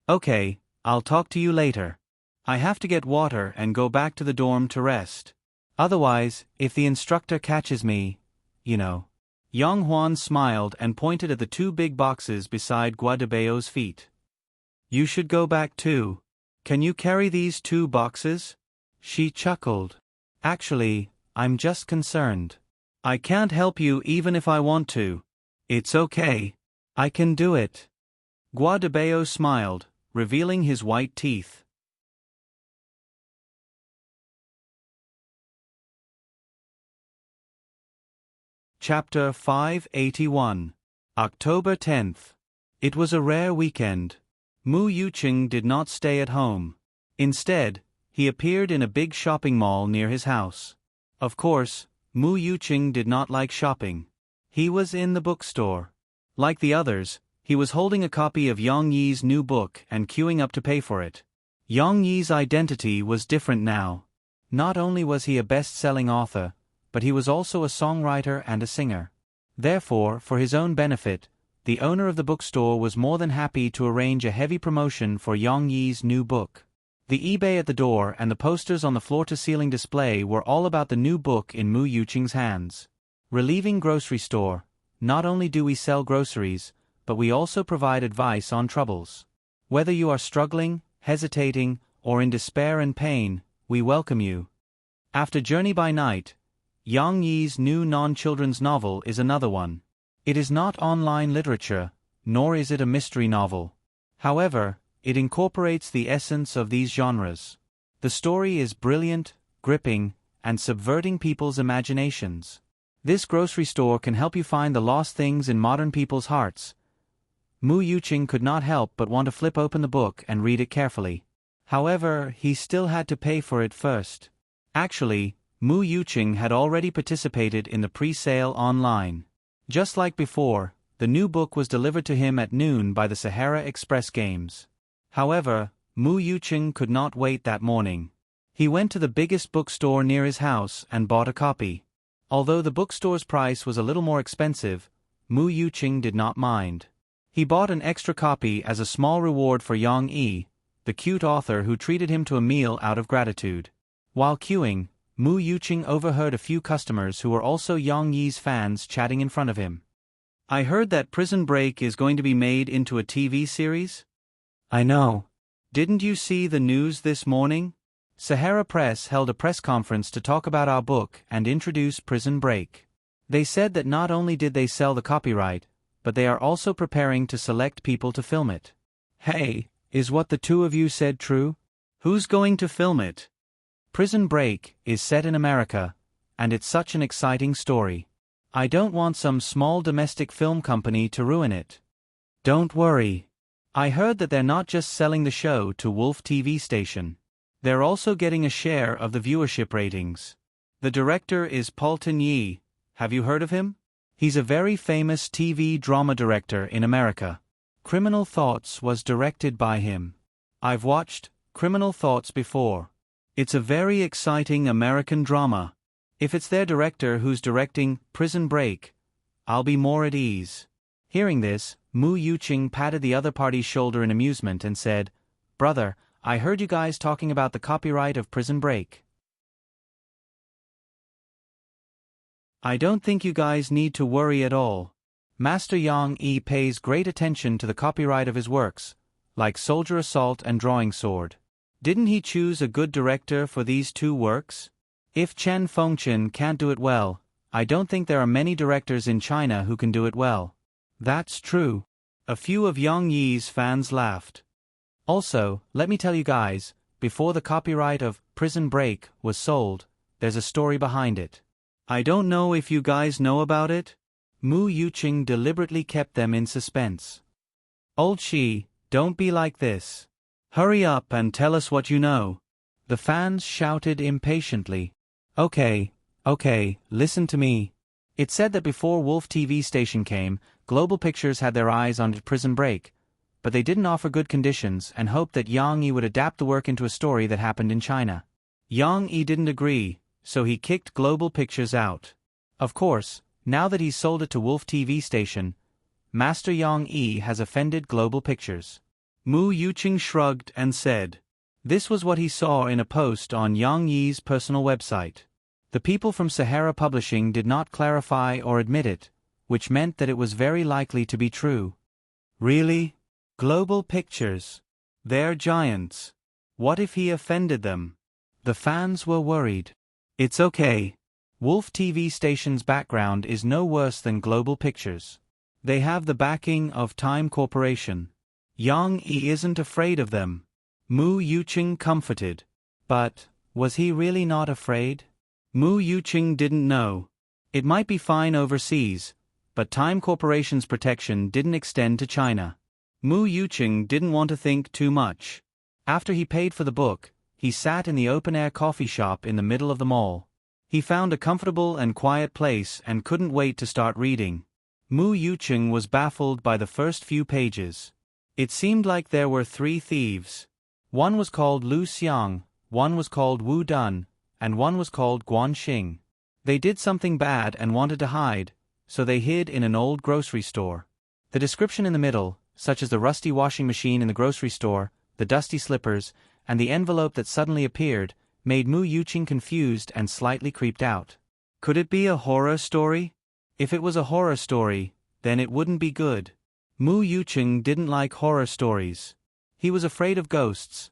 "Okay, I'll talk to you later. I have to get water and go back to the dorm to rest. Otherwise, if the instructor catches me, you know." Young Huan smiled and pointed at the two big boxes beside Gua de Bao's feet. "You should go back too. Can you carry these 2 boxes?" She chuckled. "Actually, I'm just concerned. I can't help you even if I want to. It's okay. I can do it." Gua de Bao smiled, revealing his white teeth. Chapter 581. October 10th. It was a rare weekend. Mu Yuqing did not stay at home. Instead, he appeared in a big shopping mall near his house. Of course, Mu Yuqing did not like shopping. He was in the bookstore. Like the others, he was holding a copy of Yang Yi's new book and queuing up to pay for it. Yang Yi's identity was different now. Not only was he a best-selling author, but he was also a songwriter and a singer. Therefore, for his own benefit, the owner of the bookstore was more than happy to arrange a heavy promotion for Yang Yi's new book. The eBay at the door and the posters on the floor-to-ceiling display were all about the new book in Mu Yuqing's hands. Relieving Grocery Store. Not only do we sell groceries, but we also provide advice on troubles. Whether you are struggling, hesitating, or in despair and pain, we welcome you. After Journey by Night, Yang Yi's new non-children's novel is another one. It is not online literature, nor is it a mystery novel. However, it incorporates the essence of these genres. The story is brilliant, gripping, and subverting people's imaginations. This grocery store can help you find the lost things in modern people's hearts. Mu Yuqing could not help but want to flip open the book and read it carefully. However, he still had to pay for it first. Actually, Mu Yuqing had already participated in the pre-sale online. Just like before, the new book was delivered to him at noon by the Sahara Express Games. However, Mu Yuqing could not wait that morning. He went to the biggest bookstore near his house and bought a copy. Although the bookstore's price was a little more expensive, Mu Yuqing did not mind. He bought an extra copy as a small reward for Yang Yi, the cute author who treated him to a meal out of gratitude. While queuing, Mu Yuqing overheard a few customers who were also Yang Yi's fans chatting in front of him. "I heard that Prison Break is going to be made into a TV series?" "I know. Didn't you see the news this morning? Sahara Press held a press conference to talk about our book and introduce Prison Break. They said that not only did they sell the copyright, but they are also preparing to select people to film it." "Hey, is what the two of you said true? Who's going to film it?" Prison Break is set in America, and it's such an exciting story. I don't want some small domestic film company to ruin it. Don't worry. I heard that they're not just selling the show to Wolf TV station. They're also getting a share of the viewership ratings. The director is Paulton Yee. Have you heard of him? He's a very famous TV drama director in America. Criminal Thoughts was directed by him. I've watched Criminal Thoughts before. It's a very exciting American drama. If it's their director who's directing Prison Break, I'll be more at ease. Hearing this, Mu Yuqing patted the other party's shoulder in amusement and said, "Brother, I heard you guys talking about the copyright of Prison Break. I don't think you guys need to worry at all. Master Yang Yi pays great attention to the copyright of his works, like Soldier Assault and Drawing Sword. Didn't he choose a good director for these 2 works? If Chen Fengchen can't do it well, I don't think there are many directors in China who can do it well." "That's true." A few of Yang Yi's fans laughed. "Also, let me tell you guys, before the copyright of Prison Break was sold, there's a story behind it. I don't know if you guys know about it?" Mu Yuqing deliberately kept them in suspense. "Old Shi, don't be like this. Hurry up and tell us what you know." The fans shouted impatiently. Okay, listen to me. It's said that before Wolf TV station came, Global Pictures had their eyes on Prison Break, but they didn't offer good conditions and hoped that Yang Yi would adapt the work into a story that happened in China. Yang Yi didn't agree, so he kicked Global Pictures out. Of course, now that he's sold it to Wolf TV station, Master Yang Yi has offended Global Pictures. Mu Yuqing shrugged and said. This was what he saw in a post on Yang Yi's personal website. The people from Sahara Publishing did not clarify or admit it, which meant that it was very likely to be true. Really? Global Pictures. They're giants. What if he offended them? The fans were worried. It's okay. Wolf TV station's background is no worse than Global Pictures. They have the backing of Time Corporation. Yang Yi isn't afraid of them. Mu Yuqing comforted. But, was he really not afraid? Mu Yuqing didn't know. It might be fine overseas, but Time Corporation's protection didn't extend to China. Mu Yuqing didn't want to think too much. After he paid for the book, he sat in the open-air coffee shop in the middle of the mall. He found a comfortable and quiet place and couldn't wait to start reading. Mu Yuqing was baffled by the first few pages. It seemed like there were 3 thieves. One was called Lu Xiang, one was called Wu Dun, and one was called Guan Xing. They did something bad and wanted to hide, so they hid in an old grocery store. The description in the middle, such as the rusty washing machine in the grocery store, the dusty slippers, and the envelope that suddenly appeared, made Mu Yuqing confused and slightly creeped out. Could it be a horror story? If it was a horror story, then it wouldn't be good. Mu Yuqing didn't like horror stories. He was afraid of ghosts.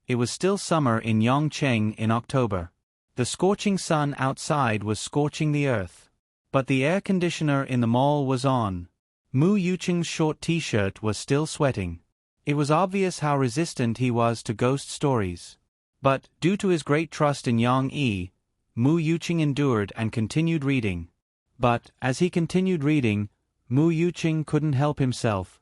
It was still summer in Yongcheng in October. The scorching sun outside was scorching the earth. But the air conditioner in the mall was on. Mu Yuqing's short t-shirt was still sweating. It was obvious how resistant he was to ghost stories. But, due to his great trust in Yang Yi, Mu Yuqing endured and continued reading. But, as he continued reading, Mu Yuqing couldn't help himself.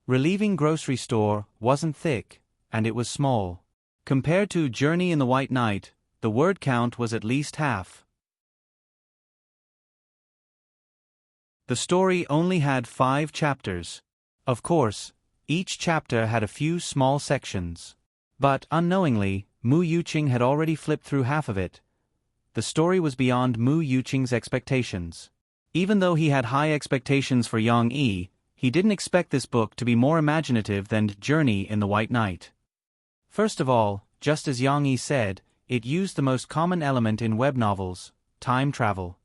Relieving Grocery Store wasn't thick, and it was small. Compared to Journey in the White Night, the word count was at least half. The story only had 5 chapters. Of course, each chapter had a few small sections. But, unknowingly, Mu Yuqing had already flipped through half of it. The story was beyond Mu Yuqing's expectations. Even though he had high expectations for Yang Yi, he didn't expect this book to be more imaginative than Journey in the White Night. First of all, just as Yang Yi said, it used the most common element in web novels, time travel.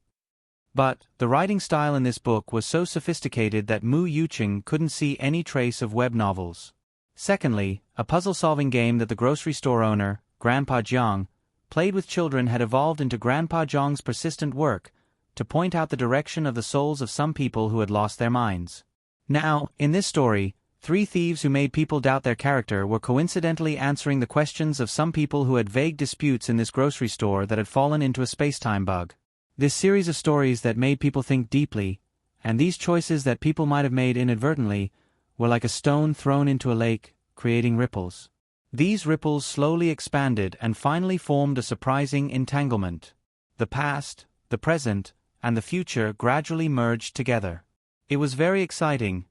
But, the writing style in this book was so sophisticated that Mu Yuqing couldn't see any trace of web novels. Secondly, a puzzle-solving game that the grocery store owner, Grandpa Jiang, played with children had evolved into Grandpa Jiang's persistent work to point out the direction of the souls of some people who had lost their minds. Now, in this story, 3 thieves who made people doubt their character were coincidentally answering the questions of some people who had vague disputes in this grocery store that had fallen into a space-time bug. This series of stories that made people think deeply, and these choices that people might have made inadvertently, were like a stone thrown into a lake, creating ripples. These ripples slowly expanded and finally formed a surprising entanglement. The past, the present, and the future gradually merged together. It was very exciting.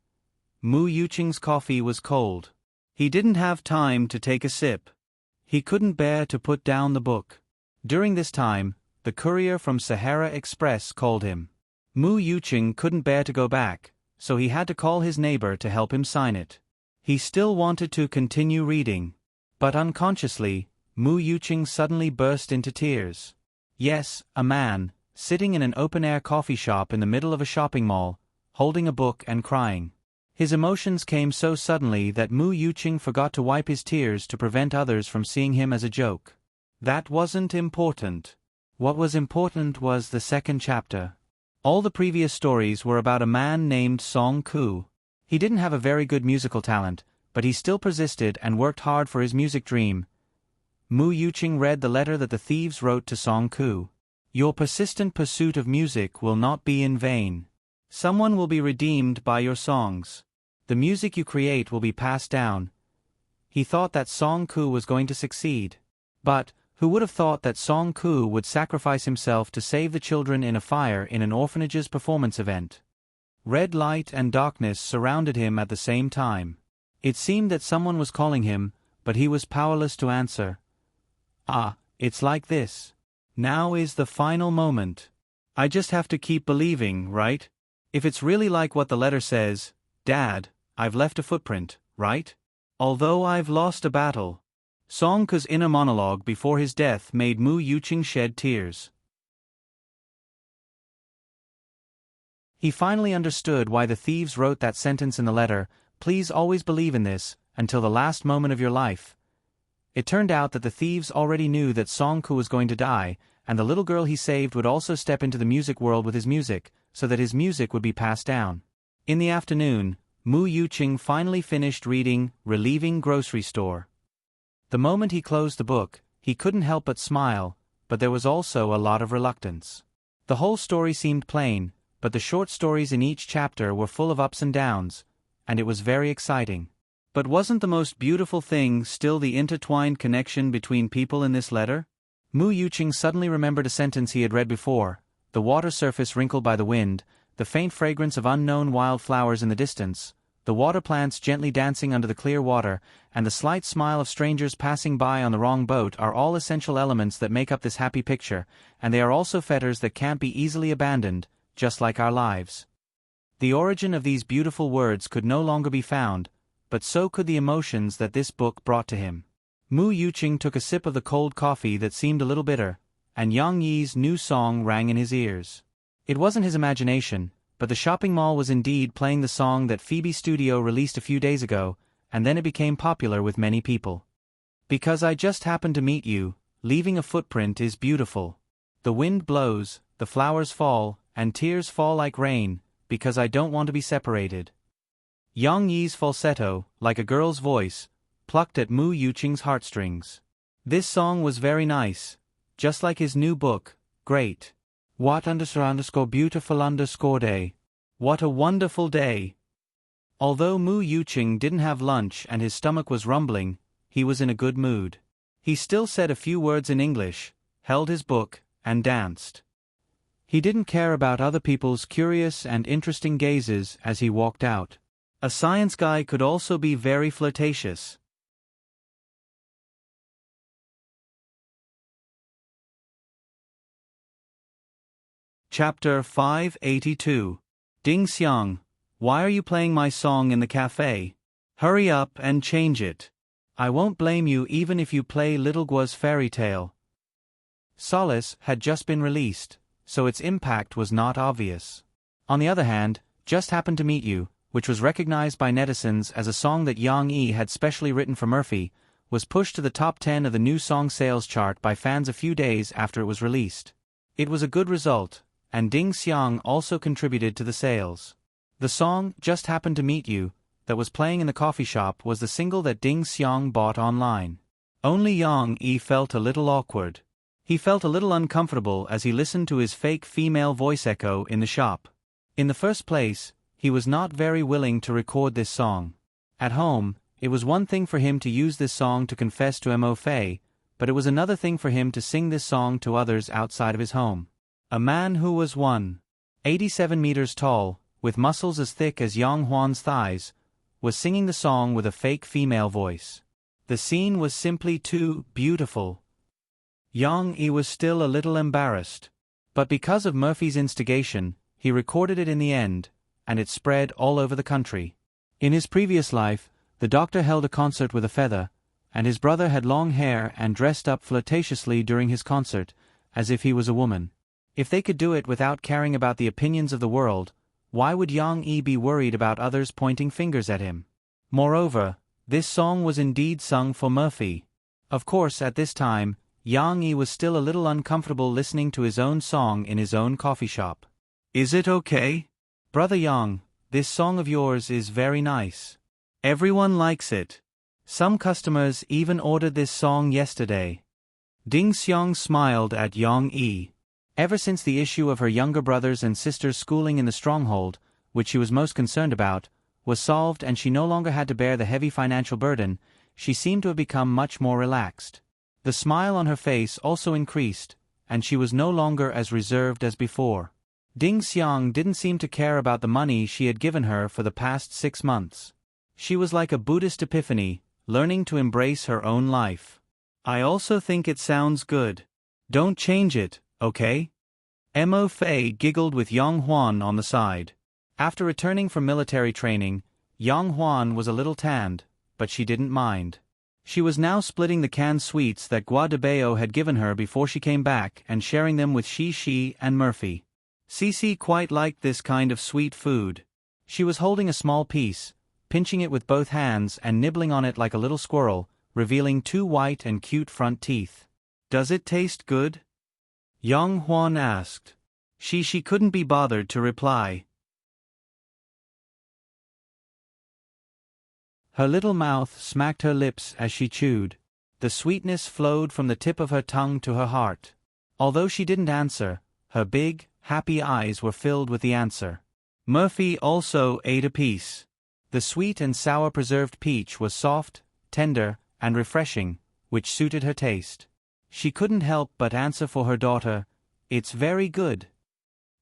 Mu Yuqing's coffee was cold. He didn't have time to take a sip. He couldn't bear to put down the book. During this time, the courier from Sahara Express called him. Mu Yuqing couldn't bear to go back, so he had to call his neighbor to help him sign it. He still wanted to continue reading. But unconsciously, Mu Yuqing suddenly burst into tears. Yes, a man, sitting in an open-air coffee shop in the middle of a shopping mall, holding a book and crying. His emotions came so suddenly that Mu Yuqing forgot to wipe his tears to prevent others from seeing him as a joke. That wasn't important. What was important was the second chapter. All the previous stories were about a man named Song Ku. He didn't have a very good musical talent, but he still persisted and worked hard for his music dream. Mu Yuqing read the letter that the thieves wrote to Song Ku. Your persistent pursuit of music will not be in vain. Someone will be redeemed by your songs. The music you create will be passed down. He thought that Song Ku was going to succeed. But, who would have thought that Song Ku would sacrifice himself to save the children in a fire in an orphanage's performance event? Red light and darkness surrounded him at the same time. It seemed that someone was calling him, but he was powerless to answer. Ah, it's like this. Now is the final moment. I just have to keep believing, right? If it's really like what the letter says, Dad, I've left a footprint, right? Although I've lost a battle. Song Ke's inner monologue before his death made Mu Yuqing shed tears. He finally understood why the thieves wrote that sentence in the letter, "Please always believe in this, until the last moment of your life." It turned out that the thieves already knew that Song Ke was going to die, and the little girl he saved would also step into the music world with his music, so that his music would be passed down. In the afternoon, Mu Yuqing finally finished reading Relieving Grocery Store. The moment he closed the book, he couldn't help but smile, but there was also a lot of reluctance. The whole story seemed plain, but the short stories in each chapter were full of ups and downs, and it was very exciting. But wasn't the most beautiful thing still the intertwined connection between people in this letter? Mu Yuqing suddenly remembered a sentence he had read before: the water surface wrinkled by the wind, the faint fragrance of unknown wild flowers in the distance, the water plants gently dancing under the clear water, and the slight smile of strangers passing by on the wrong boat are all essential elements that make up this happy picture, and they are also fetters that can't be easily abandoned, just like our lives. The origin of these beautiful words could no longer be found, but so could the emotions that this book brought to him. Mu Yuqing took a sip of the cold coffee that seemed a little bitter, and Yang Yi's new song rang in his ears. It wasn't his imagination, but the shopping mall was indeed playing the song that Phoebe Studio released a few days ago, and then it became popular with many people. Because I just happened to meet you, leaving a footprint is beautiful. The wind blows, the flowers fall, and tears fall like rain, because I don't want to be separated. Yang Yi's falsetto, like a girl's voice, plucked at Mu Yuqing's heartstrings. This song was very nice, just like his new book, great. What _beautiful day. What a wonderful day. Although Mu Yuqing didn't have lunch and his stomach was rumbling, he was in a good mood. He still said a few words in English, held his book, and danced. He didn't care about other people's curious and interesting gazes as he walked out. A science guy could also be very flirtatious. Chapter 582. Ding Xiang, why are you playing my song in the cafe? Hurry up and change it. I won't blame you even if you play Little Gua's fairy tale. Solace had just been released, so its impact was not obvious. On the other hand, Just Happened to Meet You, which was recognized by netizens as a song that Yang Yi had specially written for Murphy, was pushed to the top 10 of the new song sales chart by fans a few days after it was released. It was a good result, and Ding Xiang also contributed to the sales. The song, Just Happened to Meet You, that was playing in the coffee shop was the single that Ding Xiang bought online. Only Yang Yi felt a little awkward. He felt a little uncomfortable as he listened to his fake female voice echo in the shop. In the first place, he was not very willing to record this song. At home, it was one thing for him to use this song to confess to Mo Fei, but it was another thing for him to sing this song to others outside of his home. A man who was 187 meters tall, with muscles as thick as Yang Huan's thighs, was singing the song with a fake female voice. The scene was simply too beautiful. Yang Yi was still a little embarrassed. But because of Murphy's instigation, he recorded it in the end, and it spread all over the country. In his previous life, the doctor held a concert with a feather, and his brother had long hair and dressed up flirtatiously during his concert, as if he was a woman. If they could do it without caring about the opinions of the world, why would Yang Yi be worried about others pointing fingers at him? Moreover, this song was indeed sung for Murphy. Of course, at this time, Yang Yi was still a little uncomfortable listening to his own song in his own coffee shop. Is it okay? Brother Yang, this song of yours is very nice. Everyone likes it. Some customers even ordered this song yesterday. Ding Xiang smiled at Yang Yi. Ever since the issue of her younger brothers and sisters' schooling in the stronghold, which she was most concerned about, was solved and she no longer had to bear the heavy financial burden, she seemed to have become much more relaxed. The smile on her face also increased, and she was no longer as reserved as before. Ding Xiang didn't seem to care about the money she had given her for the past 6 months. She was like a Buddhist epiphany, learning to embrace her own life. I also think it sounds good. Don't change it, okay? Mo Fei giggled with Yang Huan on the side. After returning from military training, Yang Huan was a little tanned, but she didn't mind. She was now splitting the canned sweets that Gua de Bao had given her before she came back and sharing them with Shi and Murphy. Cici quite liked this kind of sweet food. She was holding a small piece, pinching it with both hands and nibbling on it like a little squirrel, revealing 2 white and cute front teeth. Does it taste good? Yang Huan asked. She couldn't be bothered to reply. Her little mouth smacked her lips as she chewed. The sweetness flowed from the tip of her tongue to her heart. Although she didn't answer, her big, happy eyes were filled with the answer. Murphy also ate a piece. The sweet and sour preserved peach was soft, tender, and refreshing, which suited her taste. She couldn't help but answer for her daughter, "It's very good."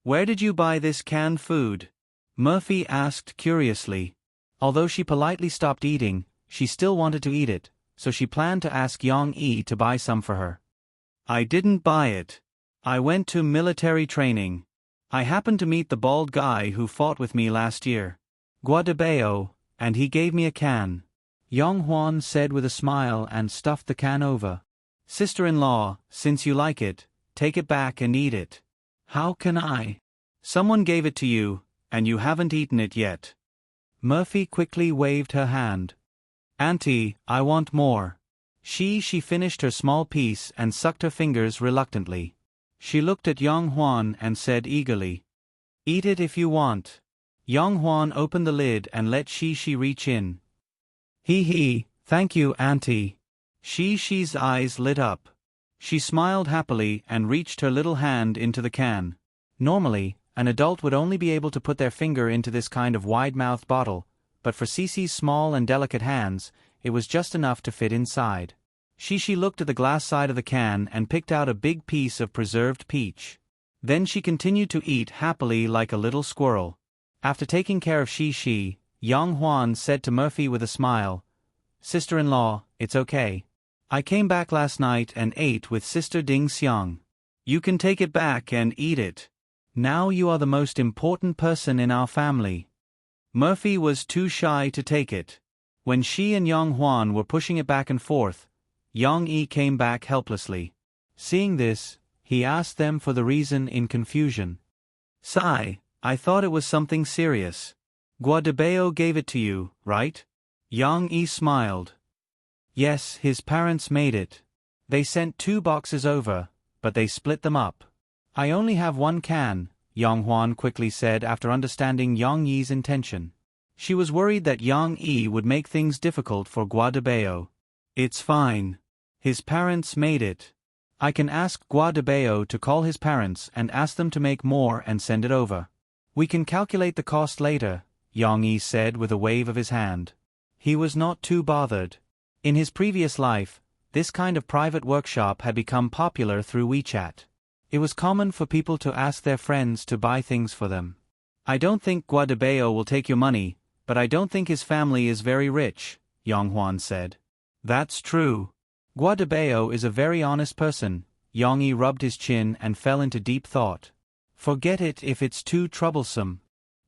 "Where did you buy this canned food?" Murphy asked curiously. Although she politely stopped eating, she still wanted to eat it, so she planned to ask Yang Yi to buy some for her. "I didn't buy it. I went to military training. I happened to meet the bald guy who fought with me last year. Gua de Bao, and he gave me a can." Yang Huan said with a smile and stuffed the can over. "Sister-in-law, since you like it, take it back and eat it." "How can I? Someone gave it to you, and you haven't eaten it yet." Murphy quickly waved her hand. "Auntie, I want more." She finished her small piece and sucked her fingers reluctantly. She looked at Yang Huan and said eagerly, "Eat it if you want." Yang Huan opened the lid and let Shi reach in. He, thank you, Auntie." Shi's eyes lit up. She smiled happily and reached her little hand into the can. Normally, an adult would only be able to put their finger into this kind of wide-mouthed bottle, but for Cici's small and delicate hands, it was just enough to fit inside. Shi looked at the glass side of the can and picked out a big piece of preserved peach. Then she continued to eat happily like a little squirrel. After taking care of Shi, Yang Huan said to Murphy with a smile, "Sister-in-law, it's okay. I came back last night and ate with Sister Ding Xiang. You can take it back and eat it. Now you are the most important person in our family." Murphy was too shy to take it. When Shi and Yang Huan were pushing it back and forth, Yang Yi came back helplessly. Seeing this, he asked them for the reason in confusion. "Sai, I thought it was something serious. Gua de Bao gave it to you, right?" Yang Yi smiled. "Yes, his parents made it. They sent 2 boxes over, but they split them up." "I only have 1 can," Yang Huan quickly said after understanding Yang Yi's intention. She was worried that Yang Yi would make things difficult for Gua de Bao. "It's fine. His parents made it. I can ask Gua de Bao to call his parents and ask them to make more and send it over. We can calculate the cost later," Yang Yi said with a wave of his hand. He was not too bothered. In his previous life, this kind of private workshop had become popular through WeChat. It was common for people to ask their friends to buy things for them. "I don't think Gua de Bao will take your money, but I don't think his family is very rich," Yang Huan said. "That's true. Gua de Bao is a very honest person." Yang Yi rubbed his chin and fell into deep thought. "Forget it if it's too troublesome."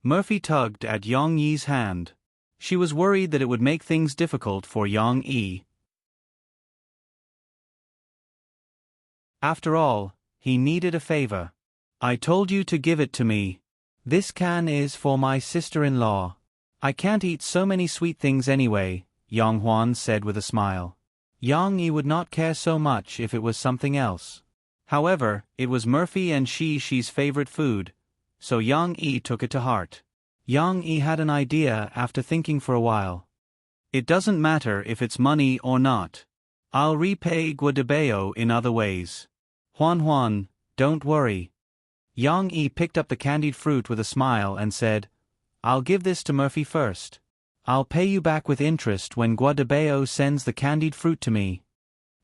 Murphy tugged at Yang Yi's hand. She was worried that it would make things difficult for Yang Yi. After all, he needed a favor. "I told you to give it to me. This can is for my sister-in-law. I can't eat so many sweet things anyway," Yang Huan said with a smile. Yang Yi would not care so much if it was something else. However, it was Murphy and Shi's favorite food, so Yang Yi took it to heart. Yang Yi had an idea after thinking for a while. "It doesn't matter if it's money or not. I'll repay Gua de Bao in other ways. Huan, don't worry." Yang Yi picked up the candied fruit with a smile and said, "I'll give this to Murphy first. I'll pay you back with interest when Gua de Bao sends the candied fruit to me."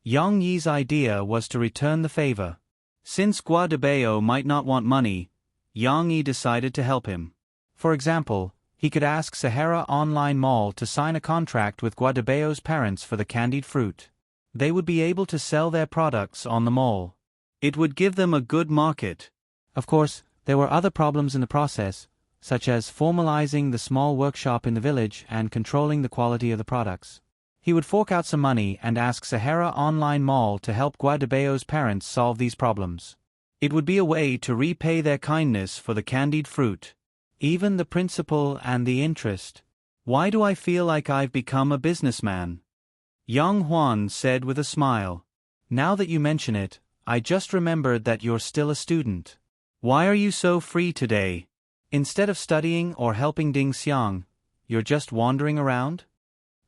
Yang Yi's idea was to return the favor. Since Gua de Bao might not want money, Yang Yi decided to help him. For example, He could ask Sahara Online Mall to sign a contract with Guadabeo's parents for the candied fruit. They would be able to sell their products on the mall. It would give them a good market. Of course, there were other problems in the process, such as formalizing the small workshop in the village and controlling the quality of the products. He would fork out some money and ask Sahara Online Mall to help Guadabeo's parents solve these problems. It would be a way to repay their kindness for the candied fruit. Even the principal and the interest. Why do I feel like I've become a businessman? Young Juan said with a smile. Now that you mention it, I just remembered that you're still a student. Why are you so free today? Instead of studying or helping Ding Xiang, you're just wandering around?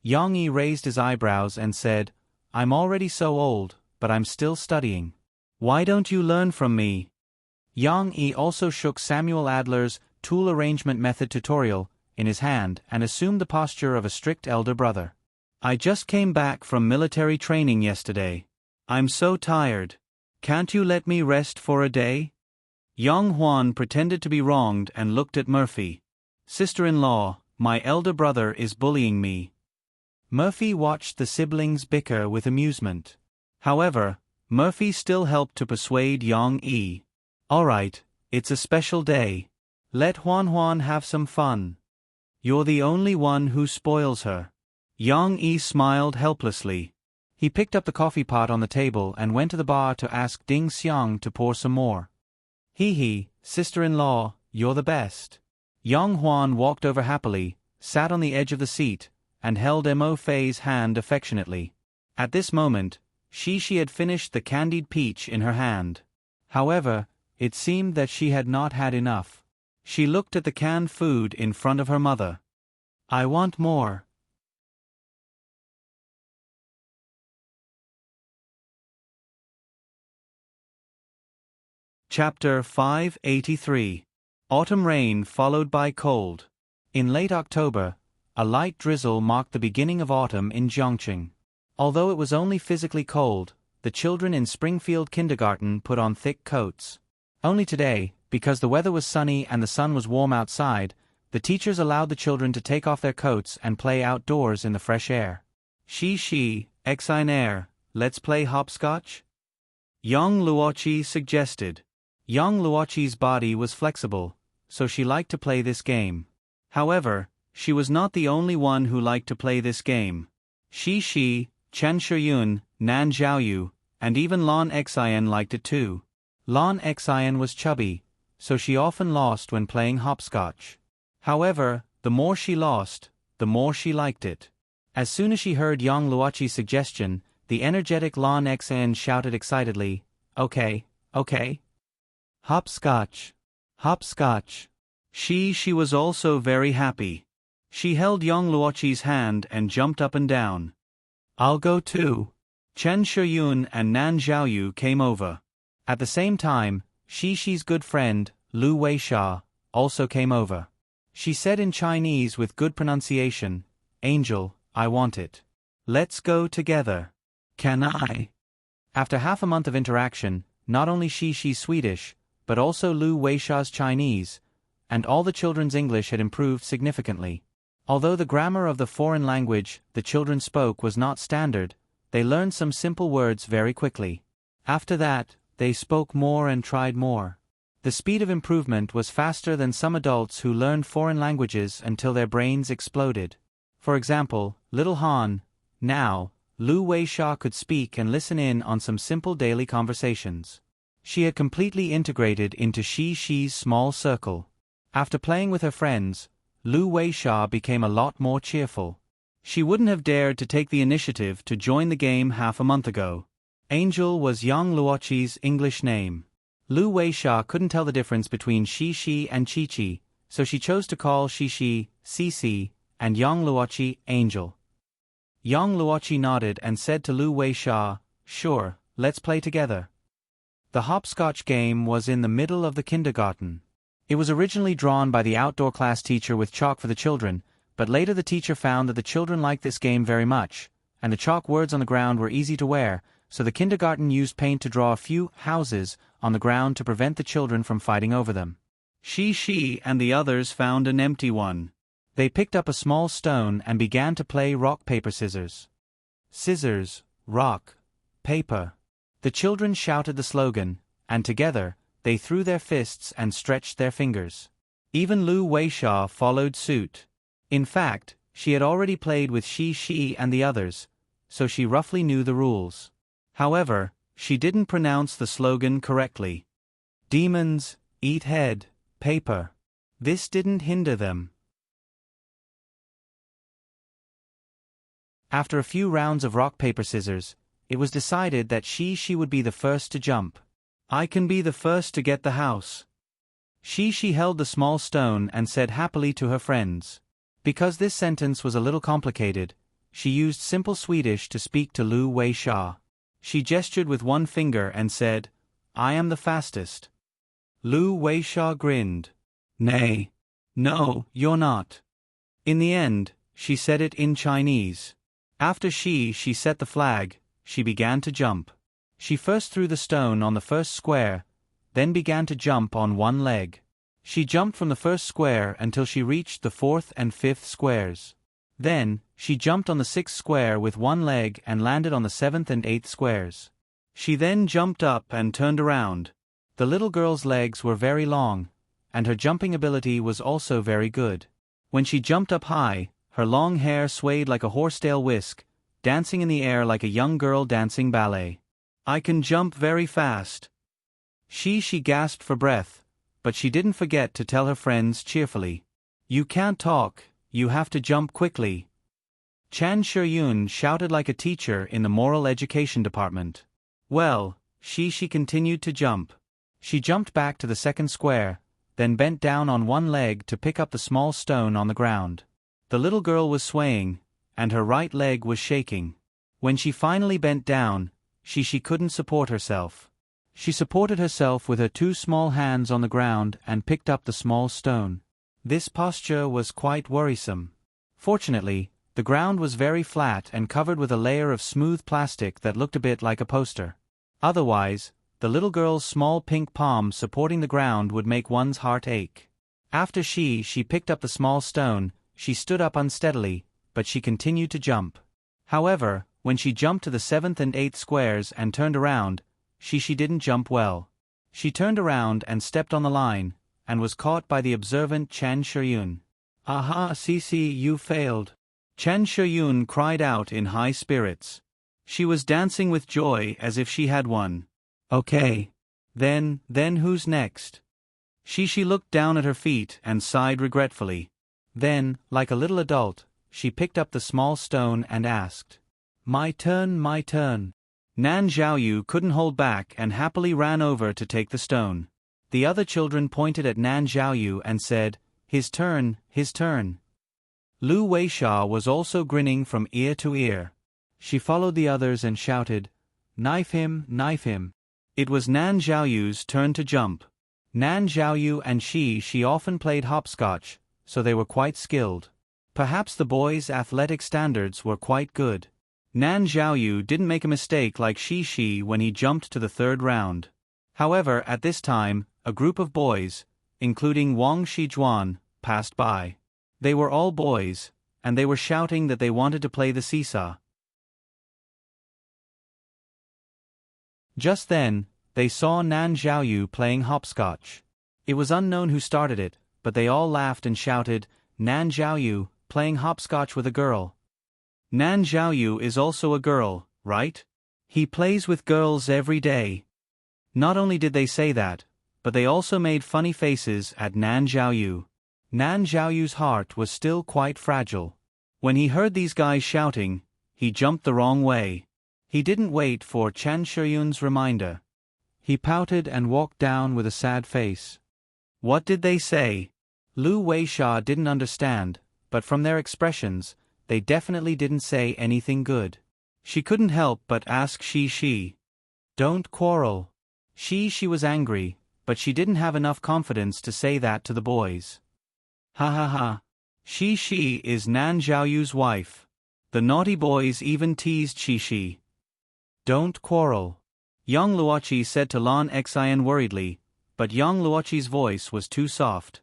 Yang Yi raised his eyebrows and said, I'm already so old, but I'm still studying. Why don't you learn from me? Yang Yi also shook Samuel Adler's tool arrangement method tutorial in his hand and assumed the posture of a strict elder brother. I just came back from military training yesterday. I'm so tired. Can't you let me rest for a day? Young Juan pretended to be wronged and looked at Murphy. Sister-in-law, my elder brother is bullying me. Murphy watched the siblings bicker with amusement. However, Murphy still helped to persuade Yang Yi. All right, it's a special day. Let Juan have some fun. You're the only one who spoils her. Yang Yi smiled helplessly. He picked up the coffee pot on the table and went to the bar to ask Ding Xiang to pour some more. Hee, sister-in-law, you're the best. Young Juan walked over happily, sat on the edge of the seat, and held Mo Fei's hand affectionately. At this moment, she had finished the candied peach in her hand. However, it seemed that she had not had enough. She looked at the canned food in front of her mother. I want more. Chapter 583. Autumn rain followed by cold. In late October, a light drizzle marked the beginning of autumn in Zhongqing. Although it was only physically cold, the children in Springfield Kindergarten put on thick coats. Only today, because the weather was sunny and the sun was warm outside, the teachers allowed the children to take off their coats and play outdoors in the fresh air. Exiner, let's play hopscotch? Young Luochi suggested. Young Luochi's body was flexible, so she liked to play this game. However, she was not the only one who liked to play this game. Chen Shiyun, Nan Zhaoyu, and even Lan Xian liked it too. Lan Xian was chubby, so she often lost when playing hopscotch. However, the more she lost, the more she liked it. As soon as she heard Yang Luochi's suggestion, the energetic Lan Xian shouted excitedly, Okay. Hopscotch. Hopscotch. She was also very happy. She held Yang Luochi's hand and jumped up and down. I'll go too. Chen Shiyun and Nan Zhaoyu came over. At the same time, Shi's good friend, Lu Weisha, also came over. She said in Chinese with good pronunciation, Angel, I want it. Let's go together. Can I? After half a month of interaction, not only Shi's Swedish, but also Lu Weisha's Chinese, and all the children's English had improved significantly. Although the grammar of the foreign language the children spoke was not standard, they learned some simple words very quickly. After that, they spoke more and tried more. The speed of improvement was faster than some adults who learned foreign languages until their brains exploded. For example, little Han, now, Lu Weisha could speak and listen in on some simple daily conversations. She had completely integrated into Shi's small circle. After playing with her friends, Lu Weisha became a lot more cheerful. She wouldn't have dared to take the initiative to join the game half a month ago. Angel was Yang Luochi's English name. Lu Weisha couldn't tell the difference between Shi and Chi, so she chose to call Shi Cici and Yang Luochi Angel. Yang Luochi nodded and said to Lu Weisha, Sure, let's play together. The hopscotch game was in the middle of the kindergarten. It was originally drawn by the outdoor class teacher with chalk for the children, but later the teacher found that the children liked this game very much, and the chalk words on the ground were easy to wear, so the kindergarten used paint to draw a few houses on the ground to prevent the children from fighting over them. Shi and the others found an empty one. They picked up a small stone and began to play rock paper scissors. Scissors, rock, paper. The children shouted the slogan, and together, they threw their fists and stretched their fingers. Even Lu Weisha followed suit. In fact, she had already played with Shi and the others, so she roughly knew the rules. However, she didn't pronounce the slogan correctly. Demons, eat head, paper. This didn't hinder them. After a few rounds of rock paper scissors, it was decided that Shi would be the first to jump. I can be the first to get the house. Shi held the small stone and said happily to her friends. Because this sentence was a little complicated, she used simple Swedish to speak to Lu Weisha. She gestured with one finger and said, I am the fastest. Lu Weisha grinned. Nay. No, you're not. In the end, she said it in Chinese. After she set the flag, she began to jump. She first threw the stone on the first square, then began to jump on one leg. She jumped from the first square until she reached the fourth and fifth squares. Then, she jumped on the sixth square with one leg and landed on the seventh and eighth squares. She then jumped up and turned around. The little girl's legs were very long, and her jumping ability was also very good. When she jumped up high, her long hair swayed like a horsetail whisk, dancing in the air like a young girl dancing ballet. I can jump very fast. She gasped for breath, but she didn't forget to tell her friends cheerfully. You can't talk, you have to jump quickly. Chan Shiyun shouted like a teacher in the moral education department. Well, she continued to jump. She jumped back to the second square, then bent down on one leg to pick up the small stone on the ground. The little girl was swaying, and her right leg was shaking. When she finally bent down, she couldn't support herself. She supported herself with her two small hands on the ground and picked up the small stone. This posture was quite worrisome. Fortunately, the ground was very flat and covered with a layer of smooth plastic that looked a bit like a poster. Otherwise, the little girl's small pink palm supporting the ground would make one's heart ache. After she picked up the small stone, she stood up unsteadily, but she continued to jump. However, when she jumped to the seventh and eighth squares and turned around, she didn't jump well. She turned around and stepped on the line, and was caught by the observant Chan Shiyun. Aha, Cici, you failed. Chan Shiyun cried out in high spirits. She was dancing with joy as if she had won. Okay. Then who's next? She looked down at her feet and sighed regretfully. Then, like a little adult, she picked up the small stone and asked, My turn, my turn. Nan Xiaoyu couldn't hold back and happily ran over to take the stone. The other children pointed at Nan Xiaoyu and said, His turn, his turn. Lu Weisha was also grinning from ear to ear. She followed the others and shouted, Knife him, knife him. It was Nan Xiaoyu's turn to jump. Nan Xiaoyu and she often played hopscotch, so they were quite skilled. Perhaps the boys' athletic standards were quite good. Nan Xiaoyu didn't make a mistake like Shi when he jumped to the third round. However, at this time, a group of boys, including Wang Shijuan, passed by. They were all boys, and they were shouting that they wanted to play the seesaw. Just then, they saw Nan Xiaoyu playing hopscotch. It was unknown who started it, but they all laughed and shouted, Nan Xiaoyu, playing hopscotch with a girl. Nan Xiaoyu is also a girl, right? He plays with girls every day. Not only did they say that, but they also made funny faces at Nan Xiaoyu. Nan Xiaoyu's heart was still quite fragile. When he heard these guys shouting, he jumped the wrong way. He didn't wait for Chan Shiyun's reminder. He pouted and walked down with a sad face. What did they say? Lu Weisha didn't understand, but from their expressions, they definitely didn't say anything good. She couldn't help but ask Shi. Don't quarrel. She was angry, but she didn't have enough confidence to say that to the boys. Ha ha ha. Shi is Nan Xiaoyu's wife. The naughty boys even teased Shi. Don't quarrel. Young Luochi said to Lan Xian worriedly, but young Luochi's voice was too soft.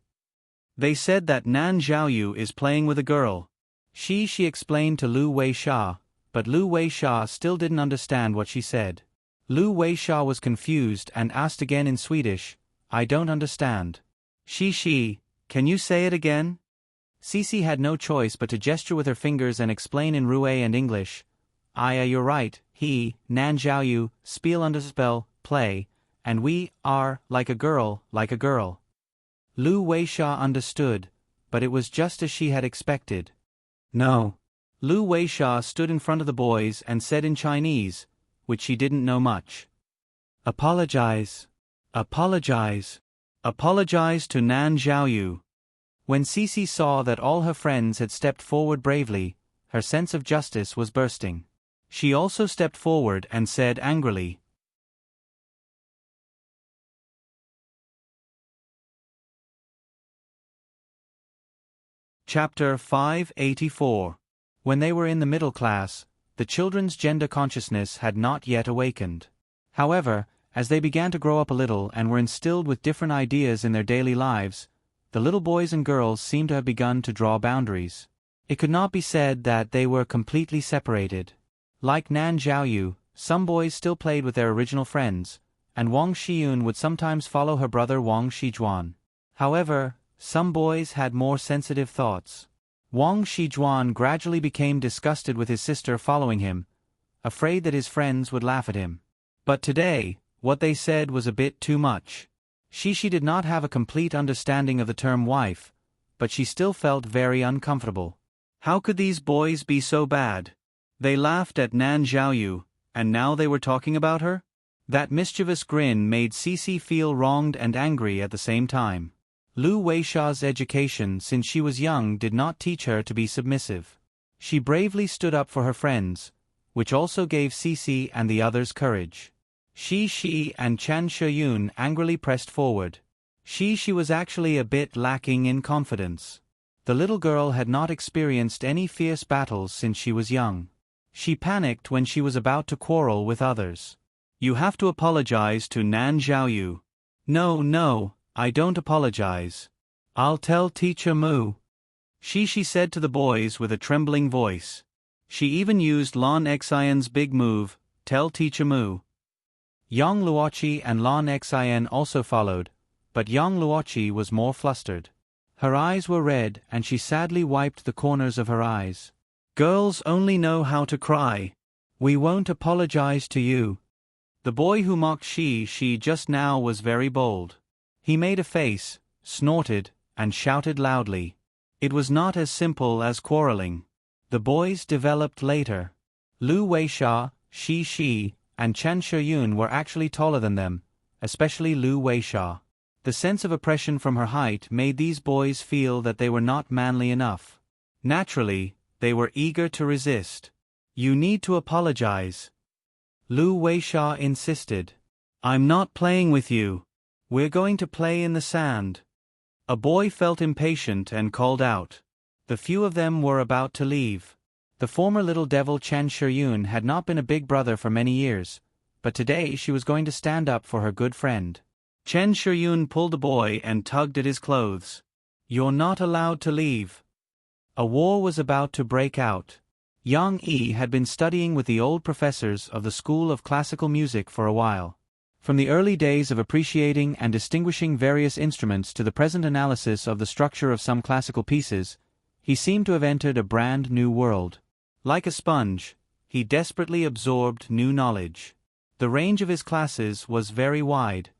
They said that Nan Xiaoyu is playing with a girl. She explained to Lu Weisha, but Lu Weisha still didn't understand what she said. Lu Weisha was confused and asked again in Swedish, I don't understand. She, can you say it again? Cici had no choice but to gesture with her fingers and explain in Rue and English. You're right, Nan Xiaoyu, spiel underspell, play, and we are like a girl, like a girl. Lu Weisha understood, but it was just as she had expected. No. Lu Weisha stood in front of the boys and said in Chinese, which she didn't know much. Apologize. Apologize. Apologize to Nan Xiaoyu. When Cici saw that all her friends had stepped forward bravely, her sense of justice was bursting. She also stepped forward and said angrily. Chapter 584. When they were in the middle class, the children's gender consciousness had not yet awakened. However, as they began to grow up a little and were instilled with different ideas in their daily lives, the little boys and girls seemed to have begun to draw boundaries. It could not be said that they were completely separated. Like Nan Xiaoyu, some boys still played with their original friends, and Wang Xiyun would sometimes follow her brother Wang Shijuan. However, some boys had more sensitive thoughts. Wang Shijuan gradually became disgusted with his sister following him, afraid that his friends would laugh at him. But today, what they said was a bit too much. She did not have a complete understanding of the term wife, but she still felt very uncomfortable. How could these boys be so bad? They laughed at Nan Xiaoyu, and now they were talking about her? That mischievous grin made Cici feel wronged and angry at the same time. Lu Weisha's education since she was young did not teach her to be submissive. She bravely stood up for her friends, which also gave Cici and the others courage. Shi and Chan Shiyun angrily pressed forward. Shi was actually a bit lacking in confidence. The little girl had not experienced any fierce battles since she was young. She panicked when she was about to quarrel with others. You have to apologize to Nan Xiaoyu. No, I don't apologize. I'll tell Teacher Mu. She said to the boys with a trembling voice. She even used Lan Xian's big move, tell Teacher Mu. Yang Luoqi and Lan Xian also followed, but Yang Luoqi was more flustered. Her eyes were red and she sadly wiped the corners of her eyes. Girls only know how to cry. We won't apologize to you. The boy who mocked she just now was very bold. He made a face, snorted, and shouted loudly. It was not as simple as quarreling. The boys developed later. Lu Weisha, Shi, and Chan Shiyun were actually taller than them, especially Lu Weisha. The sense of oppression from her height made these boys feel that they were not manly enough. Naturally, they were eager to resist. You need to apologize. Lu Weisha insisted. I'm not playing with you. We're going to play in the sand. A boy felt impatient and called out. The few of them were about to leave. The former little devil Chan Shiyun had not been a big brother for many years, but today she was going to stand up for her good friend. Chen Shiyun pulled the boy and tugged at his clothes. You're not allowed to leave. A war was about to break out. Yang Yi had been studying with the old professors of the School of Classical Music for a while. From the early days of appreciating and distinguishing various instruments to the present analysis of the structure of some classical pieces, he seemed to have entered a brand new world. Like a sponge, he desperately absorbed new knowledge. The range of his classes was very wide.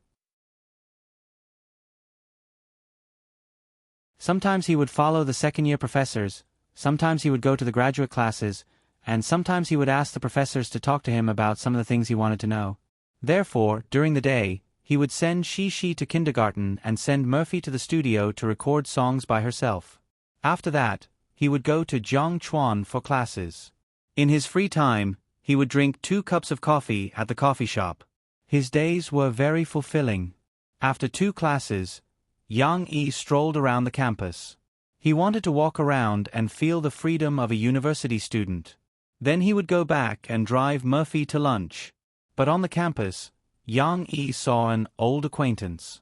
Sometimes he would follow the second-year professors, sometimes he would go to the graduate classes, and sometimes he would ask the professors to talk to him about some of the things he wanted to know. Therefore, during the day, he would send Shi to kindergarten and send Murphy to the studio to record songs by herself. After that, he would go to Jiangchuan for classes. In his free time, he would drink 2 cups of coffee at the coffee shop. His days were very fulfilling. After 2 classes, Yang Yi strolled around the campus. He wanted to walk around and feel the freedom of a university student. Then he would go back and drive Murphy to lunch. But on the campus, Yang Yi saw an old acquaintance.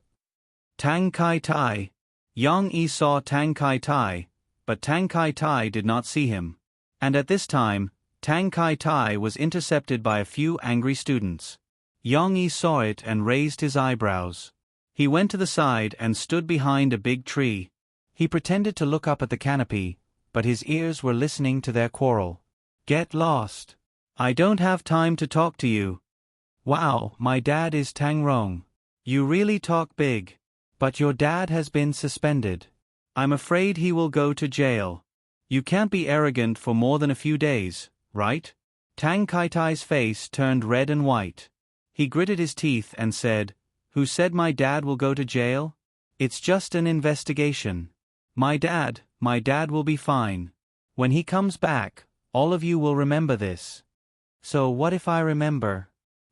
Tang Kai Tai. Yang Yi saw Tang Kai Tai, but Tang Kai Tai did not see him. And at this time, Tang Kai Tai was intercepted by a few angry students. Yang Yi saw it and raised his eyebrows. He went to the side and stood behind a big tree. He pretended to look up at the canopy, but his ears were listening to their quarrel. Get lost. I don't have time to talk to you. Wow, my dad is Tang Rong. You really talk big. But your dad has been suspended. I'm afraid he will go to jail. You can't be arrogant for more than a few days, right? Tang Kai Tai's face turned red and white. He gritted his teeth and said, Who said my dad will go to jail? It's just an investigation. My dad will be fine. When he comes back, all of you will remember this. So what if I remember?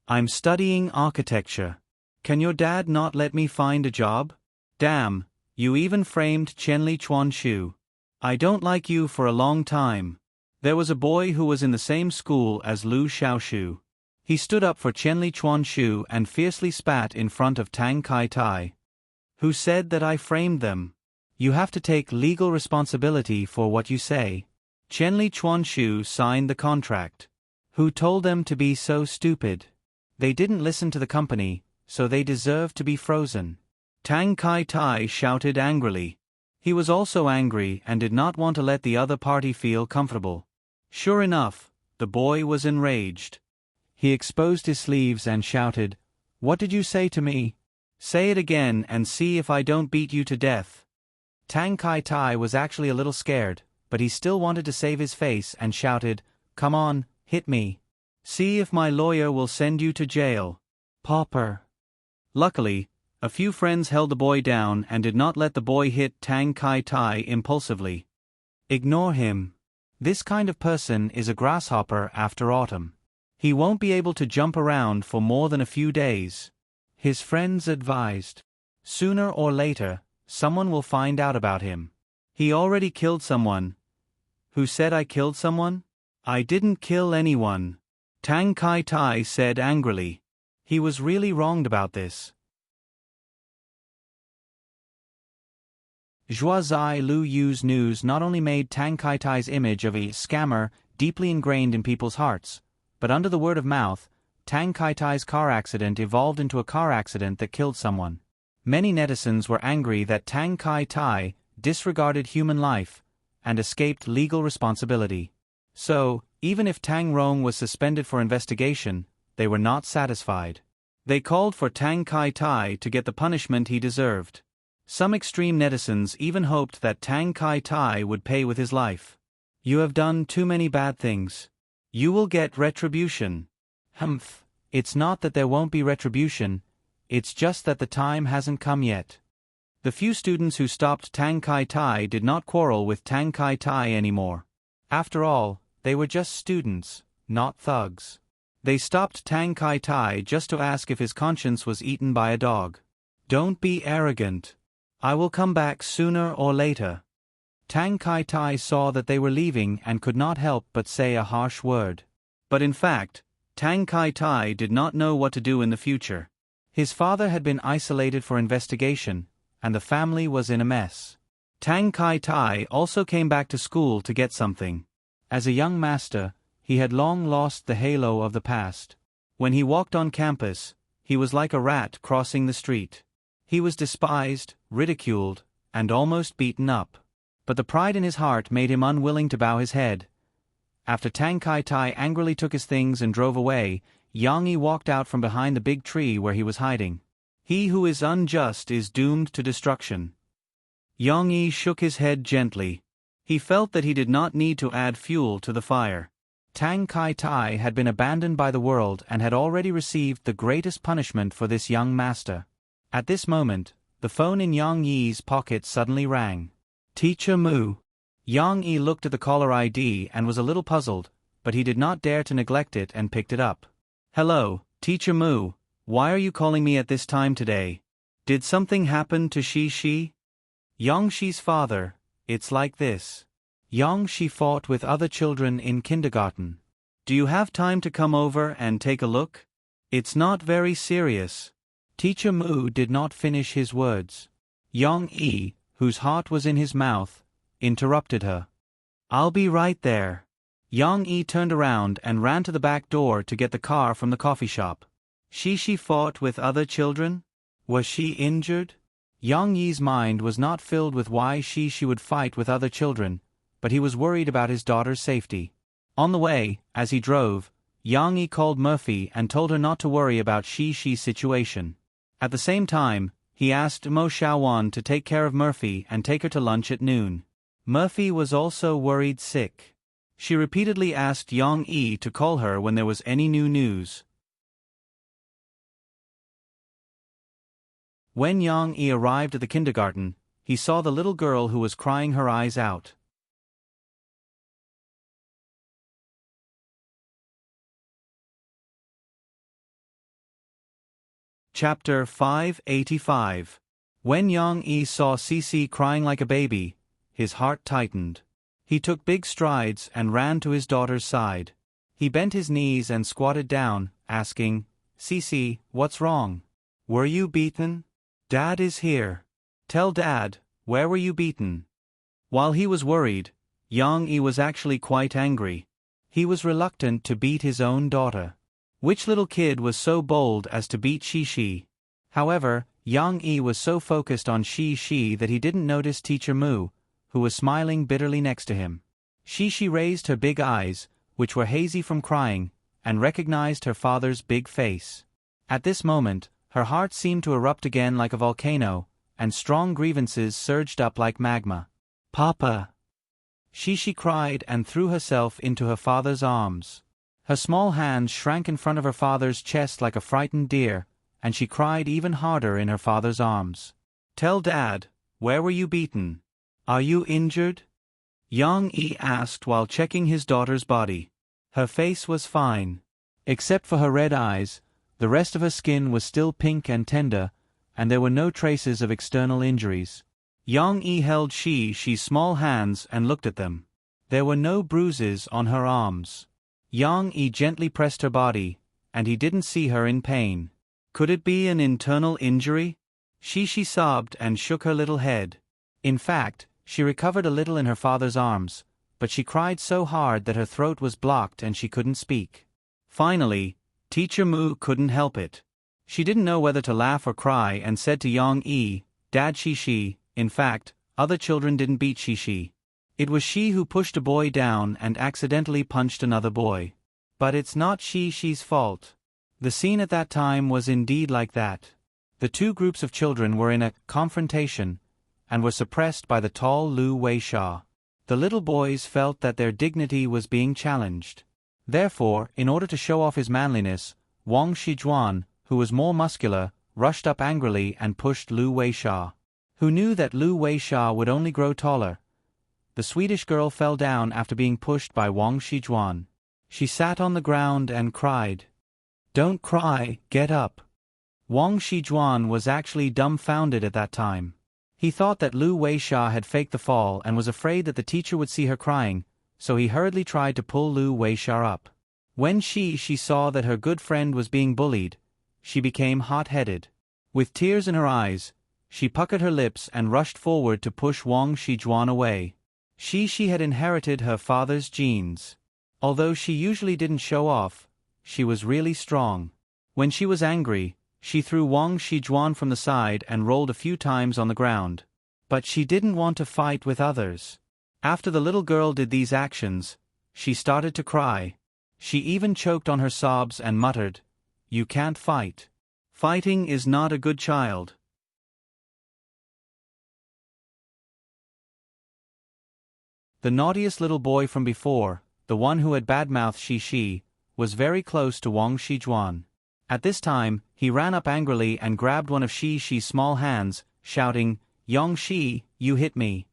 I'm studying architecture. Can your dad not let me find a job? Damn, you even framed Qianli Chuanshu. I don't like you for a long time. There was a boy who was in the same school as Lu Xiaoshu. He stood up for Qianli Chuanshu and fiercely spat in front of Tang Kai Tai. Who said that I framed them? You have to take legal responsibility for what you say. Qianli Chuanshu signed the contract. Who told them to be so stupid? They didn't listen to the company, so they deserve to be frozen. Tang Kai Tai shouted angrily. He was also angry and did not want to let the other party feel comfortable. Sure enough, the boy was enraged. He exposed his sleeves and shouted, What did you say to me? Say it again and see if I don't beat you to death. Tang Kai Tai was actually a little scared, but he still wanted to save his face and shouted, Come on, hit me. See if my lawyer will send you to jail. Pauper. Luckily, a few friends held the boy down and did not let the boy hit Tang Kai Tai impulsively. Ignore him. This kind of person is a grasshopper after autumn. He won't be able to jump around for more than a few days. His friends advised. Sooner or later, someone will find out about him. He already killed someone. Who said I killed someone? I didn't kill anyone. Tang Kai Tai said angrily. He was really wronged about this. Zhua Zai Lu Yu's news not only made Tang Kai Tai's image of a scammer deeply ingrained in people's hearts, but under the word of mouth, Tang Kai Tai's car accident evolved into a car accident that killed someone. Many netizens were angry that Tang Kai Tai disregarded human life and escaped legal responsibility. So, even if Tang Rong was suspended for investigation, they were not satisfied. They called for Tang Kai Tai to get the punishment he deserved. Some extreme netizens even hoped that Tang Kai Tai would pay with his life. You have done too many bad things. You will get retribution. Humph. It's not that there won't be retribution, it's just that the time hasn't come yet. The few students who stopped Tang Kai Tai did not quarrel with Tang Kai Tai anymore. After all, they were just students, not thugs. They stopped Tang Kai Tai just to ask if his conscience was eaten by a dog. Don't be arrogant. I will come back sooner or later. Tang Kai Tai saw that they were leaving and could not help but say a harsh word. But in fact, Tang Kai Tai did not know what to do in the future. His father had been isolated for investigation, and the family was in a mess. Tang Kai Tai also came back to school to get something. As a young master, he had long lost the halo of the past. When he walked on campus, he was like a rat crossing the street. He was despised, ridiculed, and almost beaten up. But the pride in his heart made him unwilling to bow his head. After Tang Kai Tai angrily took his things and drove away, Yang Yi walked out from behind the big tree where he was hiding. He who is unjust is doomed to destruction. Yang Yi shook his head gently. He felt that he did not need to add fuel to the fire. Tang Kai Tai had been abandoned by the world and had already received the greatest punishment for this young master. At this moment, the phone in Yang Yi's pocket suddenly rang. Teacher Mu. Yang Yi looked at the caller ID and was a little puzzled, but he did not dare to neglect it and picked it up. Hello, Teacher Mu, why are you calling me at this time today? Did something happen to Shi? Yang Shi's father, it's like this. Yang Shi fought with other children in kindergarten. Do you have time to come over and take a look? It's not very serious. Teacher Mu did not finish his words. Yang Yi, whose heart was in his mouth, interrupted her. "I'll be right there." Yang Yi turned around and ran to the back door to get the car from the coffee shop. She fought with other children? Was she injured? Yang Yi's mind was not filled with why she would fight with other children, but he was worried about his daughter's safety. On the way, as he drove, Yang Yi called Murphy and told her not to worry about Shi's situation. At the same time, he asked Mo Xiaowan to take care of Murphy and take her to lunch at noon. Murphy was also worried sick. She repeatedly asked Yang Yi to call her when there was any new news. When Yang Yi arrived at the kindergarten, he saw the little girl who was crying her eyes out. Chapter 585. When Yang Yi saw Cici crying like a baby, his heart tightened. He took big strides and ran to his daughter's side. He bent his knees and squatted down, asking, "Cici, what's wrong? Were you beaten?" "Dad is here. Tell Dad, where were you beaten?" While he was worried, Yang Yi was actually quite angry. He was reluctant to beat his own daughter. Which little kid was so bold as to beat Shi? However, Yang Yi was so focused on Shi that he didn't notice Teacher Mu, who was smiling bitterly next to him. Shi raised her big eyes, which were hazy from crying, and recognized her father's big face. At this moment, her heart seemed to erupt again like a volcano, and strong grievances surged up like magma. "Papa!" Shi cried and threw herself into her father's arms. Her small hands shrank in front of her father's chest like a frightened deer, and she cried even harder in her father's arms. "Tell Dad, where were you beaten? Are you injured?" Yang Yi asked while checking his daughter's body. Her face was fine. Except for her red eyes, the rest of her skin was still pink and tender, and there were no traces of external injuries. Yang Yi held Shi's small hands and looked at them. There were no bruises on her arms. Yang Yi gently pressed her body, and he didn't see her in pain. Could it be an internal injury? She sobbed and shook her little head. In fact, she recovered a little in her father's arms, but she cried so hard that her throat was blocked and she couldn't speak. Finally, Teacher Mu couldn't help it. She didn't know whether to laugh or cry and said to Yang Yi, "Dad, in fact, other children didn't beat Shi. It was she who pushed a boy down and accidentally punched another boy. But it's not Shi's fault." The scene at that time was indeed like that. The two groups of children were in a confrontation, and were suppressed by the tall Lu Weisha. The little boys felt that their dignity was being challenged. Therefore, in order to show off his manliness, Wang Shijuan, who was more muscular, rushed up angrily and pushed Lu Weisha. Who knew that Lu Weisha would only grow taller? The Swedish girl fell down after being pushed by Wang Shijuan. She sat on the ground and cried. "Don't cry, get up." Wang Shijuan was actually dumbfounded at that time. He thought that Lu Weisha had faked the fall and was afraid that the teacher would see her crying, so he hurriedly tried to pull Lu Weisha up. When she saw that her good friend was being bullied, she became hot-headed. With tears in her eyes, she puckered her lips and rushed forward to push Wang Shijuan away. She had inherited her father's genes. Although she usually didn't show off, she was really strong. When she was angry, she threw Wang Shijuan from the side and rolled a few times on the ground. But she didn't want to fight with others. After the little girl did these actions, she started to cry. She even choked on her sobs and muttered, "You can't fight. Fighting is not a good child." The naughtiest little boy from before, the one who had badmouthed Shi, was very close to Wang Shijuan. At this time, he ran up angrily and grabbed one of Shi's small hands, shouting, "Yang Shi, you hit me."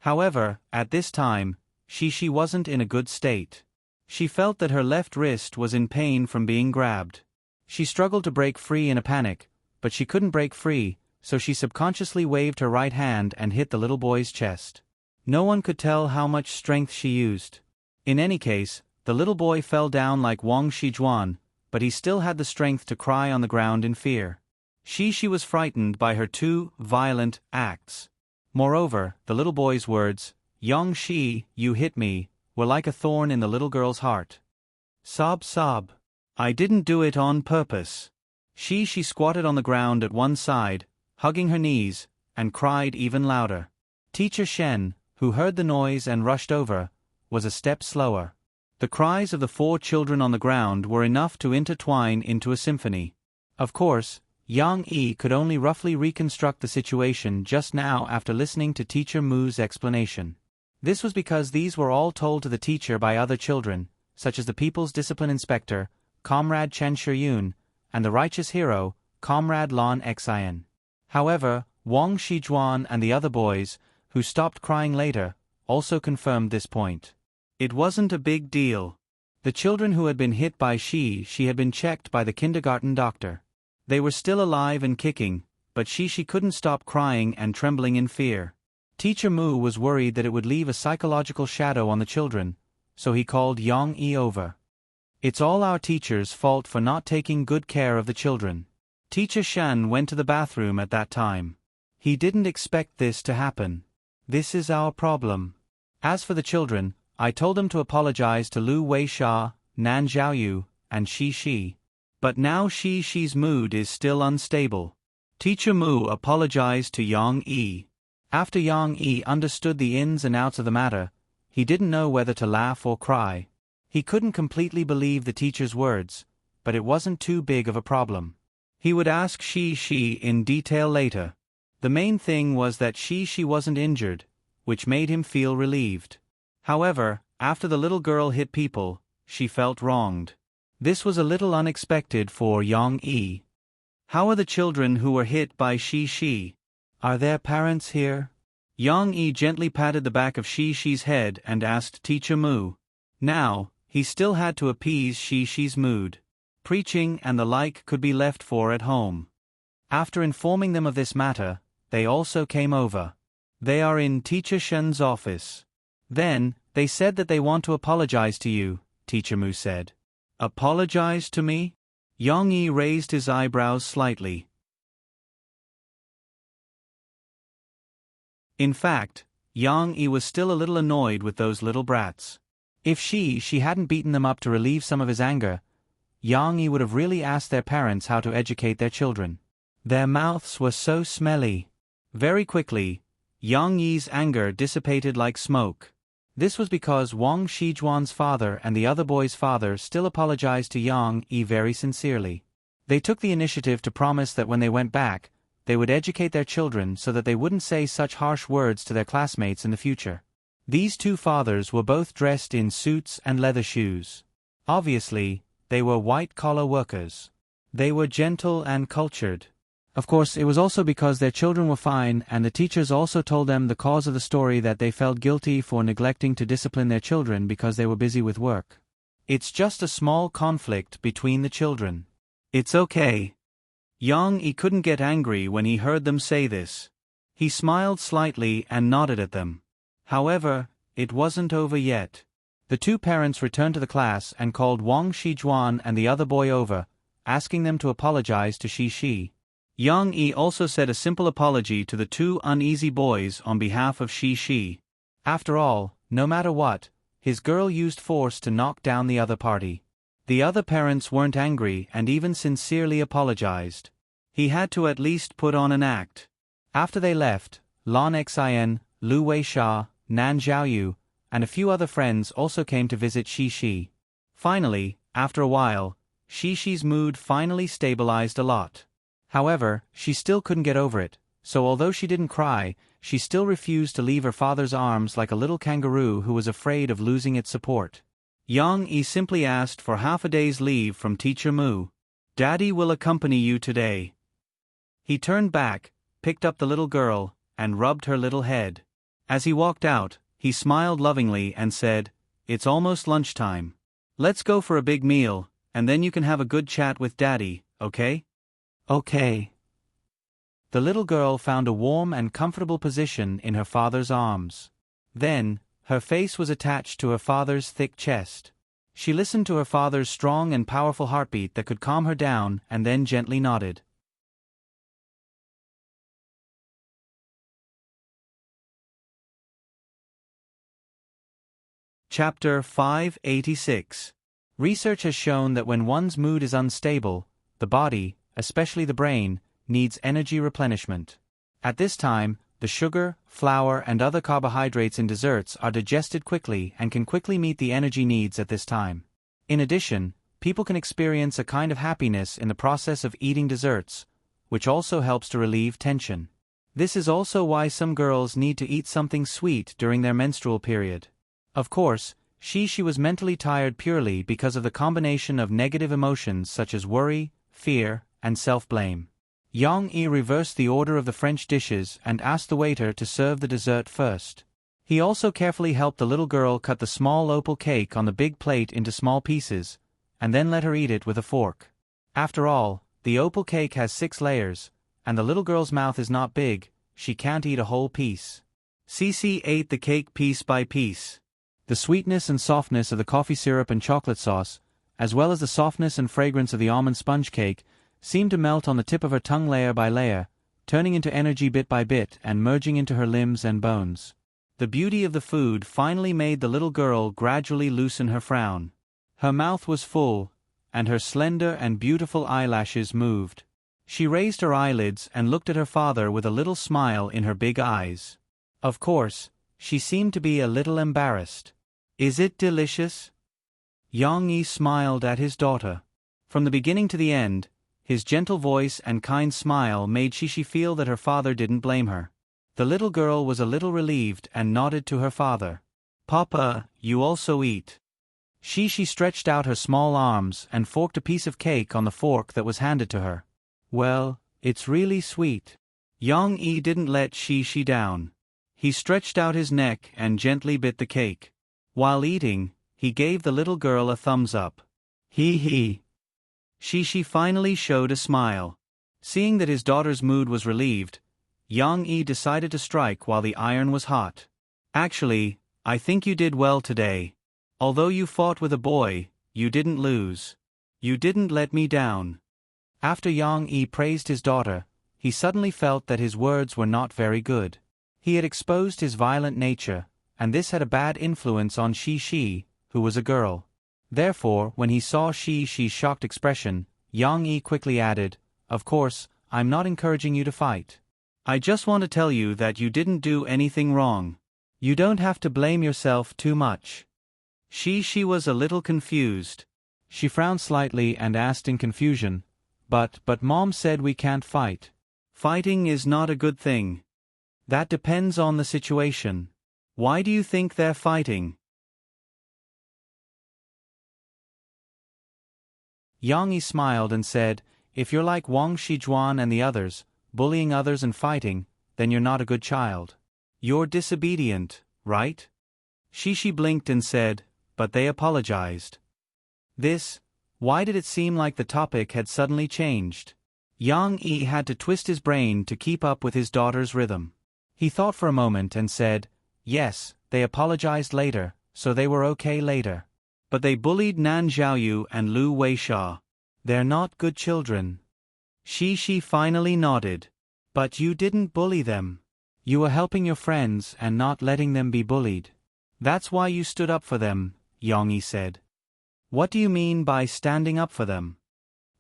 However, at this time, Shi wasn't in a good state. She felt that her left wrist was in pain from being grabbed. She struggled to break free in a panic, but she couldn't break free, so she subconsciously waved her right hand and hit the little boy's chest. No one could tell how much strength she used. In any case, the little boy fell down like Wang Shijuan, but he still had the strength to cry on the ground in fear. She was frightened by her two violent acts. Moreover, the little boy's words, "Yong Shi, you hit me," were like a thorn in the little girl's heart. Sob sob. "I didn't do it on purpose." She squatted on the ground at one side, hugging her knees, and cried even louder. Teacher Shen, who heard the noise and rushed over, was a step slower. The cries of the 4 children on the ground were enough to intertwine into a symphony. Of course, Yang Yi could only roughly reconstruct the situation just now after listening to Teacher Mu's explanation. This was because these were all told to the teacher by other children, such as the People's Discipline Inspector, Comrade Chen Shiyun, and the righteous hero, Comrade Lon Xian. However, Wang Shijuan and the other boys, who stopped crying later, also confirmed this point. It wasn't a big deal. The children who had been hit by she had been checked by the kindergarten doctor. They were still alive and kicking, but she couldn't stop crying and trembling in fear. Teacher Mu was worried that it would leave a psychological shadow on the children, so he called Yang Yi over. "It's all our teacher's fault for not taking good care of the children." Teacher Shan went to the bathroom at that time. He didn't expect this to happen. "This is our problem. As for the children, I told them to apologize to Lu Weisha, Nan Xiaoyu, and Shi. But now Shi's mood is still unstable." Teacher Mu apologized to Yang Yi. After Yang Yi understood the ins and outs of the matter, he didn't know whether to laugh or cry. He couldn't completely believe the teacher's words, but it wasn't too big of a problem. He would ask Shi in detail later. The main thing was that she wasn't injured, which made him feel relieved. However, after the little girl hit people, she felt wronged. This was a little unexpected for Yang Yi. "How are the children who were hit by Shi? Are their parents here?" Yang Yi gently patted the back of Shi's head and asked Teacher Mu. Now, he still had to appease Shi's mood. Preaching and the like could be left for at home. After informing them of this matter, they also came over. "They are in Teacher Shen's office." "Then, they said that they want to apologize to you," Teacher Mu said. "Apologize to me?" Yang Yi raised his eyebrows slightly. In fact, Yang Yi was still a little annoyed with those little brats. If she hadn't beaten them up to relieve some of his anger, Yang Yi would have really asked their parents how to educate their children. Their mouths were so smelly. Very quickly, Yang Yi's anger dissipated like smoke. This was because Wang Shijuan's father and the other boy's father still apologized to Yang Yi very sincerely. They took the initiative to promise that when they went back, they would educate their children so that they wouldn't say such harsh words to their classmates in the future. These 2 fathers were both dressed in suits and leather shoes. Obviously, they were white-collar workers. They were gentle and cultured. Of course, it was also because their children were fine, and the teachers also told them the cause of the story that they felt guilty for neglecting to discipline their children because they were busy with work. It's just a small conflict between the children. It's okay. Yang Yi couldn't get angry when he heard them say this. He smiled slightly and nodded at them. However, it wasn't over yet. The 2 parents returned to the class and called Wang Shijuan and the other boy over, asking them to apologize to Shi. Yang Yi also said a simple apology to the 2 uneasy boys on behalf of Shi. After all, no matter what, his girl used force to knock down the other party. The other parents weren't angry and even sincerely apologized. He had to at least put on an act. After they left, Lon Xian, Lu Weisha, Nan Xiaoyu, and a few other friends also came to visit Shi. Finally, after a while, Shi's mood finally stabilized a lot. However, she still couldn't get over it, so although she didn't cry, she still refused to leave her father's arms like a little kangaroo who was afraid of losing its support. Yang Yi simply asked for half a day's leave from Teacher Mu. "Daddy will accompany you today." He turned back, picked up the little girl, and rubbed her little head. As he walked out, he smiled lovingly and said, "It's almost lunchtime. Let's go for a big meal, and then you can have a good chat with Daddy, okay?" "Okay." The little girl found a warm and comfortable position in her father's arms. Then, her face was attached to her father's thick chest. She listened to her father's strong and powerful heartbeat that could calm her down and then gently nodded. Chapter 586. Research has shown that when one's mood is unstable, the body, especially the brain, needs energy replenishment. At this time, the sugar, flour, and other carbohydrates in desserts are digested quickly and can quickly meet the energy needs at this time. In addition, people can experience a kind of happiness in the process of eating desserts, which also helps to relieve tension. This is also why some girls need to eat something sweet during their menstrual period. Of course, she was mentally tired purely because of the combination of negative emotions such as worry, fear, and self-blame. Yang Yi reversed the order of the French dishes and asked the waiter to serve the dessert first. He also carefully helped the little girl cut the small opal cake on the big plate into small pieces, and then let her eat it with a fork. After all, the opal cake has 6 layers, and the little girl's mouth is not big, she can't eat a whole piece. Cici ate the cake piece by piece. The sweetness and softness of the coffee syrup and chocolate sauce, as well as the softness and fragrance of the almond sponge cake, seemed to melt on the tip of her tongue layer by layer, turning into energy bit by bit and merging into her limbs and bones. The beauty of the food finally made the little girl gradually loosen her frown. Her mouth was full, and her slender and beautiful eyelashes moved. She raised her eyelids and looked at her father with a little smile in her big eyes. Of course, she seemed to be a little embarrassed. "Is it delicious?" Yang Yi smiled at his daughter. From the beginning to the end, his gentle voice and kind smile made Cici feel that her father didn't blame her. The little girl was a little relieved and nodded to her father. "Papa, you also eat." Cici stretched out her small arms and forked a piece of cake on the fork that was handed to her. "Well, it's really sweet." Yang Yi didn't let Cici down. He stretched out his neck and gently bit the cake. While eating, he gave the little girl a thumbs up. He. Cici finally showed a smile. Seeing that his daughter's mood was relieved, Yang Yi decided to strike while the iron was hot. "Actually, I think you did well today. Although you fought with a boy, you didn't lose. You didn't let me down." After Yang Yi praised his daughter, he suddenly felt that his words were not very good. He had exposed his violent nature, and this had a bad influence on Cici, who was a girl. Therefore, when he saw Cici's shocked expression, Yang Yi quickly added, "Of course, I'm not encouraging you to fight. I just want to tell you that you didn't do anything wrong. You don't have to blame yourself too much." Cici was a little confused. She frowned slightly and asked in confusion, But Mom said we can't fight." "Fighting is not a good thing. That depends on the situation. Why do you think they're fighting?" Yang Yi smiled and said, "If you're like Wang Shijuan and the others, bullying others and fighting, then you're not a good child. You're disobedient, right?" Cici blinked and said, "But they apologized." Why did it seem like the topic had suddenly changed? Yang Yi had to twist his brain to keep up with his daughter's rhythm. He thought for a moment and said, "Yes, they apologized later, so they were okay later. But they bullied Nan Xiaoyu and Lu Weisha. They're not good children." Cici finally nodded. "But you didn't bully them. You were helping your friends and not letting them be bullied. That's why you stood up for them," Yang Yi said. "What do you mean by standing up for them?"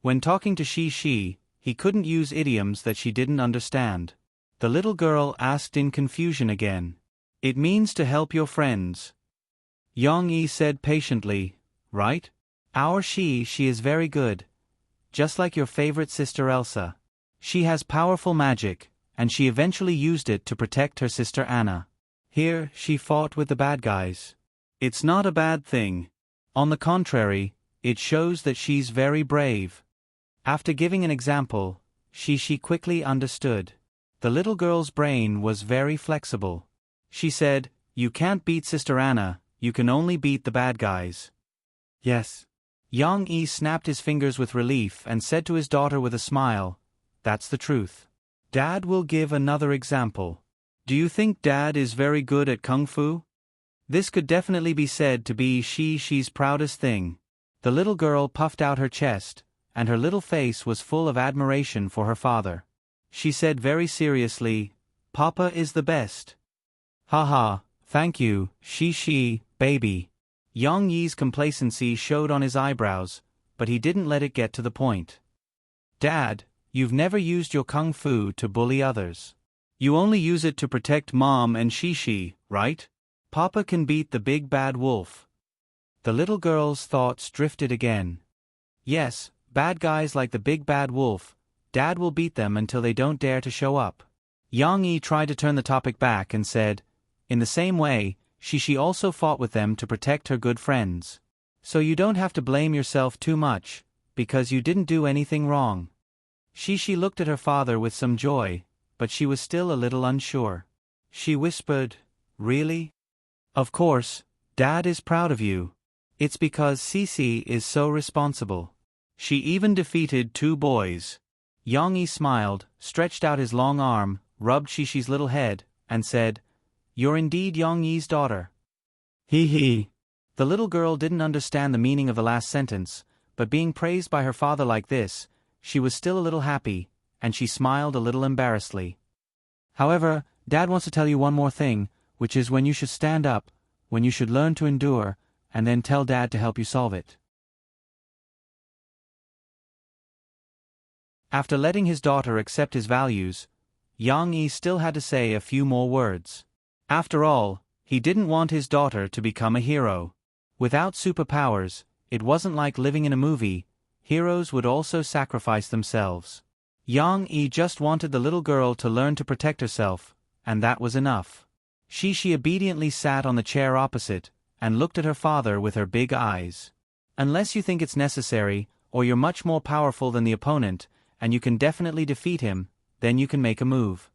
When talking to Cici, he couldn't use idioms that she didn't understand. The little girl asked in confusion again. "It means to help your friends." Yang Yi said patiently, "Right? Our she is very good. Just like your favorite sister Elsa. She has powerful magic, and she eventually used it to protect her sister Anna. Here, she fought with the bad guys. It's not a bad thing. On the contrary, it shows that she's very brave." After giving an example, Cici quickly understood. The little girl's brain was very flexible. She said, "You can't beat Sister Anna, you can only beat the bad guys." "Yes." Yang Yi snapped his fingers with relief and said to his daughter with a smile, "That's the truth. Dad will give another example. Do you think Dad is very good at Kung Fu?" This could definitely be said to be Cici's proudest thing. The little girl puffed out her chest, and her little face was full of admiration for her father. She said very seriously, "Papa is the best." "Haha, thank you, Cici, baby." Yang Yi's complacency showed on his eyebrows, but he didn't let it get to the point. Dad, you've never used your kung fu to bully others. You only use it to protect Mom and Shishi, right? Papa can beat the big bad wolf. The little girl's thoughts drifted again. Yes, bad guys like the big bad wolf, Dad will beat them until they don't dare to show up. Yang Yi tried to turn the topic back and said, in the same way, Shishi also fought with them to protect her good friends. So you don't have to blame yourself too much, because you didn't do anything wrong. Shishi looked at her father with some joy, but she was still a little unsure. She whispered, really? Of course, Dad is proud of you. It's because Sisi is so responsible. She even defeated 2 boys. Yang Yi smiled, stretched out his long arm, rubbed Shishi's little head, and said, you're indeed Yang Yi's daughter. Hee hee. The little girl didn't understand the meaning of the last sentence, but being praised by her father like this, she was still a little happy, and she smiled a little embarrassedly. However, Dad wants to tell you one more thing, which is when you should stand up, when you should learn to endure, and then tell Dad to help you solve it. After letting his daughter accept his values, Yang Yi still had to say a few more words. After all, he didn't want his daughter to become a hero. Without superpowers, it wasn't like living in a movie, heroes would also sacrifice themselves. Yang Yi just wanted the little girl to learn to protect herself, and that was enough. Shishi obediently sat on the chair opposite, and looked at her father with her big eyes. Unless you think it's necessary, or you're much more powerful than the opponent, and you can definitely defeat him, then you can make a move.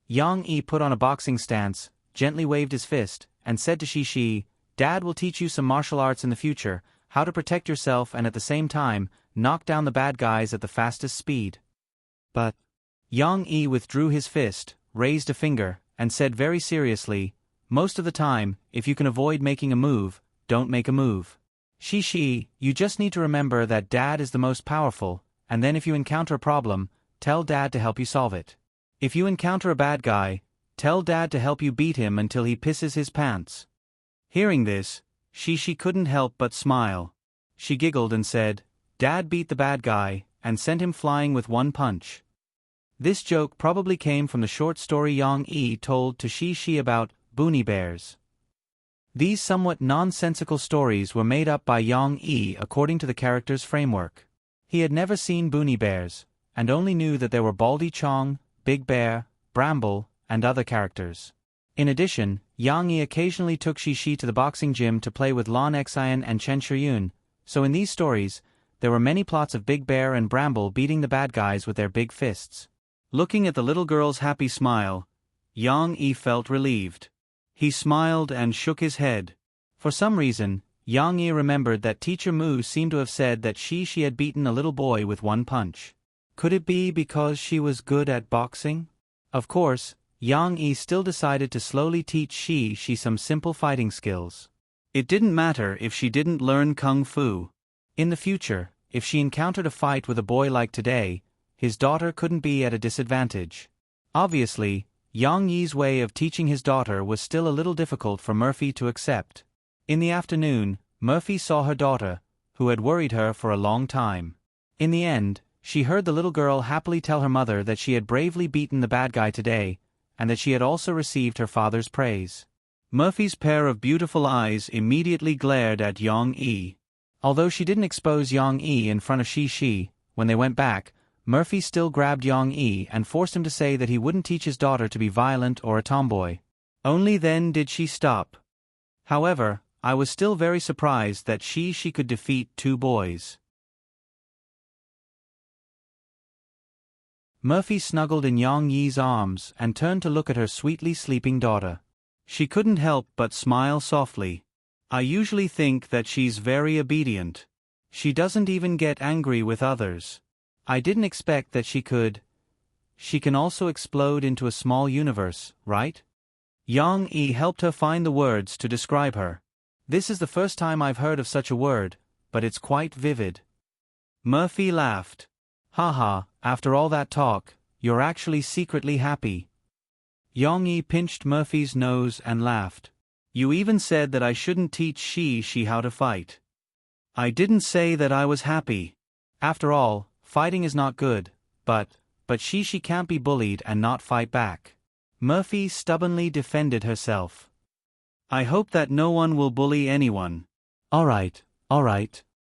Yang Yi put on a boxing stance, gently waved his fist, and said to Shishi, Dad will teach you some martial arts in the future, how to protect yourself and at the same time, knock down the bad guys at the fastest speed. But Yang Yi withdrew his fist, raised a finger, and said very seriously, most of the time, if you can avoid making a move, don't make a move. Shishi, you just need to remember that Dad is the most powerful, and then if you encounter a problem, tell Dad to help you solve it. If you encounter a bad guy, tell Dad to help you beat him until he pisses his pants. Hearing this, Shishi couldn't help but smile. She giggled and said, Dad beat the bad guy, and sent him flying with one punch. This joke probably came from the short story Yang Yi told to Shishi about Boonie Bears. These somewhat nonsensical stories were made up by Yang Yi according to the character's framework. He had never seen Boonie Bears, and only knew that there were Baldy Chong, Big Bear, Bramble, and other characters. In addition, Yang Yi occasionally took Shishi to the boxing gym to play with Lan Xian and Chen Shiyun, so in these stories, there were many plots of Big Bear and Bramble beating the bad guys with their big fists. Looking at the little girl's happy smile, Yang Yi felt relieved. He smiled and shook his head. For some reason, Yang Yi remembered that Teacher Mu seemed to have said that she had beaten a little boy with one punch. Could it be because she was good at boxing? Of course, Yang Yi still decided to slowly teach she some simple fighting skills. It didn't matter if she didn't learn kung fu. In the future, if she encountered a fight with a boy like today, his daughter couldn't be at a disadvantage. Obviously, Yang Yi's way of teaching his daughter was still a little difficult for Murphy to accept. In the afternoon, Murphy saw her daughter, who had worried her for a long time. In the end, she heard the little girl happily tell her mother that she had bravely beaten the bad guy today, and that she had also received her father's praise. Murphy's pair of beautiful eyes immediately glared at Yang Yi. Although she didn't expose Yang Yi in front of Shishi, when they went back, Murphy still grabbed Yang Yi and forced him to say that he wouldn't teach his daughter to be violent or a tomboy. Only then did she stop. However, I was still very surprised that she could defeat 2 boys. Murphy snuggled in Yang Yi's arms and turned to look at her sweetly sleeping daughter. She couldn't help but smile softly. I usually think that she's very obedient. She doesn't even get angry with others. I didn't expect that she could. She can also explode into a small universe, right? Yang Yi helped her find the words to describe her. This is the first time I've heard of such a word, but it's quite vivid. Murphy laughed. Haha, after all that talk, you're actually secretly happy. Yang Yi pinched Murphy's nose and laughed. You even said that I shouldn't teach she how to fight. I didn't say that I was happy. After all, fighting is not good, but she can't be bullied and not fight back. Murphy stubbornly defended herself. I hope that no one will bully anyone. All right.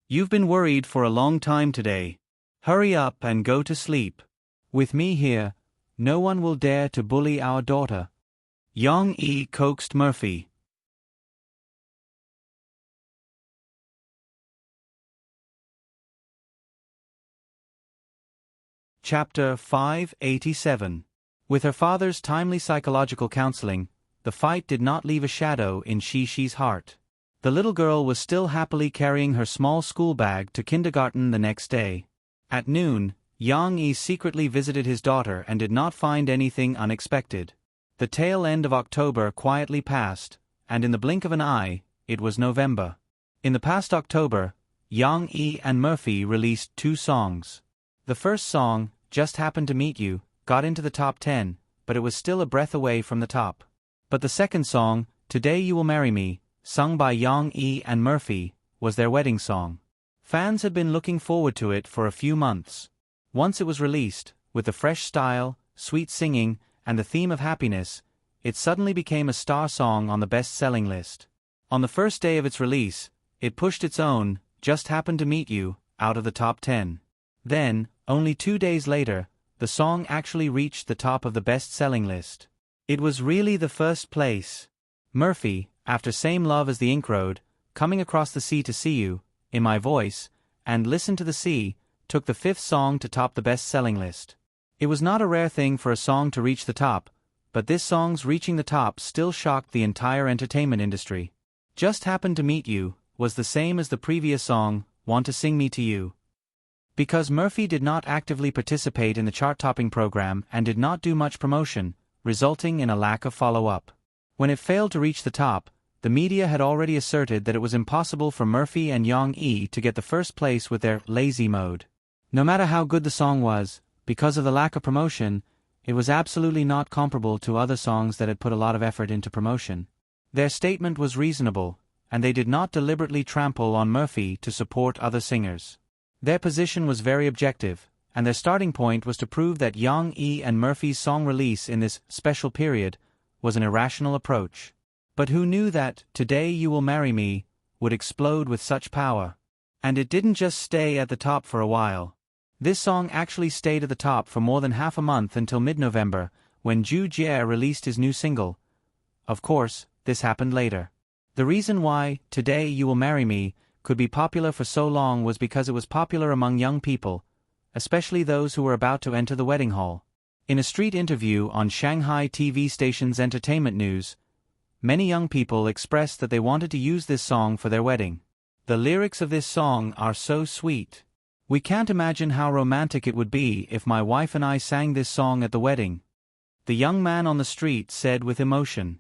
You've been worried for a long time today. Hurry up and go to sleep. With me here, no one will dare to bully our daughter. Yang-e coaxed Murphy. Chapter 587. With her father's timely psychological counseling, the fight did not leave a shadow in Shi's heart. The little girl was still happily carrying her small school bag to kindergarten the next day. At noon, Yang-e secretly visited his daughter and did not find anything unexpected. The tail end of October quietly passed, and in the blink of an eye, it was November. In the past October, Yang-e and Murphy released 2 songs. The first song, Just Happened to Meet You, got into the top 10, but it was still a breath away from the top. But the second song, Today You Will Marry Me, sung by Yang-e and Murphy, was their wedding song. Fans had been looking forward to it for a few months. Once it was released, with the fresh style, sweet singing, and the theme of happiness, it suddenly became a star song on the best-selling list. On the first day of its release, it pushed its own, Just Happened to Meet You, out of the top 10. Then, only 2 days later, the song actually reached the top of the best-selling list. It was really the first place. Murphy, after Same Love as the Ink Road, Coming Across the Sea to See You, In My Voice, and Listen to the Sea, took the 5th song to top the best-selling list. It was not a rare thing for a song to reach the top, but this song's reaching the top still shocked the entire entertainment industry. Just Happened to Meet You was the same as the previous song, Want to Sing Me to You. Because Murphy did not actively participate in the chart-topping program and did not do much promotion, resulting in a lack of follow-up. When it failed to reach the top, the media had already asserted that it was impossible for Murphy and Yang-e to get the first place with their lazy mode. No matter how good the song was, because of the lack of promotion, it was absolutely not comparable to other songs that had put a lot of effort into promotion. Their statement was reasonable, and they did not deliberately trample on Murphy to support other singers. Their position was very objective, and their starting point was to prove that Yang-e and Murphy's song release in this special period was an irrational approach. But who knew that Today You Will Marry Me would explode with such power? And it didn't just stay at the top for a while. This song actually stayed at the top for more than half a month until mid-November, when Ju Jie released his new single. Of course, this happened later. The reason why Today You Will Marry Me could be popular for so long was because it was popular among young people, especially those who were about to enter the wedding hall. In a street interview on Shanghai TV station's Entertainment News, many young people expressed that they wanted to use this song for their wedding. The lyrics of this song are so sweet. We can't imagine how romantic it would be if my wife and I sang this song at the wedding, the young man on the street said with emotion.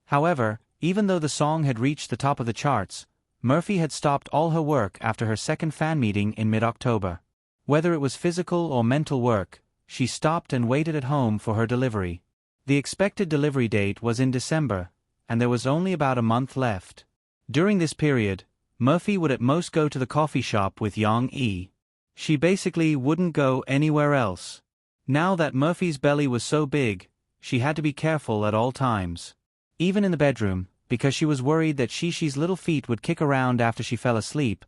However, even though the song had reached the top of the charts, Murphy had stopped all her work after her second fan meeting in mid-October. Whether it was physical or mental work, she stopped and waited at home for her delivery. The expected delivery date was in December, and there was only about a month left. During this period, Murphy would at most go to the coffee shop with Yang-e. She basically wouldn't go anywhere else. Now that Murphy's belly was so big, she had to be careful at all times. Even in the bedroom, because she was worried that Shi's little feet would kick around after she fell asleep,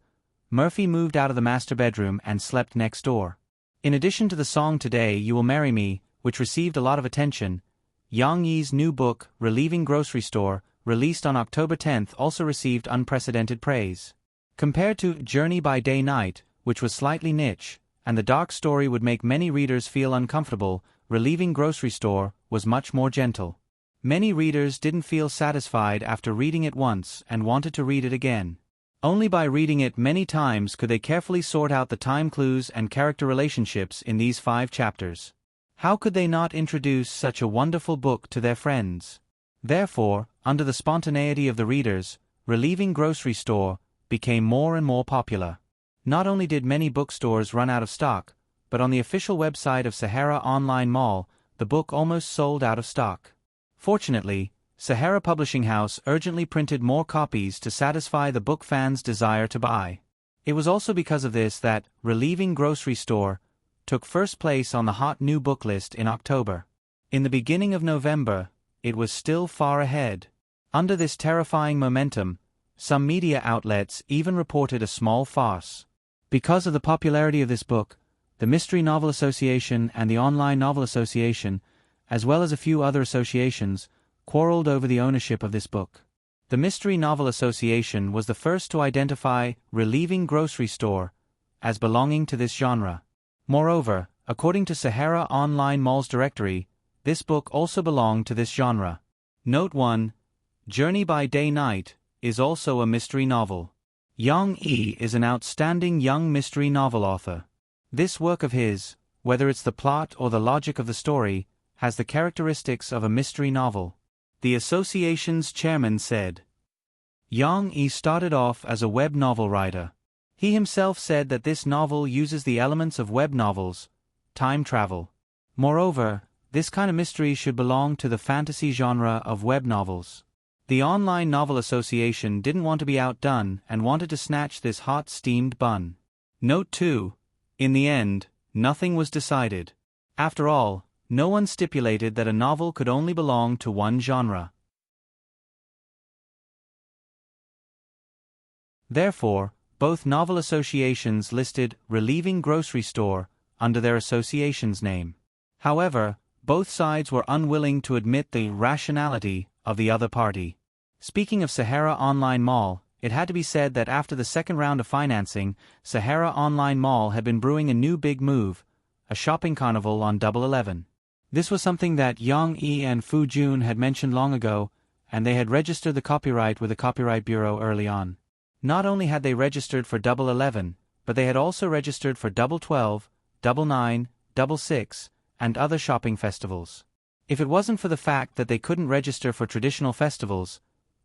Murphy moved out of the master bedroom and slept next door. In addition to the song Today You Will Marry Me, which received a lot of attention, Yang-e's new book, Relieving Grocery Store, released on October 10th, also received unprecedented praise. Compared to Journey by Day-Night, which was slightly niche, and the dark story would make many readers feel uncomfortable, Relieving Grocery Store was much more gentle. Many readers didn't feel satisfied after reading it once and wanted to read it again. Only by reading it many times could they carefully sort out the time clues and character relationships in these 5 chapters. How could they not introduce such a wonderful book to their friends? Therefore, under the spontaneity of the readers, Relieving Grocery Store became more and more popular. Not only did many bookstores run out of stock, but on the official website of Sahara Online Mall, the book almost sold out of stock. Fortunately, Sahara Publishing House urgently printed more copies to satisfy the book fans' desire to buy. It was also because of this that Relieving Grocery Store took first place on the hot new book list in October. In the beginning of November, it was still far ahead. Under this terrifying momentum, some media outlets even reported a small farce. Because of the popularity of this book, the Mystery Novel Association and the Online Novel Association, as well as a few other associations, quarreled over the ownership of this book. The Mystery Novel Association was the first to identify Relieving Grocery Store as belonging to this genre. Moreover, according to Sahara Online Mall's directory, this book also belonged to this genre. Note 1. Journey by Day-Night is also a mystery novel. Yang Yi is an outstanding young mystery novel author. This work of his, whether it's the plot or the logic of the story, has the characteristics of a mystery novel. The association's chairman said, Yang Yi started off as a web novel writer. He himself said that this novel uses the elements of web novels, time travel. Moreover, this kind of mystery should belong to the fantasy genre of web novels. The Online Novel Association didn't want to be outdone and wanted to snatch this hot steamed bun. Note 2. In the end, nothing was decided. After all, no one stipulated that a novel could only belong to one genre. Therefore, both novel associations listed Relieving Grocery Store under their association's name. However, both sides were unwilling to admit the rationality of the other party. Speaking of Sahara Online Mall, it had to be said that after the second round of financing, Sahara Online Mall had been brewing a new big move, a shopping carnival on Double 11. This was something that Yang Yi and Fu Jun had mentioned long ago, and they had registered the copyright with the Copyright Bureau early on. Not only had they registered for Double 11, but they had also registered for Double 12, Double 9, Double 6, and other shopping festivals. If it wasn't for the fact that they couldn't register for traditional festivals,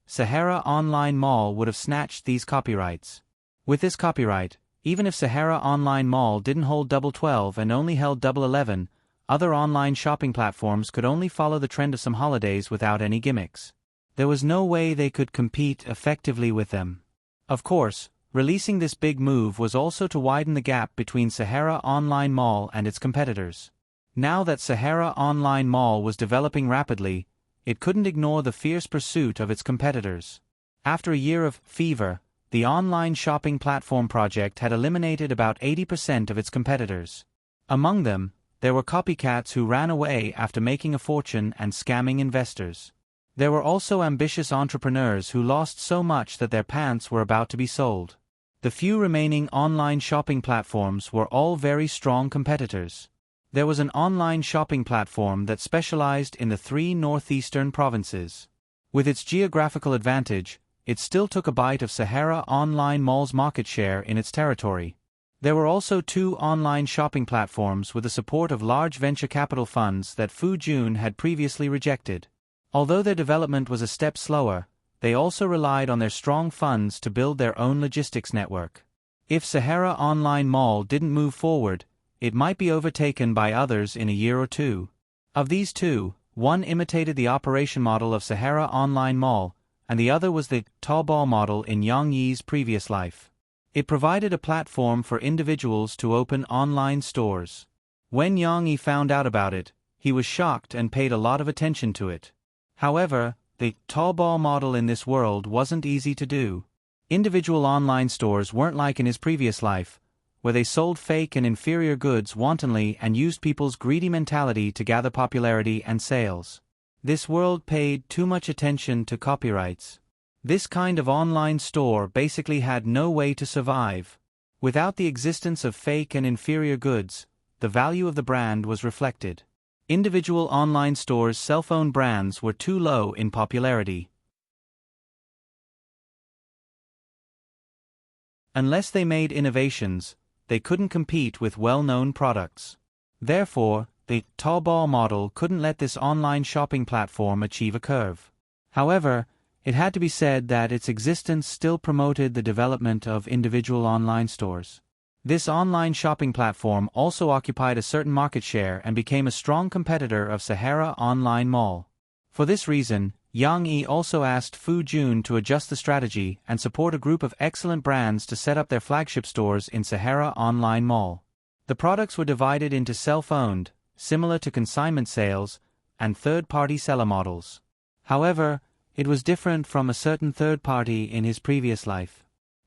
Sahara Online Mall would have snatched these copyrights. With this copyright, even if Sahara Online Mall didn't hold Double 12 and only held Double 11, other online shopping platforms could only follow the trend of some holidays without any gimmicks. There was no way they could compete effectively with them. Of course, releasing this big move was also to widen the gap between Sahara Online Mall and its competitors. Now that Sahara Online Mall was developing rapidly, it couldn't ignore the fierce pursuit of its competitors. After a year of fever, the online shopping platform project had eliminated about 80% of its competitors. Among them, there were copycats who ran away after making a fortune and scamming investors. There were also ambitious entrepreneurs who lost so much that their pants were about to be sold. The few remaining online shopping platforms were all very strong competitors. There was an online shopping platform that specialized in the 3 northeastern provinces. With its geographical advantage, it still took a bite of Sahara Online Mall's market share in its territory. There were also 2 online shopping platforms with the support of large venture capital funds that Fu Jun had previously rejected. Although their development was a step slower, they also relied on their strong funds to build their own logistics network. If Sahara Online Mall didn't move forward, it might be overtaken by others in a year or two. Of these 2, one imitated the operation model of Sahara Online Mall, and the other was the Taobao model in Yang Yi's previous life. It provided a platform for individuals to open online stores. When Yang Yi found out about it, he was shocked and paid a lot of attention to it. However, the Taobao model in this world wasn't easy to do. Individual online stores weren't like in his previous life, where they sold fake and inferior goods wantonly and used people's greedy mentality to gather popularity and sales. This world paid too much attention to copyrights. This kind of online store basically had no way to survive. Without the existence of fake and inferior goods, the value of the brand was reflected. Individual online stores' self-owned brands were too low in popularity. Unless they made innovations, they couldn't compete with well-known products. Therefore, the Taobao model couldn't let this online shopping platform achieve a curve. However, it had to be said that its existence still promoted the development of individual online stores. This online shopping platform also occupied a certain market share and became a strong competitor of Sahara Online Mall. For this reason, Yang Yi also asked Fu Jun to adjust the strategy and support a group of excellent brands to set up their flagship stores in Sahara Online Mall. The products were divided into self-owned, similar to consignment sales, and third-party seller models. However, it was different from a certain third party in his previous life.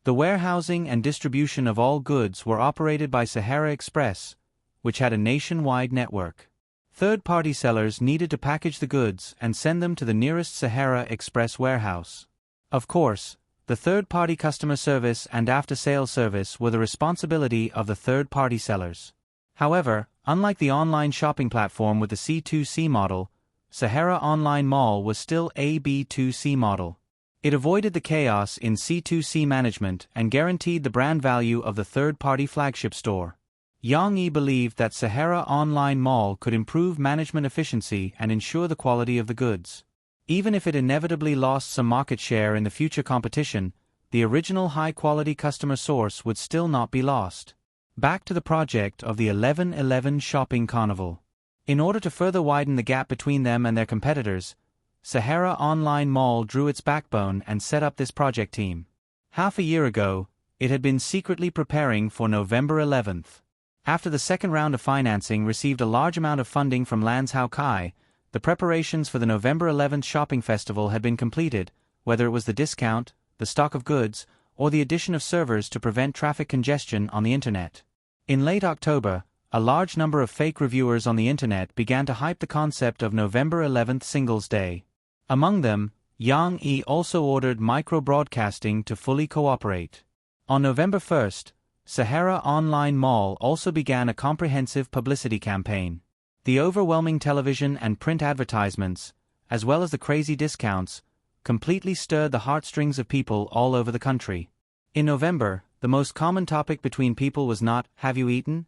The warehousing and distribution of all goods were operated by Sahara Express, which had a nationwide network. Third-party sellers needed to package the goods and send them to the nearest Sahara Express warehouse. Of course, the third-party customer service and after-sales service were the responsibility of the third-party sellers. However, unlike the online shopping platform with the C2C model, Sahara Online Mall was still a B2C model. It avoided the chaos in C2C management and guaranteed the brand value of the third-party flagship store. Yang Yi believed that Sahara Online Mall could improve management efficiency and ensure the quality of the goods. Even if it inevitably lost some market share in the future competition, the original high-quality customer source would still not be lost. Back to the project of the 11/11 Shopping Carnival. In order to further widen the gap between them and their competitors, Sahara Online Mall drew its backbone and set up this project team. Half a year ago, it had been secretly preparing for November 11th. After the second round of financing received a large amount of funding from Lanzhou Kai, the preparations for the November 11th shopping festival had been completed, whether it was the discount, the stock of goods, or the addition of servers to prevent traffic congestion on the internet. In late October, a large number of fake reviewers on the internet began to hype the concept of November 11th Singles Day. Among them, Yang Yi also ordered micro-broadcasting to fully cooperate. On November 1st, Sahara Online Mall also began a comprehensive publicity campaign. The overwhelming television and print advertisements, as well as the crazy discounts, completely stirred the heartstrings of people all over the country. In November, the most common topic between people was not, "Have you eaten?"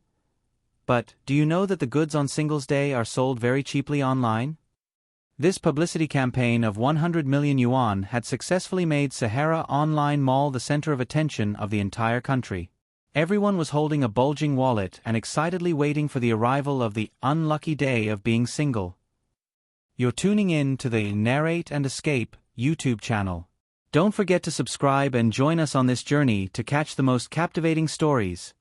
but, "Do you know that the goods on Singles Day are sold very cheaply online?" This publicity campaign of 100 million yuan had successfully made Sahara Online Mall the center of attention of the entire country. Everyone was holding a bulging wallet and excitedly waiting for the arrival of the unlucky day of being single. You're tuning in to the Narrate and Escape YouTube channel. Don't forget to subscribe and join us on this journey to catch the most captivating stories.